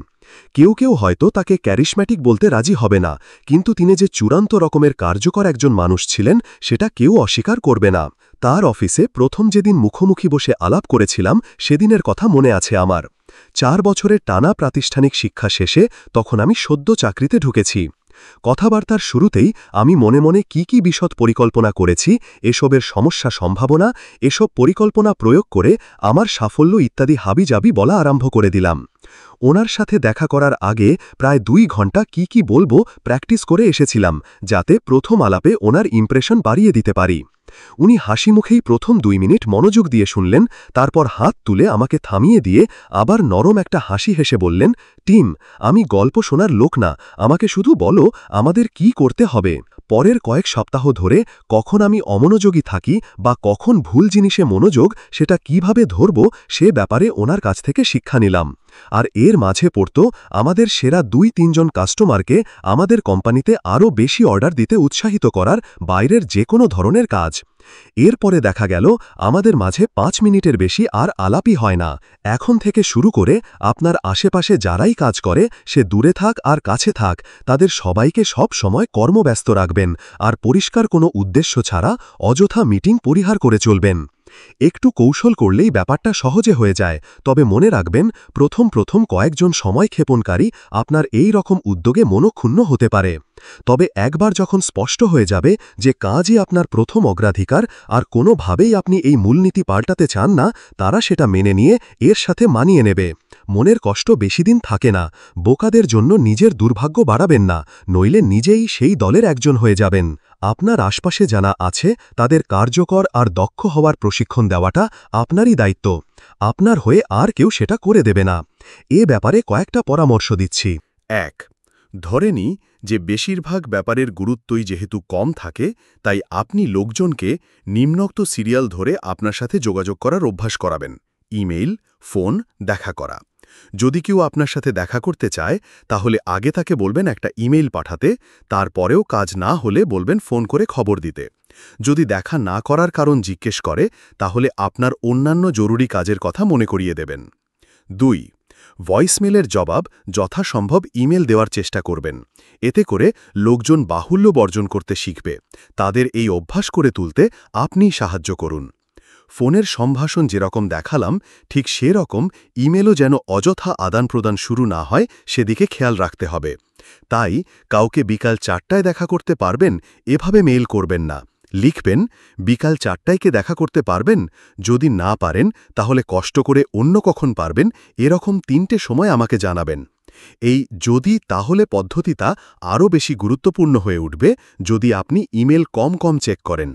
কেউ কেউ হয়তো তাকে ক্যারিশম্যাটিক বলতে রাজি হবে না, কিন্তু তিনি যে চূড়ান্ত রকমের কার্যকর একজন মানুষ ছিলেন সেটা কেউ অস্বীকার করবে না। তার অফিসে প্রথম যেদিন মুখোমুখি বসে আলাপ করেছিলাম সেদিনের কথা মনে আছে আমার। 4 বছরের টানা প্রাতিষ্ঠানিক শিক্ষা শেষে তখন আমি সদ্য চাকরিতে ঢুকেছি। কথাবার্তার শুরুতেই আমি মনে মনে কি বিশদ পরিকল্পনা করেছি, এসবের সমস্যা সম্ভাবনা, এসব পরিকল্পনা প্রয়োগ করে আমার সাফল্য ইত্যাদি হাবিজাবি বলা আরম্ভ করে দিলাম। ওনার সাথে দেখা করার আগে প্রায় 2 ঘন্টা কি বলবো প্র্যাকটিস করে এসেছিলাম, যাতে প্রথম আলাপে ওনার ইমপ্রেশন বাড়িয়ে দিতে পারি। উনি হাসি মুখেই প্রথম 2 মিনিট মনোযোগ দিয়ে শুনলেন, তারপর হাত তুলে আমাকে থামিয়ে দিয়ে আবার নরম একটা হাসি হেসে বললেন, টিম, আমি গল্প শোনার লোক না, আমাকে শুধু বলো আমাদের কি করতে হবে। পরের কয়েক সপ্তাহ ধরে কখন আমি অমনোযোগী থাকি বা কখন ভুল জিনিসে মনোযোগ সেটা কিভাবে ধরব সে ব্যাপারে ওনার কাছ থেকে শিক্ষা নিলাম। আর এর মাঝে পড়ত আমাদের সেরা 2-3 জন কাস্টমারকে আমাদের কোম্পানিতে আরও বেশি অর্ডার দিতে উৎসাহিত করার বাইরের যে কোনো ধরনের কাজ। এরপরে দেখা গেল আমাদের মাঝে 5 মিনিটের বেশি আর আলাপই হয় না। এখন থেকে শুরু করে আপনার আশেপাশে যারাই কাজ করে, সে দূরে থাক আর কাছে থাক, তাদের সবাইকে সব সময় কর্মব্যস্ত রাখবেন আর পরিষ্কার কোনো উদ্দেশ্য ছাড়া অযথা মিটিং পরিহার করে চলবেন। একটু কৌশল করলেই ব্যাপারটা সহজে হয়ে যায়, তবে মনে রাখবেন প্রথম কয়েকজন সময় ক্ষেপণকারী আপনার এই রকম উদ্যোগে মনক্ষুণ্ণ হতে পারে। তবে একবার যখন স্পষ্ট হয়ে যাবে যে কাজই আপনার প্রথম অগ্রাধিকার আর কোনোভাবেই আপনি এই মূলনীতি পাল্টাতে চান না, তারা সেটা মেনে নিয়ে এর সাথে মানিয়ে নেবে। মনের কষ্ট বেশিদিন থাকে না। বোকাদের জন্য নিজের দুর্ভাগ্য বাড়াবেন না, নইলে নিজেই সেই দলের একজন হয়ে যাবেন। আপনার আশপাশে জানা আছে তাদের কার্যকর আর দক্ষ হওয়ার প্রশিক্ষণ দেওয়াটা আপনারই দায়িত্ব। আপনার হয়ে আর কেউ সেটা করে দেবে না। এ ব্যাপারে কয়েকটা পরামর্শ দিচ্ছি। 1. ধরে নিই যে বেশিরভাগ ব্যাপারের গুরুত্বই যেহেতু কম থাকে, তাই আপনি লোকজনকে নিম্নোক্ত সিরিয়াল ধরে আপনার সাথে যোগাযোগ করার অভ্যাস করাবেন: ইমেইল, ফোন, দেখা করা। যদি কেউ আপনার সাথে দেখা করতে চায়, তাহলে আগে তাকে বলবেন একটা ইমেইল পাঠাতে, তারপরেও কাজ না হলে বলবেন ফোন করে খবর দিতে। যদি দেখা না করার কারণ জিজ্ঞেস করে, তাহলে আপনার অন্যান্য জরুরি কাজের কথা মনে করিয়ে দেবেন। 2. ভয়েসমেলের জবাব যথাসম্ভব ইমেল দেওয়ার চেষ্টা করবেন। এতে করে লোকজন বাহুল্য বর্জন করতে শিখবে। তাদের এই অভ্যাস করে তুলতে আপনিই সাহায্য করুন। ফোনের সম্ভাষণ যেরকম দেখালাম, ঠিক সেরকম ইমেলও যেন অযথা আদান প্রদান শুরু না হয় সেদিকে খেয়াল রাখতে হবে। তাই কাউকে বিকাল 4টায় দেখা করতে পারবেন এভাবে মেইল করবেন না। লিখবেন, বিকাল 4টায় দেখা করতে পারবেন? যদি না পারেন তাহলে কষ্ট করে অন্য কখন পারবেন এরকম 3টে সময় আমাকে জানাবেন। এই যদি তাহলে পদ্ধতিটা আরও বেশি গুরুত্বপূর্ণ হয়ে উঠবে যদি আপনি ইমেল কম চেক করেন।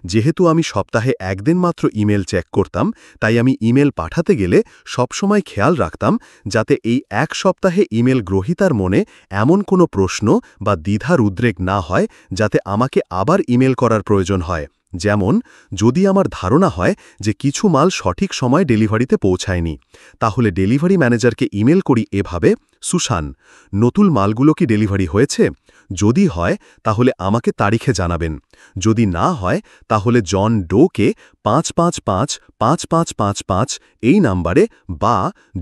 যেহেতু আমি সপ্তাহে একদিন মাত্র ইমেল চেক করতাম, তাই আমি ইমেল পাঠাতে গেলে সবসময় খেয়াল রাখতাম যাতে এই এক সপ্তাহে ইমেল গ্রহীতার মনে এমন কোনো প্রশ্ন বা দ্বিধার উদ্রেক না হয় যাতে আমাকে আবার ইমেল করার প্রয়োজন হয়। যেমন, যদি আমার ধারণা হয় যে কিছু মাল সঠিক সময় ডেলিভারিতে পৌঁছায়নি, তাহলে ডেলিভারি ম্যানেজারকে ইমেল করি এভাবে, সুশান, নতুন মালগুলো কি ডেলিভারি হয়েছে? যদি হয় তাহলে আমাকে তারিখে জানাবেন। যদি না হয় তাহলে জন ডোকে 5555555 এই নাম্বারে বা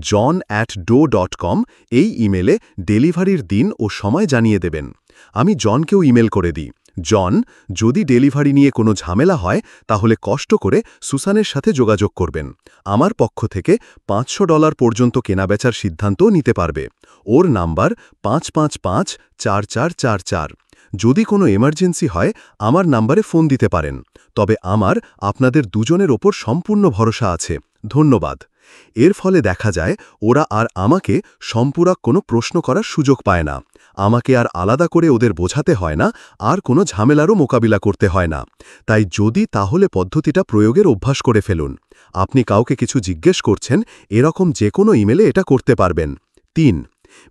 john@do.com এই ইমেলে ডেলিভারির দিন ও সময় জানিয়ে দেবেন। আমি জনকেও ইমেল করে দিই, জন, যদি ডেলিভারি নিয়ে কোনো ঝামেলা হয় তাহলে কষ্ট করে সুসানের সাথে যোগাযোগ করবেন। আমার পক্ষ থেকে $500 পর্যন্ত কেনাবেচার সিদ্ধান্তও নিতে পারবে। ওর নাম্বার 5554444। যদি কোনো এমার্জেন্সি হয় আমার নাম্বারে ফোন দিতে পারেন। তবে আমার আপনাদের দুজনের ওপর সম্পূর্ণ ভরসা আছে। ধন্যবাদ। এর ফলে দেখা যায় ওরা আর আমাকে সম্পূরক কোনো প্রশ্ন করার সুযোগ পায় না। আমাকে আর আলাদা করে ওদের বোঝাতে হয় না, আর কোনো ঝামেলারও মোকাবিলা করতে হয় না। তাই যদি তাহলে পদ্ধতিটা প্রয়োগের অভ্যাস করে ফেলুন। আপনি কাউকে কিছু জিজ্ঞেস করছেন, এরকম যে কোনো ইমেলে এটা করতে পারবেন। 3.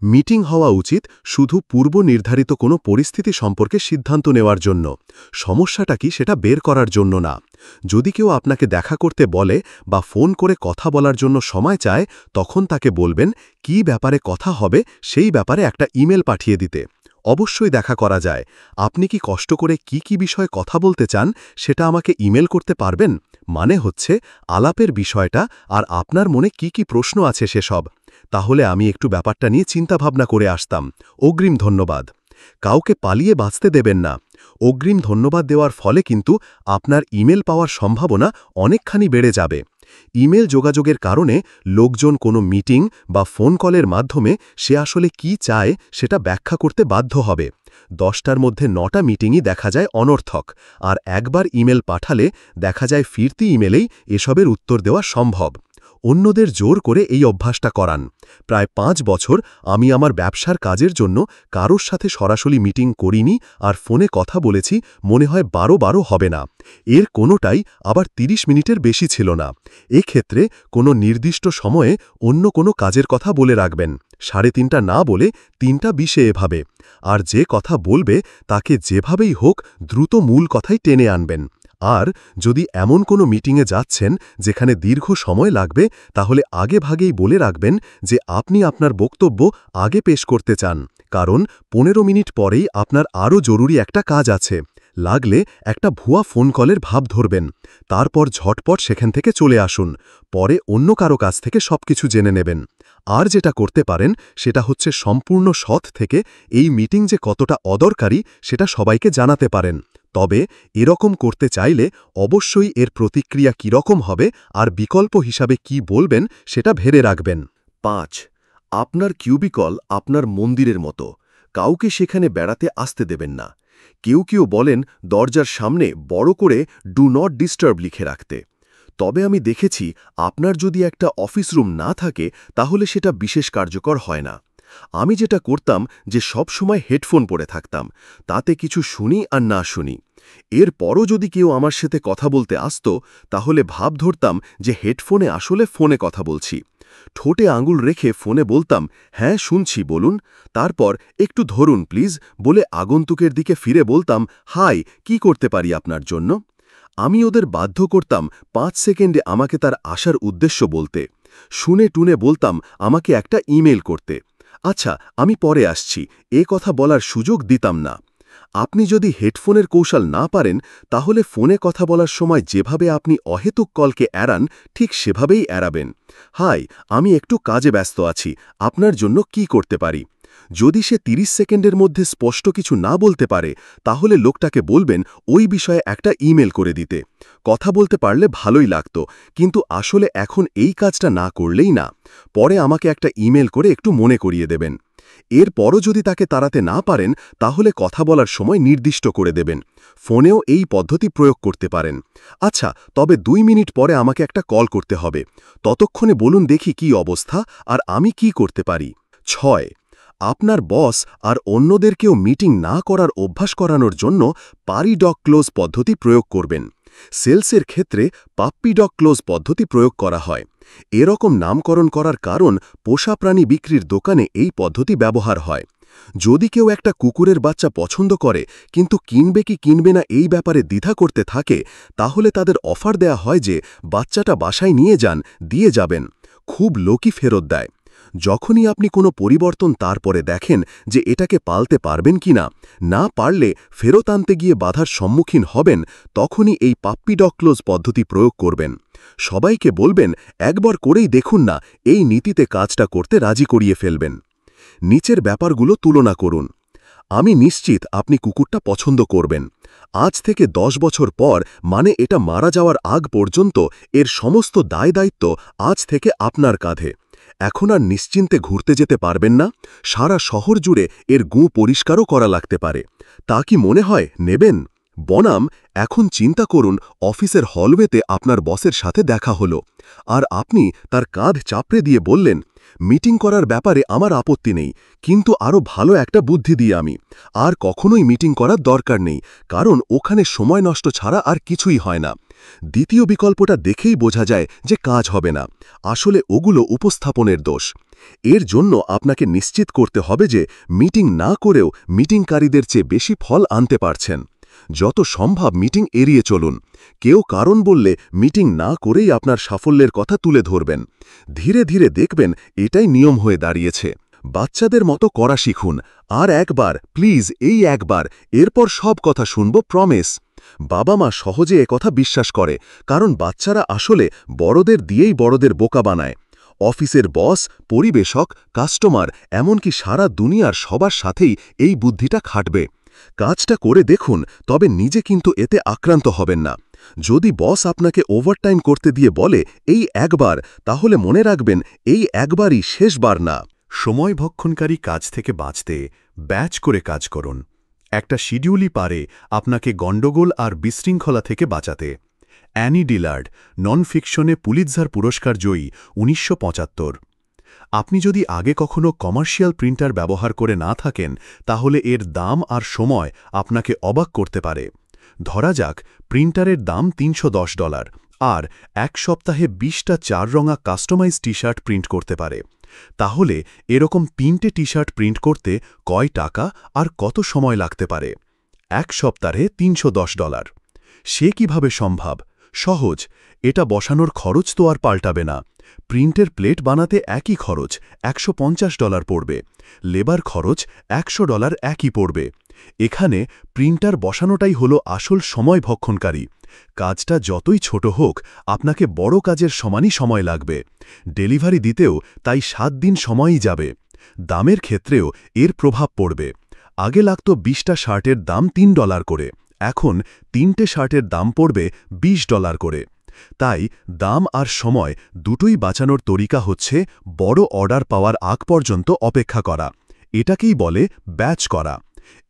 মিটিং হওয়া উচিত শুধু পূর্ব নির্ধারিত কোনো পরিস্থিতি সম্পর্কে সিদ্ধান্ত নেওয়ার জন্য। সমস্যাটা কি সেটা বের করার জন্য না। যদি কেউ আপনাকে দেখা করতে বলে বা ফোন করে কথা বলার জন্য সময় চায়, তখন তাকে বলবেন কী ব্যাপারে কথা হবে সেই ব্যাপারে একটা ইমেল পাঠিয়ে দিতে। অবশ্যই দেখা করা যায়। আপনি কি কষ্ট করে কি বিষয়ে কথা বলতে চান সেটা আমাকে ইমেল করতে পারবেন? মানে হচ্ছে আলাপের বিষয়টা আর আপনার মনে কি প্রশ্ন আছে সেসব। তাহলে আমি একটু ব্যাপারটা নিয়ে চিন্তাভাবনা করে আসতাম। অগ্রিম ধন্যবাদ। কাউকে পালিয়ে বাঁচতে দেবেন না। অগ্রিম ধন্যবাদ দেওয়ার ফলে কিন্তু আপনার ইমেল পাওয়ার সম্ভাবনা অনেকখানি বেড়ে যাবে। ইমেল যোগাযোগের কারণে লোকজন কোনো মিটিং বা ফোন কলের মাধ্যমে সে আসলে কি চায় সেটা ব্যাখ্যা করতে বাধ্য হবে। 10টার মধ্যে 9টা মিটিংই দেখা যায় অনর্থক, আর একবার ইমেল পাঠালে দেখা যায় ফিরতি ইমেলেই এসবের উত্তর দেওয়া সম্ভব। অন্যদের জোর করে এই অভ্যাসটা করান। প্রায় 5 বছর আমি আমার ব্যবসার কাজের জন্য কারোর সাথে সরাসরি মিটিং করিনি, আর ফোনে কথা বলেছি মনে হয় 12 হবে না। এর কোনোটাই আবার 30 মিনিটের বেশি ছিল না। এক্ষেত্রে কোনো নির্দিষ্ট সময়ে অন্য কোনো কাজের কথা বলে রাখবেন। 3:30 না বলে 3:20 এভাবে। আর যে কথা বলবে তাকে যেভাবেই হোক দ্রুত মূল কথাই টেনে আনবেন। আর যদি এমন কোনো মিটিংয়ে যাচ্ছেন যেখানে দীর্ঘ সময় লাগবে, তাহলে আগেভাগেই বলে রাখবেন যে আপনি আপনার বক্তব্য আগে পেশ করতে চান, কারণ 15 মিনিট পরেই আপনার আরও জরুরি একটা কাজ আছে। লাগলে একটা ভুয়া ফোন কলের ভাব ধরবেন, তারপর ঝটপট সেখান থেকে চলে আসুন। পরে অন্য কারো কাছ থেকে সবকিছু জেনে নেবেন। আর যেটা করতে পারেন সেটা হচ্ছে সম্পূর্ণ সৎ থেকে এই মিটিং যে কতটা অদরকারি সেটা সবাইকে জানাতে পারেন। তবে এরকম করতে চাইলে অবশ্যই এর প্রতিক্রিয়া কীরকম হবে আর বিকল্প হিসাবে কি বলবেন সেটা ভেবে রাখবেন। 5. আপনার কিউবিকল আপনার মন্দিরের মতো। কাউকে সেখানে বেড়াতে আসতে দেবেন না। কেউ বলেন দরজার সামনে বড় করে ডু নট ডিস্টার্ব লিখে রাখতে। তবে আমি দেখেছি আপনার যদি একটা অফিস রুম না থাকে তাহলে সেটা বিশেষ কার্যকর হয় না। আমি যেটা করতাম যে সব সময় হেডফোন পরে থাকতাম, তাতে কিছু শুনি আর না শুনি। এরপরও যদি কেউ আমার সাথে কথা বলতে আসতো তাহলে ভাব ধরতাম যে হেডফোনে আসলে ফোনে কথা বলছি। ঠোঁটে আঙুল রেখে ফোনে বলতাম, হ্যাঁ শুনছি, বলুন। তারপর একটু ধরুন প্লিজ বলে আগন্তুকের দিকে ফিরে বলতাম, হাই, কি করতে পারি আপনার জন্য? আমি ওদের বাধ্য করতাম 5 সেকেন্ডে আমাকে তার আসার উদ্দেশ্য বলতে। শুনে টুনে বলতাম আমাকে একটা ইমেল করতে। আচ্ছা, আমি পরে আসছি, এ কথা বলার সুযোগ দিতাম না। আপনি যদি হেডফোনের কৌশল না পারেন তাহলে ফোনে কথা বলার সময় যেভাবে আপনি অহেতুক কলকে এড়ান ঠিক সেভাবেই এড়াবেন। হাই, আমি একটু কাজে ব্যস্ত আছি, আপনার জন্য কি করতে পারি? যদি সে 30 সেকেন্ডের মধ্যে স্পষ্ট কিছু না বলতে পারে তাহলে লোকটাকে বলবেন ওই বিষয়ে একটা ইমেল করে দিতে। কথা বলতে পারলে ভালোই লাগতো, কিন্তু আসলে এখন এই কাজটা না করলেই না। পরে আমাকে একটা ইমেল করে একটু মনে করিয়ে দেবেন। এরপরও যদি তাকে তাড়াতে না পারেন তাহলে কথা বলার সময় নির্দিষ্ট করে দেবেন। ফোনেও এই পদ্ধতি প্রয়োগ করতে পারেন। আচ্ছা, তবে 2 মিনিট পরে আমাকে একটা কল করতে হবে। ততক্ষণে বলুন দেখি কি অবস্থা আর আমি কি করতে পারি। 6. আপনার বস আর অন্যদেরকেও মিটিং না করার অভ্যাস করানোর জন্য পারি ডগ ক্লোজ পদ্ধতি প্রয়োগ করবেন। সেলসের ক্ষেত্রে পাপ্পি ডগ ক্লোজ পদ্ধতি প্রয়োগ করা হয়। এরকম নামকরণ করার কারণ পোষা প্রাণী বিক্রির দোকানে এই পদ্ধতি ব্যবহার হয়। যদি কেউ একটা কুকুরের বাচ্চা পছন্দ করে কিন্তু কিনবে কি কিনবে না এই ব্যাপারে দ্বিধা করতে থাকে, তাহলে তাদের অফার দেয়া হয় যে বাচ্চাটা বাসায় নিয়ে যান, দিয়ে যাবেন। খুব লোকই ফেরত দেয়। যখনই আপনি কোনো পরিবর্তন তারপরে দেখেন যে এটাকে পালতে পারবেন কিনা, না পারলে ফেরত আনতে গিয়ে বাধার সম্মুখীন হবেন, তখনই এই পাপ্পি ডগ ক্লোজ পদ্ধতি প্রয়োগ করবেন। সবাইকে বলবেন একবার করেই দেখুন না, এই নীতিতে কাজটা করতে রাজি করিয়ে ফেলবেন। নিচের ব্যাপারগুলো তুলনা করুন। আমি নিশ্চিত আপনি কুকুরটা পছন্দ করবেন। আজ থেকে 10 বছর পর, মানে এটা মারা যাওয়ার আগ পর্যন্ত, এর সমস্ত দায়-দায়িত্ব আজ থেকে আপনার কাঁধে। এখন আর নিশ্চিন্তে ঘুরতে যেতে পারবেন না, সারা শহর জুড়ে এর গু পরিষ্কারও করা লাগতে পারে। তা কি মনে হয় নেবেন? বনাম এখন চিন্তা করুন, অফিসের হলওয়েতে আপনার বসের সাথে দেখা হলো, আর আপনি তার কাঁধ চাপড়ে দিয়ে বললেন, মিটিং করার ব্যাপারে আমার আপত্তি নেই, কিন্তু আরও ভালো একটা বুদ্ধি দিয়ে আমি আর কখনোই মিটিং করার দরকার নেই, কারণ ওখানে সময় নষ্ট ছাড়া আর কিছুই হয় না। দ্বিতীয় বিকল্পটা দেখেই বোঝা যায় যে কাজ হবে না। আসলে ওগুলো উপস্থাপনের দোষ। এর জন্য আপনাকে নিশ্চিত করতে হবে যে মিটিং না করেও মিটিংকারীদের চেয়ে বেশি ফল আনতে পারছেন। যত সম্ভব মিটিং এড়িয়ে চলুন। কেউ কারণ বললে মিটিং না করেই আপনার সাফল্যের কথা তুলে ধরবেন। ধীরে ধীরে দেখবেন এটাই নিয়ম হয়ে দাঁড়িয়েছে। বাচ্চাদের মতো করা শিখুন। আর একবার, প্লিজ এই একবার, এরপর সব কথা শুনব, প্রমিস। বাবা মা সহজে একথা বিশ্বাস করে, কারণ বাচ্চারা আসলে বড়দের দিয়েই বড়দের বোকা বানায়। অফিসের বস, পরিবেশক, কাস্টমার, এমনকি সারা দুনিয়ার সবার সাথেই এই বুদ্ধিটা খাটবে। কাজটা করে দেখুন, তবে নিজে কিন্তু এতে আক্রান্ত হবেন না। যদি বস আপনাকে ওভারটাইম করতে দিয়ে বলে এই একবার, তাহলে মনে রাখবেন এই একবারই শেষবার না। সময় ভক্ষণকারী কাজ থেকে বাঁচতে ব্যাচ করে কাজ করুন। একটা শিডিউলই পারে আপনাকে গণ্ডগোল আর বিশৃঙ্খলা থেকে বাঁচাতে। অ্যানি ডিলার্ড, নন ফিকশনে পুলিৎজার পুরস্কার জয়ী, 1975। আপনি যদি আগে কখনো কমার্শিয়াল প্রিন্টার ব্যবহার করে না থাকেন, তাহলে এর দাম আর সময় আপনাকে অবাক করতে পারে। ধরা যাক প্রিন্টারের দাম $310 আর এক সপ্তাহে 20টা 4 রঙা কাস্টমাইজ টি শার্ট প্রিন্ট করতে পারে। তাহলে এরকম 3টে টি শার্ট প্রিন্ট করতে কয় টাকা আর কত সময় লাগতে পারে? এক সপ্তাহে $310। সে কিভাবে সম্ভব? সহজ, এটা বসানোর খরচ তো আর পাল্টাবে না। প্রিন্টের প্লেট বানাতে একই খরচ, $150 পড়বে। লেবার খরচ $100 একই পড়বে। এখানে প্রিন্টার বসানোটাই হলো আসল সময় ভক্ষণকারী। কাজটা যতই ছোট হোক, আপনাকে বড় কাজের সমানই সময় লাগবে। ডেলিভারি দিতেও তাই 7 দিন সময়ই যাবে। দামের ক্ষেত্রেও এর প্রভাব পড়বে। আগে লাগত 20টা শার্টের দাম $3 করে, এখন 3টে শার্টের দাম পড়বে $20 করে। তাই দাম আর সময় দুটোই বাঁচানোর তরিকা হচ্ছে বড় অর্ডার পাওয়ার আগ পর্যন্ত অপেক্ষা করা। এটাকেই বলে ব্যাচ করা।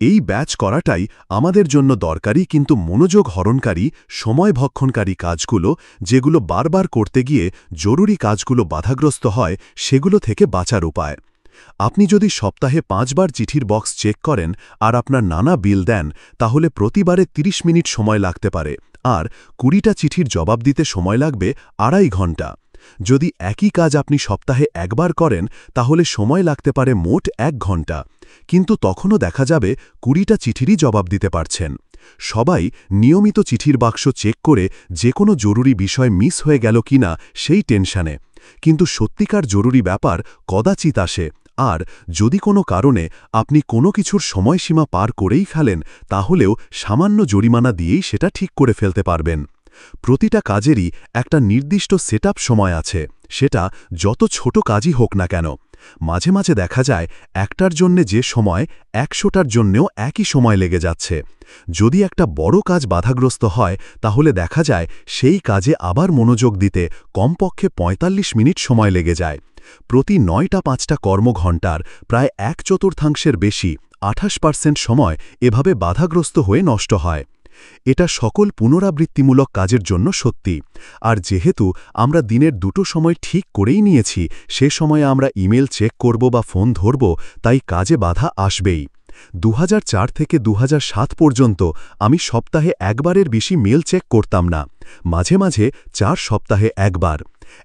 এই ব্যাচ করাটাই আমাদের জন্য দরকারি, কিন্তু মনোযোগ হরণকারী, সময় ভক্ষণকারী কাজগুলো, যেগুলো বারবার করতে গিয়ে জরুরি কাজগুলো বাধাগ্রস্ত হয়, সেগুলো থেকে বাঁচার উপায়। আপনি যদি সপ্তাহে 5 বার চিঠির বক্স চেক করেন আর আপনার নানা বিল দেন, তাহলে প্রতিবারে 30 মিনিট সময় লাগতে পারে, আর 20টা চিঠির জবাব দিতে সময় লাগবে 2.5 ঘন্টা। যদি একই কাজ আপনি সপ্তাহে একবার করেন, তাহলে সময় লাগতে পারে মোট 1 ঘন্টা, কিন্তু তখনও দেখা যাবে 20টা চিঠিরই জবাব দিতে পারছেন। সবাই নিয়মিত চিঠির বাক্স চেক করে যে কোনো জরুরি বিষয় মিস হয়ে গেল কিনা সেই টেনশনে, কিন্তু সত্যিকার জরুরি ব্যাপার কদাচিৎ আসে, আর যদি কোনো কারণে আপনি কোনো কিছুর সময়সীমা পার করেই ফেলেন, তাহলেও সামান্য জরিমানা দিয়েই সেটা ঠিক করে ফেলতে পারবেন। প্রতিটা কাজেরই একটা নির্দিষ্ট সেটআপ সময় আছে, সেটা যত ছোট কাজই হোক না কেন। মাঝে মাঝে দেখা যায় একটার জন্যে যে সময় ১০০টার জন্যেও একই সময় লেগে যাচ্ছে। যদি একটা বড় কাজ বাধাগ্রস্ত হয়, তাহলে দেখা যায় সেই কাজে আবার মনোযোগ দিতে কমপক্ষে ৪৫ মিনিট সময় লেগে যায়। প্রতি ৯টা ৫টা কর্মঘণ্টার প্রায় ১/৪ বেশি ২৮% সময় এভাবে বাধাগ্রস্ত হয়ে নষ্ট হয়। এটা সকল পুনরাবৃত্তিমূলক কাজের জন্য সত্যি। আর যেহেতু আমরা দিনের দুটো সময় ঠিক করেই নিয়েছি, সে সময়ে আমরা ইমেল চেক করব বা ফোন ধরব, তাই কাজে বাধা আসবেই। ২০০৪ থেকে ২০০৭ পর্যন্ত আমি সপ্তাহে একবারের বেশি মেল চেক করতাম না, মাঝে মাঝে ৪ সপ্তাহে একবার।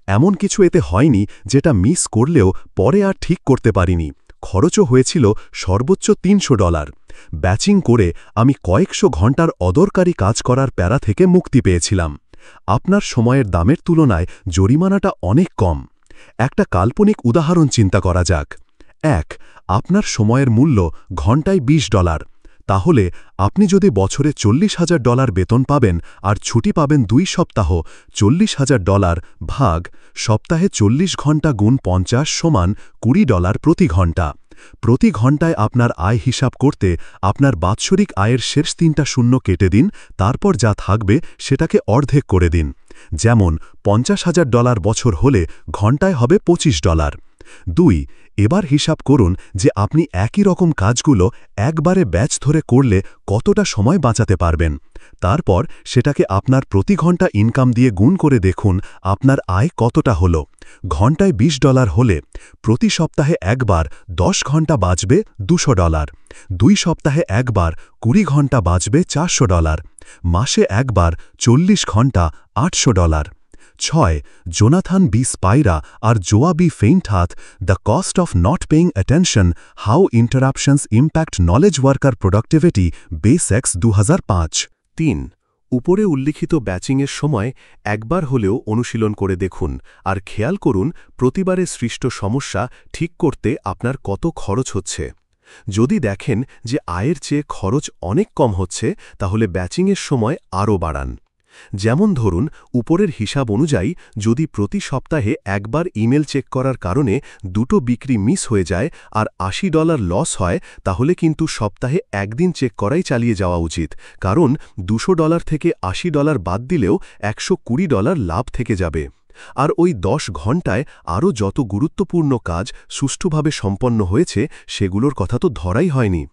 এমন কিছু এতে হয়নি যেটা মিস করলেও পরে আর ঠিক করতে পারিনি। খরচও হয়েছিল সর্বোচ্চ $৩০০। ব্যাচিং করে আমি কয়েকশো ঘণ্টার অদরকারি কাজ করার প্যারা থেকে মুক্তি পেয়েছিলাম। আপনার সময়ের দামের তুলনায় জরিমানাটা অনেক কম। একটা কাল্পনিক উদাহরণ চিন্তা করা যাক। ১. আপনার সময়ের মূল্য ঘণ্টায় $২০। তাহলে আপনি যদি বছরে $৪০,০০০ বেতন পাবেন আর ছুটি পাবেন ২ সপ্তাহ, $৪০,০০০ ভাগ সপ্তাহে ৪০ ঘণ্টা গুণ ৫০ সমান $২০ প্রতি ঘণ্টা। প্রতি ঘণ্টায় আপনার আয় হিসাব করতে আপনার বাৎসরিক আয়ের শেষ ৩টা শূন্য কেটে দিন, তারপর যা থাকবে সেটাকে অর্ধেক করে দিন। যেমন $৫০,০০০ বছর হলে ঘণ্টায় হবে $২৫। ২. এবার হিসাব করুন যে আপনি একই রকম কাজগুলো একবারে ব্যাচ ধরে করলে কতটা সময় বাঁচাতে পারবেন। তারপর সেটাকে আপনার প্রতি ঘণ্টা ইনকাম দিয়ে গুণ করে দেখুন আপনার আয় কতটা হলো। ঘণ্টায় $২০ হলে প্রতি সপ্তাহে একবার ১০ ঘণ্টা বাঁচবে $২০০। ২ সপ্তাহে একবার ২০ ঘণ্টা বাঁচবে $৪০০। মাসে একবার ৪০ ঘণ্টা $৮০০। ৬. জোনাথন বি স্পাইরা আর Joshua B Feintuch, the cost of not paying attention, how interruptions impact knowledge worker productivity, Basex ২০০৫। ৩. উপরে উল্লিখিত ব্যাচিংয়ের সময় একবার হলেও অনুশীলন করে দেখুন আর খেয়াল করুন প্রতিবারে সৃষ্ট সমস্যা ঠিক করতে আপনার কত খরচ হচ্ছে। যদি দেখেন যে আয়ের চেয়ে খরচ অনেক কম হচ্ছে, তাহলে ব্যাচিংয়ের সময় আরও বাড়ান। যেমন ধরুন, উপরের হিসাব অনুযায়ী যদি প্রতি সপ্তাহে একবার ইমেল চেক করার কারণে দুটো বিক্রি মিস হয়ে যায় আর $৮০ লস হয়, তাহলে কিন্তু সপ্তাহে একদিন চেক করাই চালিয়ে যাওয়া উচিত, কারণ $২০০ থেকে $৮০ বাদ দিলেও $১২০ লাভ থেকে যাবে। আর ওই ১০ ঘণ্টায় আরও যত গুরুত্বপূর্ণ কাজ সুষ্ঠুভাবে সম্পন্ন হয়েছে সেগুলোর কথা তো ধরাই হয়নি।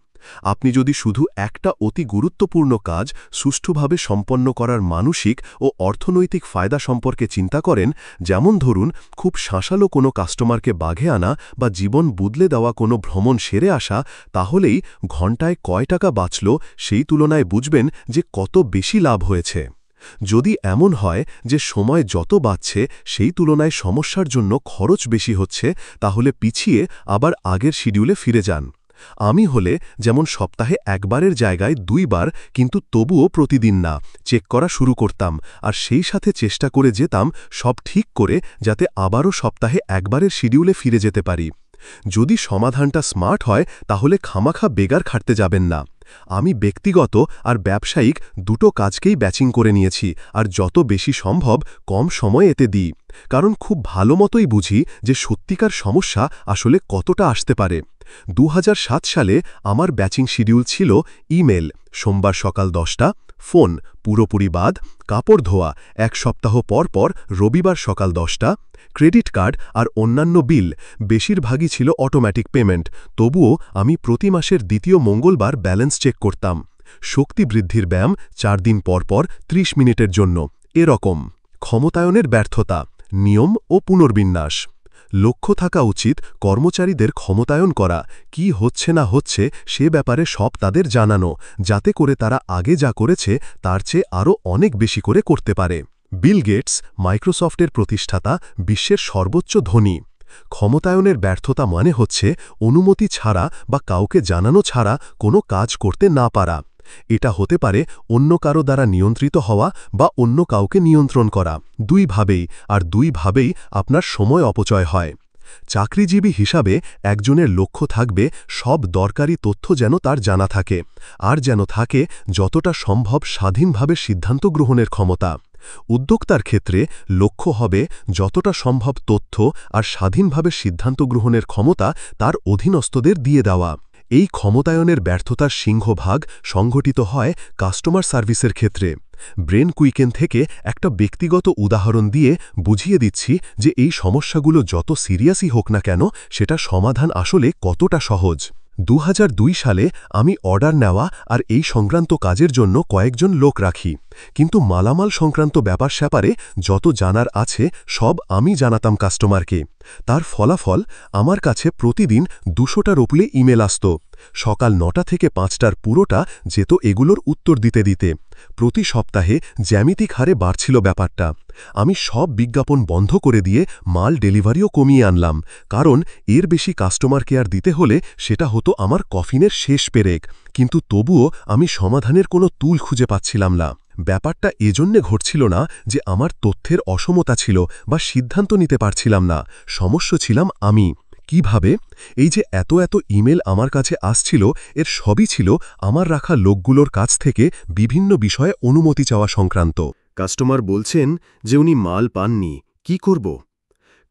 আপনি যদি শুধু একটা অতি গুরুত্বপূর্ণ কাজ সুষ্ঠুভাবে সম্পন্ন করার মানসিক ও অর্থনৈতিক ফায়দা সম্পর্কে চিন্তা করেন, যেমন ধরুন খুব শাঁসালো কোনো কাস্টমারকে বাঘে আনা বা জীবন বদলে দেওয়া কোনো ভ্রমণ সেরে আসা, তাহলেই ঘণ্টায় কয় টাকা বাঁচল সেই তুলনায় বুঝবেন যে কত বেশি লাভ হয়েছে। যদি এমন হয় যে সময় যত বাড়ছে সেই তুলনায় সমস্যার জন্য খরচ বেশি হচ্ছে, তাহলে পিছিয়ে আবার আগের শিডিউলে ফিরে যান। আমি হলে যেমন সপ্তাহে একবারের জায়গায় ২ বার, কিন্তু তবুও প্রতিদিন না, চেক করা শুরু করতাম আর সেই সাথে চেষ্টা করে যেতাম সব ঠিক করে, যাতে আবারও সপ্তাহে একবারের শিডিউলে ফিরে যেতে পারি। যদি সমাধানটা স্মার্ট হয়, তাহলে খামাখা বেগার খাটতে যাবেন না। আমি ব্যক্তিগত আর ব্যবসায়িক দুটো কাজকেই ব্যাচিং করে নিয়েছি আর যত বেশি সম্ভব কম সময় এতে দিই, কারণ খুব ভালো মতোই বুঝি যে সত্যিকার সমস্যা আসলে কতটা আসতে পারে। ২০০৭ সালে আমার ব্যাচিং শিডিউল ছিল: ইমেল সোমবার সকাল ১০টা, ফোন পুরোপুরি বাদ, কাপড় ধোয়া ১ সপ্তাহ পর পর রবিবার সকাল ১০টা, ক্রেডিট কার্ড আর অন্যান্য বিল বেশিরভাগই ছিল অটোমেটিক পেমেন্ট, তবুও আমি প্রতি মাসের দ্বিতীয় মঙ্গলবার ব্যালেন্স চেক করতাম। শক্তি বৃদ্ধির ব্যায়াম ৪ দিন পর পর ৩০ মিনিটের জন্য, এরকম। ক্ষমতায়নের ব্যর্থতা, নিয়ম ও পুনর্বিন্যাস। লক্ষ্য থাকা উচিত কর্মচারীদের ক্ষমতায়ন করা, কি হচ্ছে না হচ্ছে সে ব্যাপারে সব তাদের জানানো, যাতে করে তারা আগে যা করেছে তার চেয়ে আরও অনেক বেশি করে করতে পারে। বিল গেটস, মাইক্রোসফটের প্রতিষ্ঠাতা, বিশ্বের সর্বোচ্চ ধনী। ক্ষমতায়নের ব্যর্থতা মানে হচ্ছে অনুমতি ছাড়া বা কাউকে জানানো ছাড়া কোনো কাজ করতে না পারা। এটা হতে পারে অন্য কারো দ্বারা নিয়ন্ত্রিত হওয়া বা অন্য কাউকে নিয়ন্ত্রণ করা, দুইভাবেই, আর দুইভাবেই আপনার সময় অপচয় হয়। চাকরিজীবী হিসাবে একজনের লক্ষ্য থাকবে সব দরকারি তথ্য যেন তার জানা থাকে, আর যেন থাকে যতটা সম্ভব স্বাধীনভাবে সিদ্ধান্ত গ্রহণের ক্ষমতা। উদ্যোক্তার ক্ষেত্রে লক্ষ্য হবে যতটা সম্ভব তথ্য আর স্বাধীনভাবে সিদ্ধান্ত গ্রহণের ক্ষমতা তার অধীনস্থদের দিয়ে দেওয়া। এই ক্ষমতায়নের ব্যর্থতার সিংহভাগ সংঘটিত হয় কাস্টমার সার্ভিসের ক্ষেত্রে। ব্রেন কুইকেন থেকে একটা ব্যক্তিগত উদাহরণ দিয়ে বুঝিয়ে দিচ্ছি যে এই সমস্যাগুলো যত সিরিয়াসই হোক না কেন, সেটা সমাধান আসলে কতটা সহজ। 2002 সালে আমি অর্ডার নেওয়া আর এই সংক্রান্ত কাজের জন্য কয়েকজন লোক রাখি, কিন্তু মালামাল সংক্রান্ত ব্যাপার-স্যাপারে যত জানার আছে সব আমি জানাতাম কাস্টমারকে। তার ফলাফল, আমার কাছে প্রতিদিন 200টার উপরে ইমেল আসত। সকাল 9টা থেকে 5টার পুরোটা যেত এগুলোর উত্তর দিতে দিতে। প্রতি সপ্তাহে জ্যামিতিক হারে বাড়ছিল ব্যাপারটা। আমি সব বিজ্ঞাপন বন্ধ করে দিয়ে মাল ডেলিভারিও কমিয়ে আনলাম, কারণ এর বেশি কাস্টমার কেয়ার দিতে হলে সেটা হতো আমার কফিনের শেষ পেরেক। কিন্তু তবুও আমি সমাধানের কোনো তুল খুঁজে পাচ্ছিলাম না। ব্যাপারটা এজন্যে ঘটছিল না যে আমার তথ্যের অসমতা ছিল বা সিদ্ধান্ত নিতে পারছিলাম না, সমস্যা ছিলাম আমি। কিভাবে? এই যে এত এত ইমেল আমার কাছে আসছিল, এর সবই ছিল আমার রাখা লোকগুলোর কাছ থেকে বিভিন্ন বিষয়ে অনুমতি চাওয়া সংক্রান্ত। কাস্টমার বলছেন যে উনি মাল পাননি, কি করব?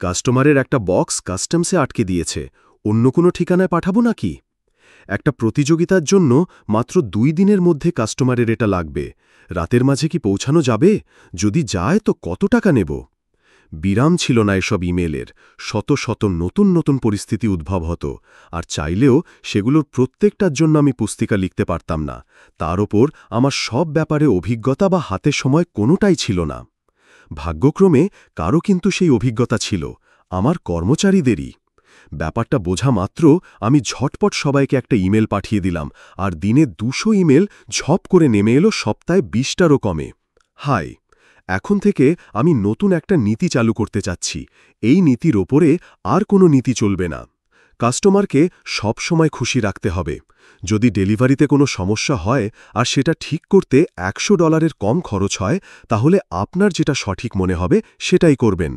কাস্টমারের একটা বক্স কাস্টমসে আটকে দিয়েছে, অন্য কোনো ঠিকানায় পাঠাবো নাকি? একটা প্রতিযোগিতার জন্য মাত্র 2 দিনের মধ্যে কাস্টমারের এটা লাগবে, রাতের মাঝে কি পৌঁছানো যাবে? যদি যায় তো কত টাকা নেব? বিরাম ছিল না এসব ইমেলের, শত শত নতুন নতুন পরিস্থিতি উদ্ভব হতো, আর চাইলেও সেগুলোর প্রত্যেকটার জন্য আমি পুস্তিকা লিখতে পারতাম না। তার ওপর আমার সব ব্যাপারে অভিজ্ঞতা বা হাতে সময় কোনোটাই ছিল না। ভাগ্যক্রমে কারও কিন্তু সেই অভিজ্ঞতা ছিল, আমার কর্মচারীদেরই। ব্যাপারটা বোঝা মাত্র আমি ঝটপট সবাইকে একটা ইমেল পাঠিয়ে দিলাম, আর দিনে 200 ইমেল ঝপ করে নেমে এলো সপ্তাহে 20টারও কমে। হাই, এখন থেকে আমি নতুন একটা নীতি চালু করতে চাচ্ছি। এই নীতির ওপরে আর কোনো নীতি চলবে না। কাস্টমারকে সবসময় খুশি রাখতে হবে। যদি ডেলিভারিতে কোনো সমস্যা হয় আর সেটা ঠিক করতে $100 কম খরচ হয়, তাহলে আপনার যেটা সঠিক মনে হবে সেটাই করবেন।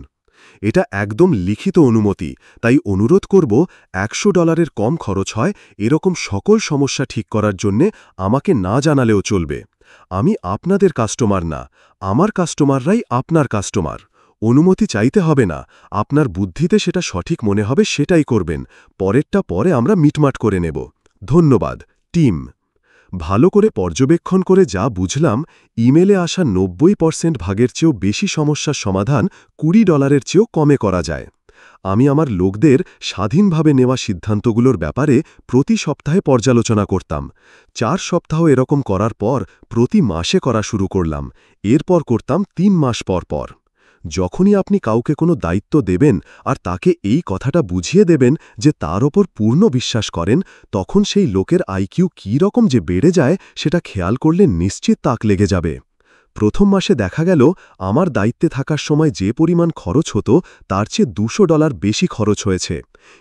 এটা একদম লিখিত অনুমতি, তাই অনুরোধ করব $100 কম খরচ হয় এরকম সকল সমস্যা ঠিক করার জন্যে আমাকে না জানালেও চলবে। আমি আপনাদের কাস্টমার না, আমার কাস্টমাররাই আপনার কাস্টমার। অনুমতি চাইতে হবে না, আপনার বুদ্ধিতে সেটা সঠিক মনে হবে সেটাই করবেন, পরেরটা পরে আমরা মিটমাট করে নেব। ধন্যবাদ, টিম। ভালো করে পর্যবেক্ষণ করে যা বুঝলাম, ইমেলে আসা 90% ভাগের চেয়েও বেশি সমস্যার সমাধান $20 চেয়েও কমে করা যায়। আমি আমার লোকদের স্বাধীনভাবে নেওয়া সিদ্ধান্তগুলোর ব্যাপারে প্রতি সপ্তাহে পর্যালোচনা করতাম। 4 সপ্তাহ এরকম করার পর প্রতি মাসে করা শুরু করলাম, এরপর করতাম 3 মাস পর পর। যখনই আপনি কাউকে কোনো দায়িত্ব দেবেন আর তাকে এই কথাটা বুঝিয়ে দেবেন যে তার ওপর পূর্ণ বিশ্বাস করেন, তখন সেই লোকের আইকিউ কী রকম যে বেড়ে যায় সেটা খেয়াল করলে নিশ্চিত তাক লেগে যাবে। প্রথম মাসে দেখা গেল আমার দায়িত্বে থাকার সময় যে পরিমাণ খরচ হতো তার চেয়ে $200 বেশি খরচ হয়েছে,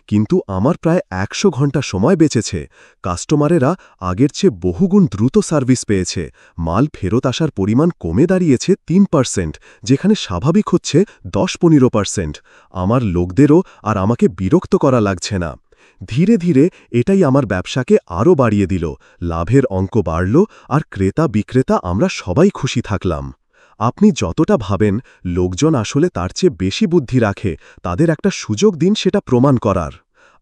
কিন্তু আমার প্রায় 100 ঘন্টা সময় বেঁচেছে। কাস্টমারেরা আগের চেয়ে বহুগুণ দ্রুত সার্ভিস পেয়েছে, মাল ফেরত আসার পরিমাণ কমে দাঁড়িয়েছে 3%, যেখানে স্বাভাবিক হচ্ছে 10-15%। আমার লোকদেরও আর আমাকে বিরক্ত করা লাগছে না। ধীরে ধীরে এটাই আমার ব্যবসাকে আরও বাড়িয়ে দিল, লাভের অঙ্ক বাড়ল, আর ক্রেতা বিক্রেতা আমরা সবাই খুশি থাকলাম। আপনি যতটা ভাবেন লোকজন আসলে তার চেয়ে বেশি বুদ্ধি রাখে, তাদের একটা সুযোগ দিন সেটা প্রমাণ করার।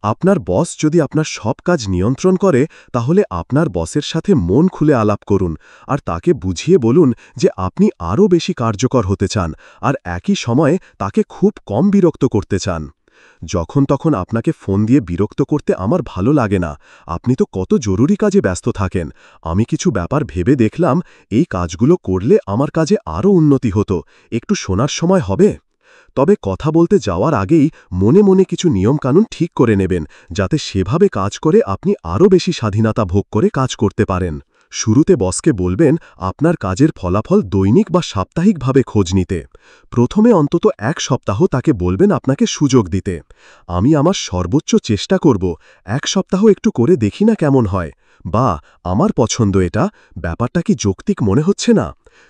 আপনার বস যদি আপনার সব কাজ নিয়ন্ত্রণ করে, তাহলে আপনার বসের সাথে মন খুলে আলাপ করুন আর তাকে বুঝিয়ে বলুন যে আপনি আরও বেশি কার্যকর হতে চান আর একই সময়ে তাকে খুব কম বিরক্ত করতে চান। যখন তখন আপনাকে ফোন দিয়ে বিরক্ত করতে আমার ভালো লাগে না, আপনি তো কত জরুরি কাজে ব্যস্ত থাকেন। আমি কিছু ব্যাপার ভেবে দেখলাম, এই কাজগুলো করলে আমার কাজে আরও উন্নতি হতো, একটু শোনার সময় হবে? তবে কথা বলতে যাওয়ার আগেই মনে মনে কিছু নিয়মকানুন ঠিক করে নেবেন, যাতে সেভাবে কাজ করে আপনি আরও বেশি স্বাধীনতা ভোগ করে কাজ করতে পারেন। শুরুতে বসকে বলবেন আপনার কাজের ফলাফল দৈনিক বা সাপ্তাহিকভাবে খোঁজ নিতে। প্রথমে অন্তত 1 সপ্তাহ তাকে বলবেন আপনাকে সুযোগ দিতে। আমি আমার সর্বোচ্চ চেষ্টা করব, 1 সপ্তাহ একটু করে দেখি না কেমন হয়, বা আমার পছন্দ এটা, ব্যাপারটা কি যৌক্তিক মনে হচ্ছে না?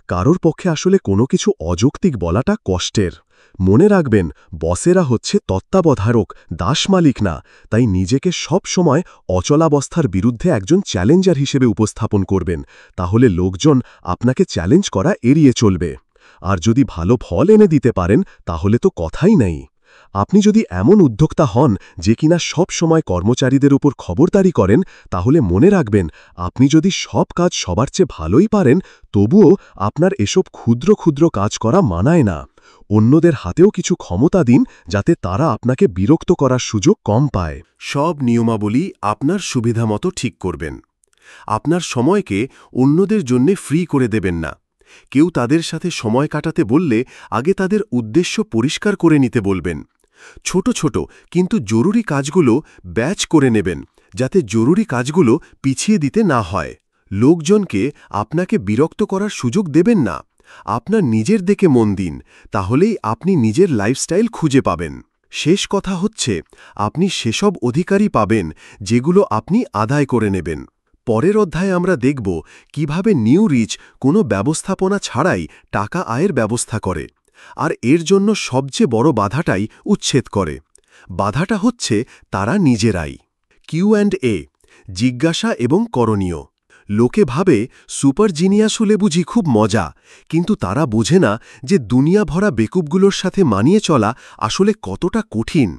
কারোর পক্ষে আসলে কোনো কিছু অযৌক্তিক বলাটা কষ্টের। মনে রাখবেন, বসেরা হচ্ছে তত্ত্বাবধারক, দাসমালিক না। তাই নিজেকে সব সময় অচলাবস্থার বিরুদ্ধে একজন চ্যালেঞ্জার হিসেবে উপস্থাপন করবেন। তাহলে লোকজন আপনাকে চ্যালেঞ্জ করা এড়িয়ে চলবে। আর যদি ভালো ফল এনে দিতে পারেন, তাহলে তো কথাই নেই। আপনি যদি এমন উদ্যোক্তা হন যে কিনা সব সময় কর্মচারীদের উপর খবরদারি করেন, তাহলে মনে রাখবেন, আপনি যদি সব কাজ সবার চেয়ে ভালোই পারেন, তবুও আপনার এসব ক্ষুদ্র ক্ষুদ্র কাজ করা মানায় না। অন্যদের হাতেও কিছু ক্ষমতা দিন, যাতে তারা আপনাকে বিরক্ত করার সুযোগ কম পায়। সব নিয়মাবলী আপনার সুবিধামতো ঠিক করবেন। আপনার সময়কে অন্যদের জন্যে ফ্রি করে দেবেন না। কেউ তাদের সাথে সময় কাটাতে বললে আগে তাদের উদ্দেশ্য পরিষ্কার করে নিতে বলবেন। ছোট ছোট কিন্তু জরুরি কাজগুলো ব্যাচ করে নেবেন, যাতে জরুরি কাজগুলো পিছিয়ে দিতে না হয়। লোকজনকে আপনাকে বিরক্ত করার সুযোগ দেবেন না। আপনার নিজের দিকে মন দিন, তাহলেই আপনি নিজের লাইফস্টাইল খুঁজে পাবেন। শেষ কথা হচ্ছে, আপনি সেসব অধিকারই পাবেন যেগুলো আপনি আদায় করে নেবেন। পরের অধ্যায়ে আমরা দেখব কিভাবে নিউ রিচ কোনো ব্যবস্থাপনা ছাড়াই টাকা আয়ের ব্যবস্থা করে, আর এর জন্য সবচেয়ে বড় বাধাটাই উচ্ছেদ করে। বাধাটা হচ্ছে তারা নিজেরাই। Q&A, জিজ্ঞাসা এবং করণীয়। লোকে ভাবে সুপার জিনিয়াস হলে বুঝি খুব মজা, কিন্তু তারা বোঝে না যে দুনিয়া ভরা বেকুবগুলোর সাথে মানিয়ে চলা আসলে কতটা কঠিন।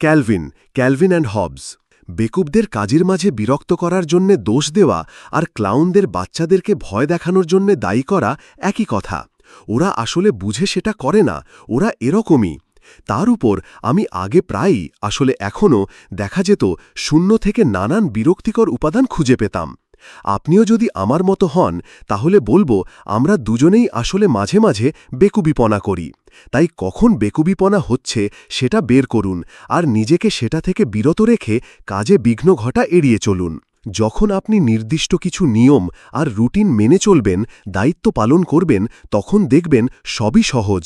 Calvin and Hobbes. বেকুবদের কাজের মাঝে বিরক্ত করার জন্যে দোষ দেওয়া আর ক্লাউনদের বাচ্চাদেরকে ভয় দেখানোর জন্যে দায়ী করা একই কথা। ওরা আসলে বুঝে সেটা করে না, ওরা এরকমই। তার উপর আমি আগে প্রায়ই, আসলে এখনও দেখা যেত, শূন্য থেকে নানান বিরক্তিকর উপাদান খুঁজে পেতাম। আপনিও যদি আমার মতো হন, তাহলে বলবো আমরা দুজনেই আসলে মাঝে মাঝে বেকুবিপনা করি। তাই কখন বেকুবিপনা হচ্ছে সেটা বের করুন, আর নিজেকে সেটা থেকে বিরত রেখে কাজে বিঘ্ন ঘটা এড়িয়ে চলুন। যখন আপনি নির্দিষ্ট কিছু নিয়ম আর রুটিন মেনে চলবেন, দায়িত্ব পালন করবেন, তখন দেখবেন সবই সহজ।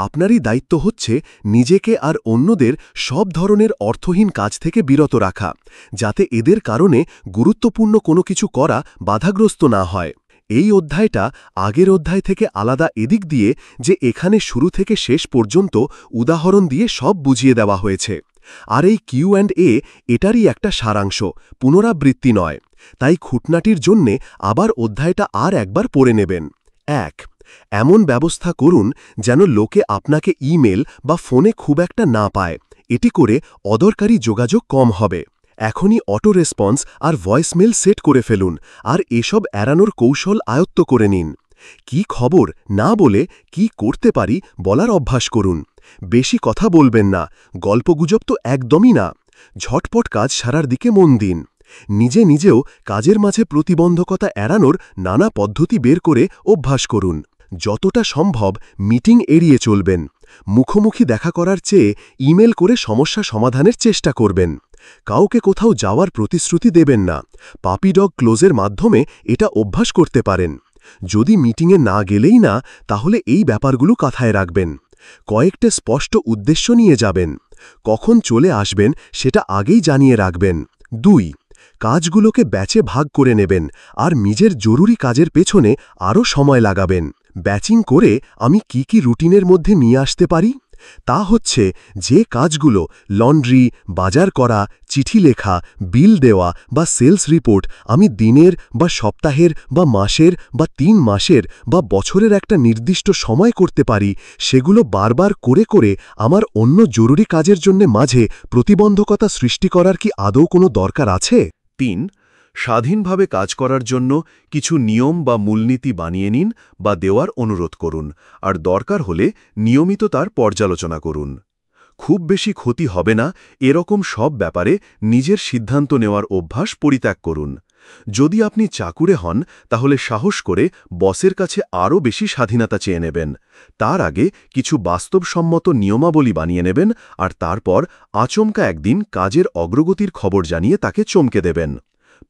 আপনারই দায়িত্ব হচ্ছে নিজেকে আর অন্যদের সব ধরনের অর্থহীন কাজ থেকে বিরত রাখা, যাতে এদের কারণে গুরুত্বপূর্ণ কোনো কিছু করা বাধাগ্রস্ত না হয়। এই অধ্যায়টা আগের অধ্যায় থেকে আলাদা এদিক দিয়ে যে এখানে শুরু থেকে শেষ পর্যন্ত উদাহরণ দিয়ে সব বুঝিয়ে দেওয়া হয়েছে। আর এই Q&A এটারই একটা সারাংশ, পুনরাবৃত্তি নয়। তাই খুঁটনাটির জন্যে আবার অধ্যায়টা আর একবার পড়ে নেবেন। 1. এমন ব্যবস্থা করুন যেন লোকে আপনাকে ইমেল বা ফোনে খুব একটা না পায়। এটি করে অদরকারি যোগাযোগ কম হবে। এখনই অটো রেসপন্স আর ভয়েসমেল সেট করে ফেলুন, আর এসব এড়ানোর কৌশল আয়ত্ত করে নিন। কি খবর না বলে কি করতে পারি বলার অভ্যাস করুন। বেশি কথা বলবেন না, গল্পগুজব তো একদমই না। ঝটপট কাজ সারার দিকে মন দিন। নিজে নিজেও কাজের মাঝে প্রতিবন্ধকতা এড়ানোর নানা পদ্ধতি বের করে অভ্যাস করুন। যতটা সম্ভব মিটিং এড়িয়ে চলবেন। মুখোমুখি দেখা করার চেয়ে ইমেল করে সমস্যা সমাধানের চেষ্টা করবেন। কাউকে কোথাও যাওয়ার প্রতিশ্রুতি দেবেন না। পাপি ডগ ক্লোজের মাধ্যমে এটা অভ্যাস করতে পারেন। যদি মিটিংয়ে না গেলেই না, তাহলে এই ব্যাপারগুলো কাথায় রাখবেন। কয়েকটা স্পষ্ট উদ্দেশ্য নিয়ে যাবেন। কখন চলে আসবেন সেটা আগেই জানিয়ে রাখবেন। 2. কাজগুলোকে ব্যাচে ভাগ করে নেবেন, আর নিজের জরুরি কাজের পেছনে আরও সময় লাগাবেন। ব্যাচিং করে আমি কি রুটিনের মধ্যে নিয়ে আসতে পারি? তা হচ্ছে যে কাজগুলো লন্ড্রি, বাজার করা, চিঠি লেখা, বিল দেওয়া বা সেলস রিপোর্ট আমি দিনের বা সপ্তাহের বা মাসের বা 3 মাসের বা বছরের একটা নির্দিষ্ট সময় করতে পারি, সেগুলো বারবার করে করে আমার অন্য জরুরি কাজের জন্য মাঝে প্রতিবন্ধকতা সৃষ্টি করার কি আদৌ কোনো দরকার আছে? 3. স্বাধীনভাবে কাজ করার জন্য কিছু নিয়ম বা মূলনীতি বানিয়ে নিন বা দেওয়ার অনুরোধ করুন, আর দরকার হলে নিয়মিত তার পর্যালোচনা করুন। খুব বেশি ক্ষতি হবে না এরকম সব ব্যাপারে নিজের সিদ্ধান্ত নেওয়ার অভ্যাস পরিত্যাগ করুন। যদি আপনি চাকুরে হন, তাহলে সাহস করে বসের কাছে আরও বেশি স্বাধীনতা চেয়ে নেবেন। তার আগে কিছু বাস্তবসম্মত নিয়মাবলী বানিয়ে নেবেন, আর তারপর আচমকা একদিন কাজের অগ্রগতির খবর জানিয়ে তাকে চমকে দেবেন।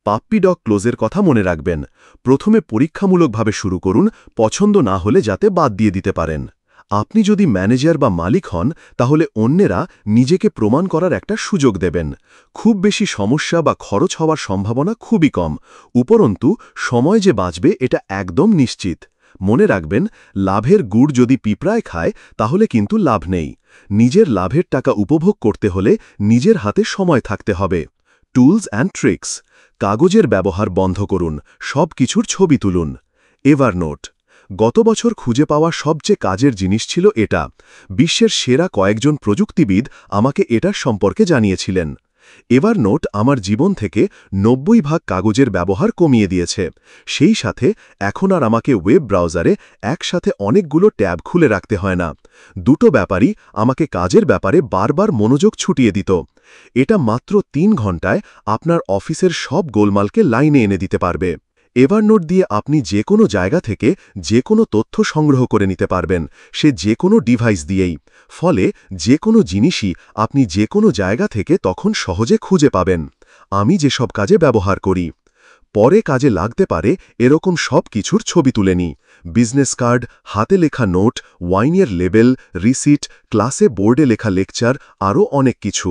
পাপ্পি ডগ ক্লোজের কথা মনে রাখবেন। প্রথমে পরীক্ষামূলকভাবে শুরু করুন, পছন্দ না হলে যাতে বাদ দিয়ে দিতে পারেন। আপনি যদি ম্যানেজার বা মালিক হন, তাহলে অন্যেরা নিজেকে প্রমাণ করার একটা সুযোগ দেবেন। খুব বেশি সমস্যা বা খরচ হওয়ার সম্ভাবনা খুবই কম, উপরন্তু সময় যে বাঁচবে এটা একদম নিশ্চিত। মনে রাখবেন, লাভের গুড় যদি পিঁপড়ায় খায় তাহলে কিন্তু লাভ নেই। নিজের লাভের টাকা উপভোগ করতে হলে নিজের হাতে সময় থাকতে হবে। Tools and tricks. কাগজের ব্যবহার বন্ধ করুন, সব কিছুর ছবি তুলুন। এভারনোট। গত বছর খুঁজে পাওয়া সবচেয়ে কাজের জিনিস ছিল এটা। বিশ্বের সেরা কয়েকজন প্রযুক্তিবিদ আমাকে এটার সম্পর্কে জানিয়েছিলেন। এভারনোট আমার জীবন থেকে 90% কাগজের ব্যবহার কমিয়ে দিয়েছে। সেই সাথে এখন আর আমাকে ওয়েব ব্রাউজারে একসাথে অনেকগুলো ট্যাব খুলে রাখতে হয় না। দুটো ব্যাপারই আমাকে কাজের ব্যাপারে বারবার মনোযোগ ছুটিয়ে দিত। এটা মাত্র 3 ঘন্টায় আপনার অফিসের সব গোলমালকে লাইনে এনে দিতে পারবে। এভারনোট দিয়ে আপনি যে কোনো জায়গা থেকে যে কোনো তথ্য সংগ্রহ করে নিতে পারবেন, সে যে কোনো ডিভাইস দিয়েই। ফলে যে কোনো জিনিসই আপনি যে কোনো জায়গা থেকে তখন সহজে খুঁজে পাবেন। আমি যেসব কাজে ব্যবহার করি, পরে কাজে লাগতে পারে এরকম সব কিছুর ছবি তুলে নিই। বিজনেস কার্ড, হাতে লেখা নোট, ওয়াইনের লেবেল, রিসিট, ক্লাসে বোর্ডে লেখা লেকচার, আরও অনেক কিছু।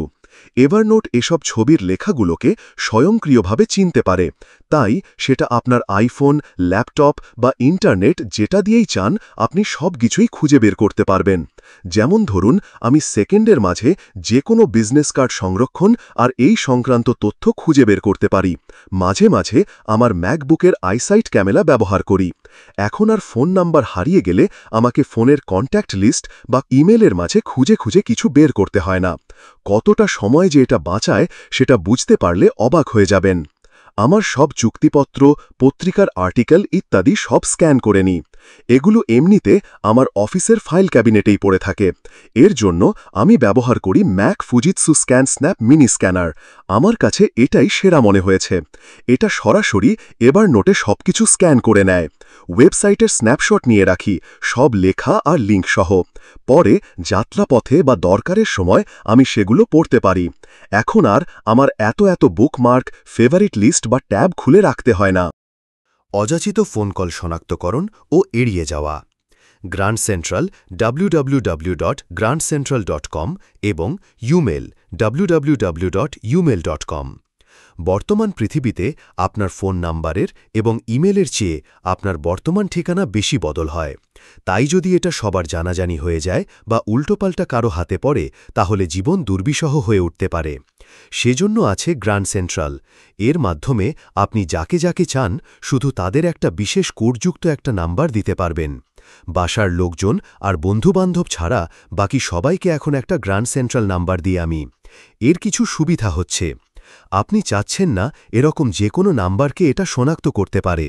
এভারনোট এসব ছবির লেখাগুলোকে স্বয়ংক্রিয়ভাবে চিনতে পারে। তাই সেটা আপনার আইফোন, ল্যাপটপ বা ইন্টারনেট যেটা দিয়েই চান, আপনি সব কিছুই খুঁজে বের করতে পারবেন। যেমন ধরুন, আমি সেকেন্ডের মাঝে যে কোনো বিজনেস কার্ড সংরক্ষণ আর এই সংক্রান্ত তথ্য খুঁজে বের করতে পারি। মাঝে মাঝে আমার ম্যাকবুকের আইসাইট ক্যামেরা ব্যবহার করি। এখন আর ফোন নাম্বার হারিয়ে গেলে আমাকে ফোনের কন্ট্যাক্ট লিস্ট বা ইমেলের মাঝে খুঁজে খুঁজে কিছু বের করতে হয় না। কতটা সময় যে এটা বাঁচায় সেটা বুঝতে পারলে অবাক হয়ে যাবেন। আমার সব চুক্তিপত্র, পত্রিকার আর্টিকেল ইত্যাদি সব স্ক্যান করে নিই। এগুলো এমনিতে আমার অফিসের ফাইল ক্যাবিনেটেই পড়ে থাকে। এর জন্য আমি ব্যবহার করি Mac Fujitsu ScanSnap mini scanner. আমার কাছে এটাই সেরা মনে হয়েছে। এটা সরাসরি এভারনোটে সবকিছু স্ক্যান করে নেয়। ওয়েবসাইটের স্ন্যাপশট নিয়ে রাখি, সব লেখা আর লিঙ্ক সহ। পরে যাত্রাপথে বা দরকারের সময় আমি সেগুলো পড়তে পারি। এখন আর আমার এত বুকমার্ক, ফেভারিট লিস্ট বা ট্যাব খুলে রাখতে হয় না। অযাচিত ফোন কল শনাক্তকরণ ও এড়িয়ে যাওয়া। গ্র্যান্ড সেন্ট্রাল www.grandcentral.com এবং ইউমেল www.umail.com। বর্তমান পৃথিবীতে আপনার ফোন নাম্বারের এবং ইমেলের চেয়ে আপনার বর্তমান ঠিকানা বেশি বদল হয়। তাই যদি এটা সবার জানাজানি হয়ে যায় বা উল্টোপাল্টা কারো হাতে পড়ে, তাহলে জীবন দুর্বিষহ হয়ে উঠতে পারে। সেজন্য আছে গ্র্যান্ড সেন্ট্রাল। এর মাধ্যমে আপনি যাকে যাকে চান শুধু তাদের একটা বিশেষ কোডযুক্ত একটা নাম্বার দিতে পারবেন। বাসার লোকজন আর বন্ধুবান্ধব ছাড়া বাকি সবাইকে এখন একটা গ্র্যান্ড সেন্ট্রাল নাম্বার দিয়ে আমি। এর কিছু সুবিধা হচ্ছে, আপনি চাচ্ছেন না এরকম যে কোনো নাম্বারকে এটা শনাক্ত করতে পারে।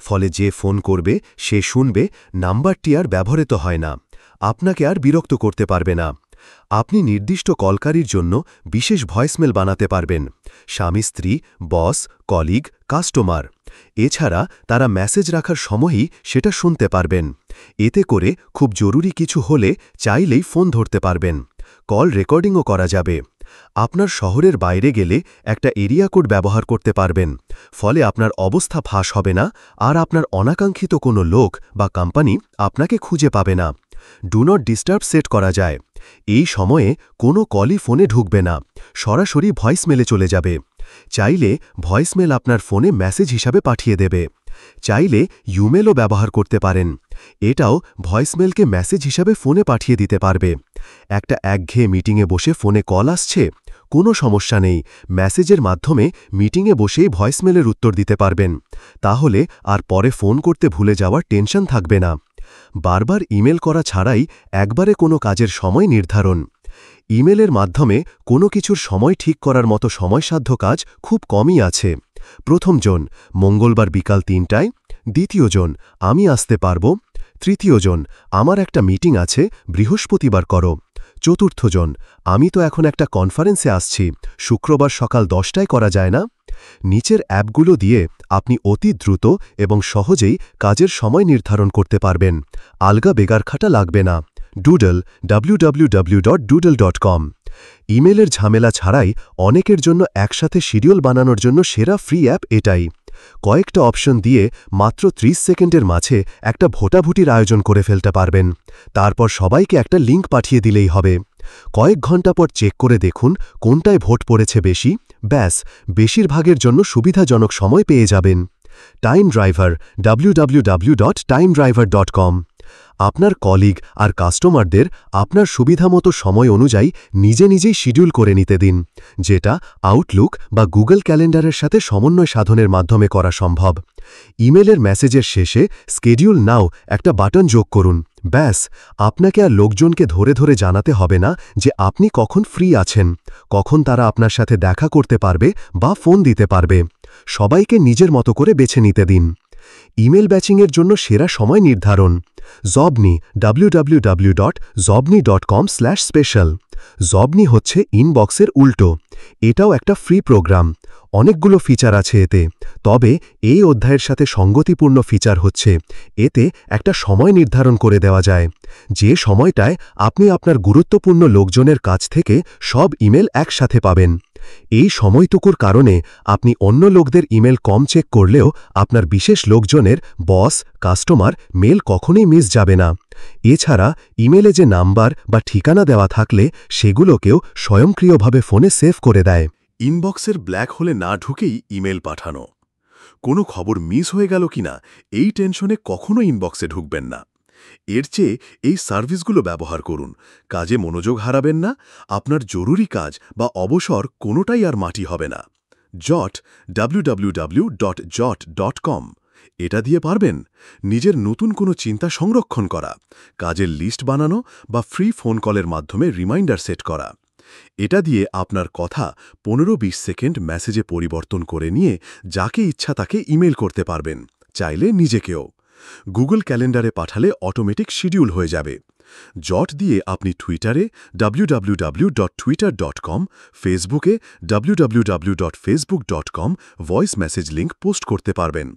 ফলে যে ফোন করবে সে শুনবে, নাম্বারটি আর ব্যবহৃত হয় না, আপনাকে আর বিরক্ত করতে পারবে না। আপনি নির্দিষ্ট কলকারীর জন্য বিশেষ ভয়েসমেল বানাতে পারবেন, স্বামী স্ত্রী, বস, কলিগ, কাস্টমার। এছাড়া তারা মেসেজ রাখার সময়ই সেটা শুনতে পারবেন। এতে করে খুব জরুরি কিছু হলে চাইলেই ফোন ধরতে পারবেন। কল রেকর্ডিংও করা যাবে। আপনার শহরের বাইরে গেলে একটা এরিয়া কোড ব্যবহার করতে পারবেন। ফলে আপনার অবস্থা ফাঁস হবে না আর আপনার অনাকাঙ্ক্ষিত কোনো লোক বা কোম্পানি আপনাকে খুঁজে পাবে না। ডু নট ডিস্টার্ব সেট করা যায়। এই সময়ে কোনো কলই ফোনে ঢুকবে না, সরাসরি ভয়েসমেলে চলে যাবে। চাইলে ভয়েসমেল আপনার ফোনে মেসেজ হিসাবে পাঠিয়ে দেবে। চাইলে ইমেলও ব্যবহার করতে পারেন। এটাও ভয়েসমেলকে মেসেজ হিসাবে ফোনে পাঠিয়ে দিতে পারবে। একটা একঘেয়ে মিটিংয়ে বসে ফোনে কল আসছে, কোনো সমস্যা নেই, মেসেজের মাধ্যমে মিটিংয়ে বসেই ভয়েসমেলের উত্তর দিতে পারবেন। তাহলে আর পরে ফোন করতে ভুলে যাওয়ার টেনশন থাকবে না। বারবার ইমেল করা ছাড়াই একবারে কোনো কাজের সময় নির্ধারণ। ইমেলের মাধ্যমে কোনো কিছুর সময় ঠিক করার মতো সময়সাধ্য কাজ খুব কমই আছে। প্রথমজন, মঙ্গলবার বিকাল 3টায়। দ্বিতীয়জন, আমি আসতে পারব। তৃতীয়জন, আমার একটা মিটিং আছে, বৃহস্পতিবার করো। চতুর্থজন, আমি তো এখন একটা কনফারেন্সে আসছি, শুক্রবার সকাল 10টায় করা যায় না। নিচের অ্যাপগুলো দিয়ে আপনি অতি দ্রুত এবং সহজেই কাজের সময় নির্ধারণ করতে পারবেন। আলগা বেগার খাটা লাগবে না। Doodle www.doodle.com। ইমেলের ঝামেলা ছাড়াই অনেকের জন্য একসাথে শিডিউল বানানোর জন্য সেরা ফ্রি অ্যাপ এটাই। কয়েকটা অপশন দিয়ে মাত্র 30 সেকেন্ডের মাঝে একটা ভোটাভুটির আয়োজন করে ফেলতে পারবেন। তারপর সবাইকে একটা লিঙ্ক পাঠিয়ে দিলেই হবে। কয়েক ঘন্টা পর চেক করে দেখুন কোনটায় ভোট পড়েছে বেশি। ব্যাস, বেশিরভাগের জন্য সুবিধাজনক সময় পেয়ে যাবেন। টাইম ড্রাইভার www.timedriver.com আপনার কলিগ আর কাস্টমারদের আপনার সুবিধামতো সময় অনুযায়ী নিজেই শিডিউল করে নিতে দিন, যেটা আউটলুক বা গুগল ক্যালেন্ডারের সাথে সমন্বয় সাধনের মাধ্যমে করা সম্ভব। ইমেলের মেসেজের শেষে স্কেডিউল নাও একটা বাটন যোগ করুন। ব্যাস, আপনাকে আর লোকজনকে ধরে জানাতে হবে না যে আপনি কখন ফ্রি আছেন, কখন তারা আপনার সাথে দেখা করতে পারবে বা ফোন দিতে পারবে। সবাইকে নিজের মতো করে বেছে নিতে দিন। ইমেল ব্যাচিংয়ের জন্য সেরা সময় নির্ধারণ। জবনি www.jobni.com/special জবনি হচ্ছে ইনবক্সের উল্টো। এটাও একটা ফ্রি প্রোগ্রাম। অনেকগুলো ফিচার আছে এতে, তবে এই অধ্যায়ের সাথে সঙ্গতিপূর্ণ ফিচার হচ্ছে এতে একটা সময় নির্ধারণ করে দেওয়া যায়, যে সময়টায় আপনি আপনার গুরুত্বপূর্ণ লোকজনের কাছ থেকে সব ইমেল একসাথে পাবেন। এই সময়টুকুর কারণে আপনি অন্য লোকদের ইমেল কম চেক করলেও আপনার বিশেষ লোকজনের বস, কাস্টমার মেল কখনোই মিস যাবে না। এছাড়া ইমেলে যে নাম্বার বা ঠিকানা দেওয়া থাকলে সেগুলোকেও স্বয়ংক্রিয়ভাবে ফোনে সেভ করে দেয়। ইনবক্সের ব্ল্যাক হোলে না ঢুকেই ইমেল পাঠানো। কোনো খবর মিস হয়ে গেল কিনা এই টেনশনে কখনো ইনবক্সে ঢুকবেন না। এর চেয়ে এই সার্ভিসগুলো ব্যবহার করুন। কাজে মনোযোগ হারাবেন না, আপনার জরুরি কাজ বা অবসর কোনোটাই আর মাটি হবে না। জট www.jot.com এটা দিয়ে পারবেন নিজের নতুন কোনো চিন্তা সংরক্ষণ করা, কাজের লিস্ট বানানো বা ফ্রি ফোন কলের মাধ্যমে রিমাইন্ডার সেট করা। এটা দিয়ে আপনার কথা 15-20 সেকেন্ড মেসেজে পরিবর্তন করে নিয়ে যাকে ইচ্ছা তাকে ইমেল করতে পারবেন, চাইলে নিজেকেও। গুগল ক্যালেন্ডারে পাঠালে অটোমেটিক শিডিউল হয়ে যাবে। জট দিয়ে আপনি টুইটারে www.twitter.com, ফেসবুকে www.facebook.com voice message link post করতে পারবেন।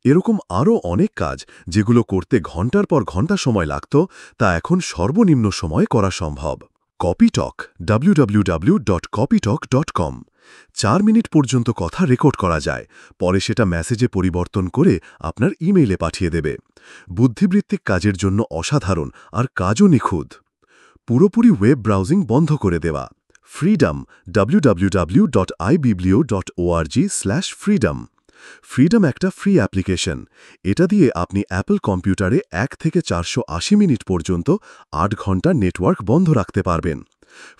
এরকম আরও অনেক কাজ যেগুলো করতে ঘন্টার পর ঘন্টা সময় লাগত, তা এখন সর্বনিম্ন সময়ে করা সম্ভব। কপিটক www.copytalk.com 4 মিনিট পর্যন্ত কথা রেকর্ড করা যায়, পরে সেটা মেসেজে পরিবর্তন করে আপনার ইমেইলে পাঠিয়ে দেবে। বুদ্ধিবৃত্তিক কাজের জন্য অসাধারণ আর কাজও নিখুঁত। পুরোপুরি ওয়েব ব্রাউজিং বন্ধ করে দেওয়া। ফ্রিডম www.ibiblio.org/freedom ফ্রিডম একটা ফ্রি অ্যাপ্লিকেশন। এটা দিয়ে আপনি অ্যাপল কম্পিউটারে 1 থেকে 480 মিনিট পর্যন্ত 8 ঘন্টা নেটওয়ার্ক বন্ধ রাখতে পারবেন।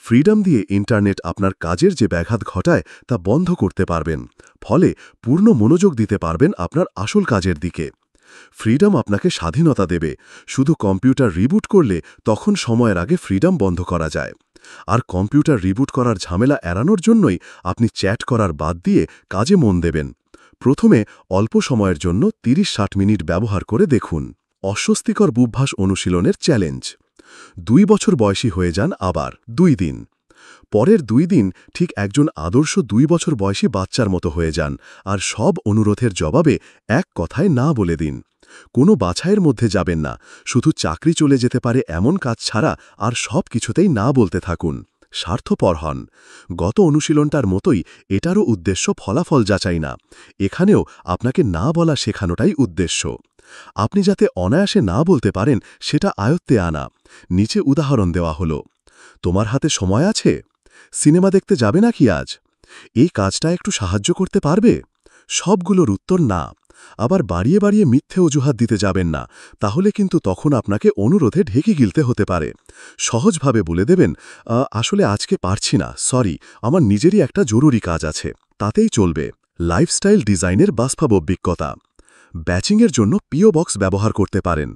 ফ্রিডম দিয়ে ইন্টারনেট আপনার কাজের যে ব্যাঘাত ঘটায় তা বন্ধ করতে পারবেন, ফলে পূর্ণ মনোযোগ দিতে পারবেন আপনার আসল কাজের দিকে। ফ্রিডম আপনাকে স্বাধীনতা দেবে, শুধু কম্পিউটার রিবুট করলে তখন সময়ের আগে ফ্রিডম বন্ধ করা যায়। আর কম্পিউটার রিবুট করার ঝামেলা এড়ানোর জন্যই আপনি চ্যাট করার বাদ দিয়ে কাজে মন দেবেন। প্রথমে অল্প সময়ের জন্য 30-60 মিনিট ব্যবহার করে দেখুন। অস্বস্তিকর বুভ্যাস অনুশীলনের চ্যালেঞ্জ। 2 বছর বয়সী হয়ে যান আবার 2 দিন। পরের 2 দিন ঠিক একজন আদর্শ 2 বছর বয়সী বাচ্চার মতো হয়ে যান আর সব অনুরোধের জবাবে এক কথায় না বলে দিন। কোনো বাছাইয়ের মধ্যে যাবেন না, শুধু চাকরি চলে যেতে পারে এমন কাজ ছাড়া আর সব কিছুতেই না বলতে থাকুন। স্বার্থপর হন। গত অনুশীলনটার মতোই এটারও উদ্দেশ্য ফলাফল যাচাই না, এখানেও আপনাকে না বলা শেখানোটাই উদ্দেশ্য। আপনি যাতে অনায়াসে না বলতে পারেন সেটা আয়ত্তে আনা। নিচে উদাহরণ দেওয়া হলো। তোমার হাতে সময় আছে? সিনেমা দেখতে যাবে নাকি আজ? এই কাজটা একটু সাহায্য করতে পারবে? সবগুলোর উত্তর না। আবার বাড়িয়ে মিথ্যে অজুহাত দিতে যাবেন না, তাহলে কিন্তু তখন আপনাকে অনুরোধে ঢেকে গিলতে হতে পারে। সহজভাবে বলে দেবেন, আসলে আজকে পারছি না, সরি, আমার নিজেরই একটা জরুরি কাজ আছে, তাতেই চলবে। লাইফস্টাইল ডিজাইনের বাস্তব অভিজ্ঞতা। ব্যাচিংয়ের জন্য পিও বক্স ব্যবহার করতে পারেন।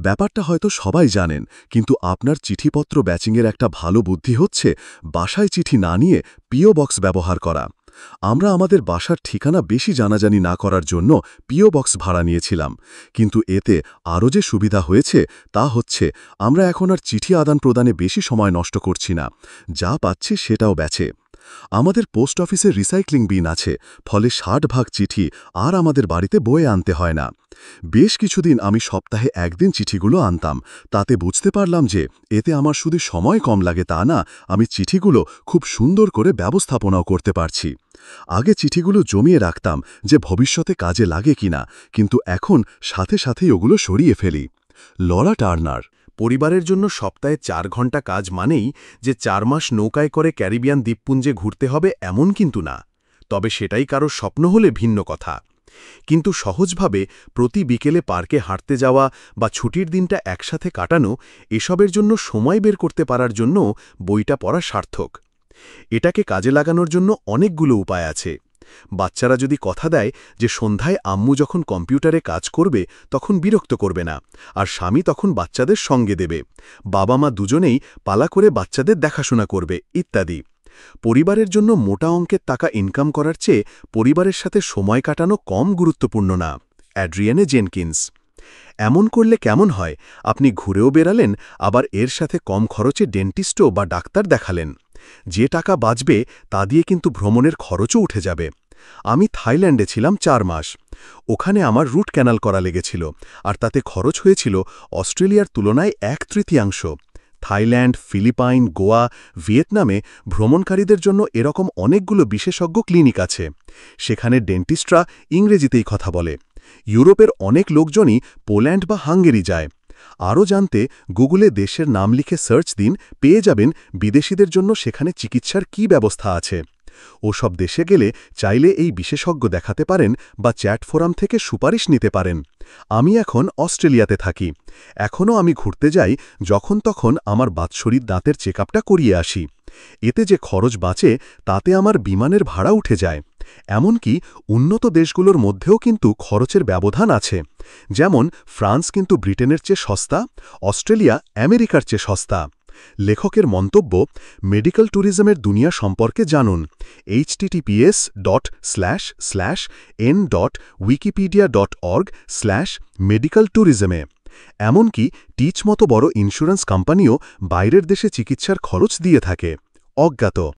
ব্যাপারটা হয়তো সবাই জানেন, কিন্তু আপনার চিঠিপত্র ব্যাচিংয়ের একটা ভালো বুদ্ধি হচ্ছে বাসায় চিঠি না নিয়ে পিও বক্স ব্যবহার করা। আমরা আমাদের বাসার ঠিকানা বেশি জানাজানি না করার জন্য পিও বক্স ভাড়া নিয়েছিলাম, কিন্তু এতে আরও যে সুবিধা হয়েছে তা হচ্ছে আমরা এখন আর চিঠি আদান প্রদানে বেশি সময় নষ্ট করছি না, যা পাচ্ছি সেটাও বেচে। আমাদের পোস্ট অফিসে রিসাইক্লিং বিন আছে, ফলে 60 ভাগ চিঠি আর আমাদের বাড়িতে বয়ে আনতে হয় না। বেশ কিছুদিন আমি সপ্তাহে 1 দিন চিঠিগুলো আনতাম, তাতে বুঝতে পারলাম যে এতে আমার শুধু সময় কম লাগে তা না, আমি চিঠিগুলো খুব সুন্দর করে ব্যবস্থাপনাও করতে পারছি। আগে চিঠিগুলো জমিয়ে রাখতাম যে ভবিষ্যতে কাজে লাগে কিনা, কিন্তু এখন সাথেই ওগুলো সরিয়ে ফেলি। Laura Turner. পরিবারের জন্য সপ্তাহে 4 ঘন্টা কাজ মানেই যে 4 মাস নৌকায় করে ক্যারিবিয়ান দ্বীপপুঞ্জে ঘুরতে হবে এমন কিন্তু না, তবে সেটাই কারো স্বপ্ন হলে ভিন্ন কথা। কিন্তু সহজভাবে প্রতি বিকেলে পার্কে হাঁটতে যাওয়া বা ছুটির দিনটা একসাথে কাটানো এসবের জন্য সময় বের করতে পারার জন্য বইটা পড়া সার্থক। এটাকে কাজে লাগানোর জন্য অনেকগুলো উপায় আছে। বাচ্চারা যদি কথা দেয় যে সন্ধ্যায় আম্মু যখন কম্পিউটারে কাজ করবে তখন বিরক্ত করবে না, আর স্বামী তখন বাচ্চাদের সঙ্গে দেবে, বাবা মা দুজনেই পালা করে বাচ্চাদের দেখাশোনা করবে ইত্যাদি। পরিবারের জন্য মোটা অঙ্কের টাকা ইনকাম করার চেয়ে পরিবারের সাথে সময় কাটানো কম গুরুত্বপূর্ণ না। অ্যাড্রিয়ানে জেনকিন্স। এমন করলে কেমন হয়, আপনি ঘুরেও বেড়ালেন, আবার এর সাথে কম খরচে ডেন্টিস্টও বা ডাক্তার দেখালেন। যে টাকা বাঁচবে তা দিয়ে কিন্তু ভ্রমণের খরচও উঠে যাবে। আমি থাইল্যান্ডে ছিলাম 4 মাস। ওখানে আমার রুট ক্যানাল করা লেগেছিল, আর তাতে খরচ হয়েছিল অস্ট্রেলিয়ার তুলনায় 1/3। থাইল্যান্ড, ফিলিপাইন, গোয়া, ভিয়েতনামে ভ্রমণকারীদের জন্য এরকম অনেকগুলো বিশেষজ্ঞ ক্লিনিক আছে। সেখানে ডেন্টিস্টরা ইংরেজিতেই কথা বলে। ইউরোপের অনেক লোকজনই পোল্যান্ড বা হাঙ্গেরি যায়। আরও জানতে গুগলে দেশের নাম লিখে সার্চ দিন, পেয়ে যাবেন বিদেশিদের জন্য সেখানে চিকিৎসার কী ব্যবস্থা আছে। ওসব দেশে গেলে চাইলে এই বিশেষজ্ঞ দেখাতে পারেন বা চ্যাট ফোরাম থেকে সুপারিশ নিতে পারেন। আমি এখন অস্ট্রেলিয়াতে থাকি। এখনও আমি ঘুরতে যাই, যখন তখন আমার বাৎসরিক দাঁতের চেকআপটা করিয়ে আসি। এতে যে খরচ বাঁচে তাতে আমার বিমানের ভাড়া উঠে যায়। এমনকি উন্নত দেশগুলোর মধ্যেও কিন্তু খরচের ব্যবধান আছে। যেমন ফ্রান্স কিন্তু ব্রিটেনের চেয়ে সস্তা, অস্ট্রেলিয়া আমেরিকার চেয়ে সস্তা। লেখকের মন্তব্য, মেডিকেল ট্যুরিজমের দুনিয়া সম্পর্কে জানুন https://n.wikipedia.org/medicaltourism-এ। এমনকি টিচ মতো বড় ইন্স্যুরেন্স কোম্পানিও বাইরের দেশে চিকিৎসার খরচ দিয়ে থাকে। অজ্ঞাত।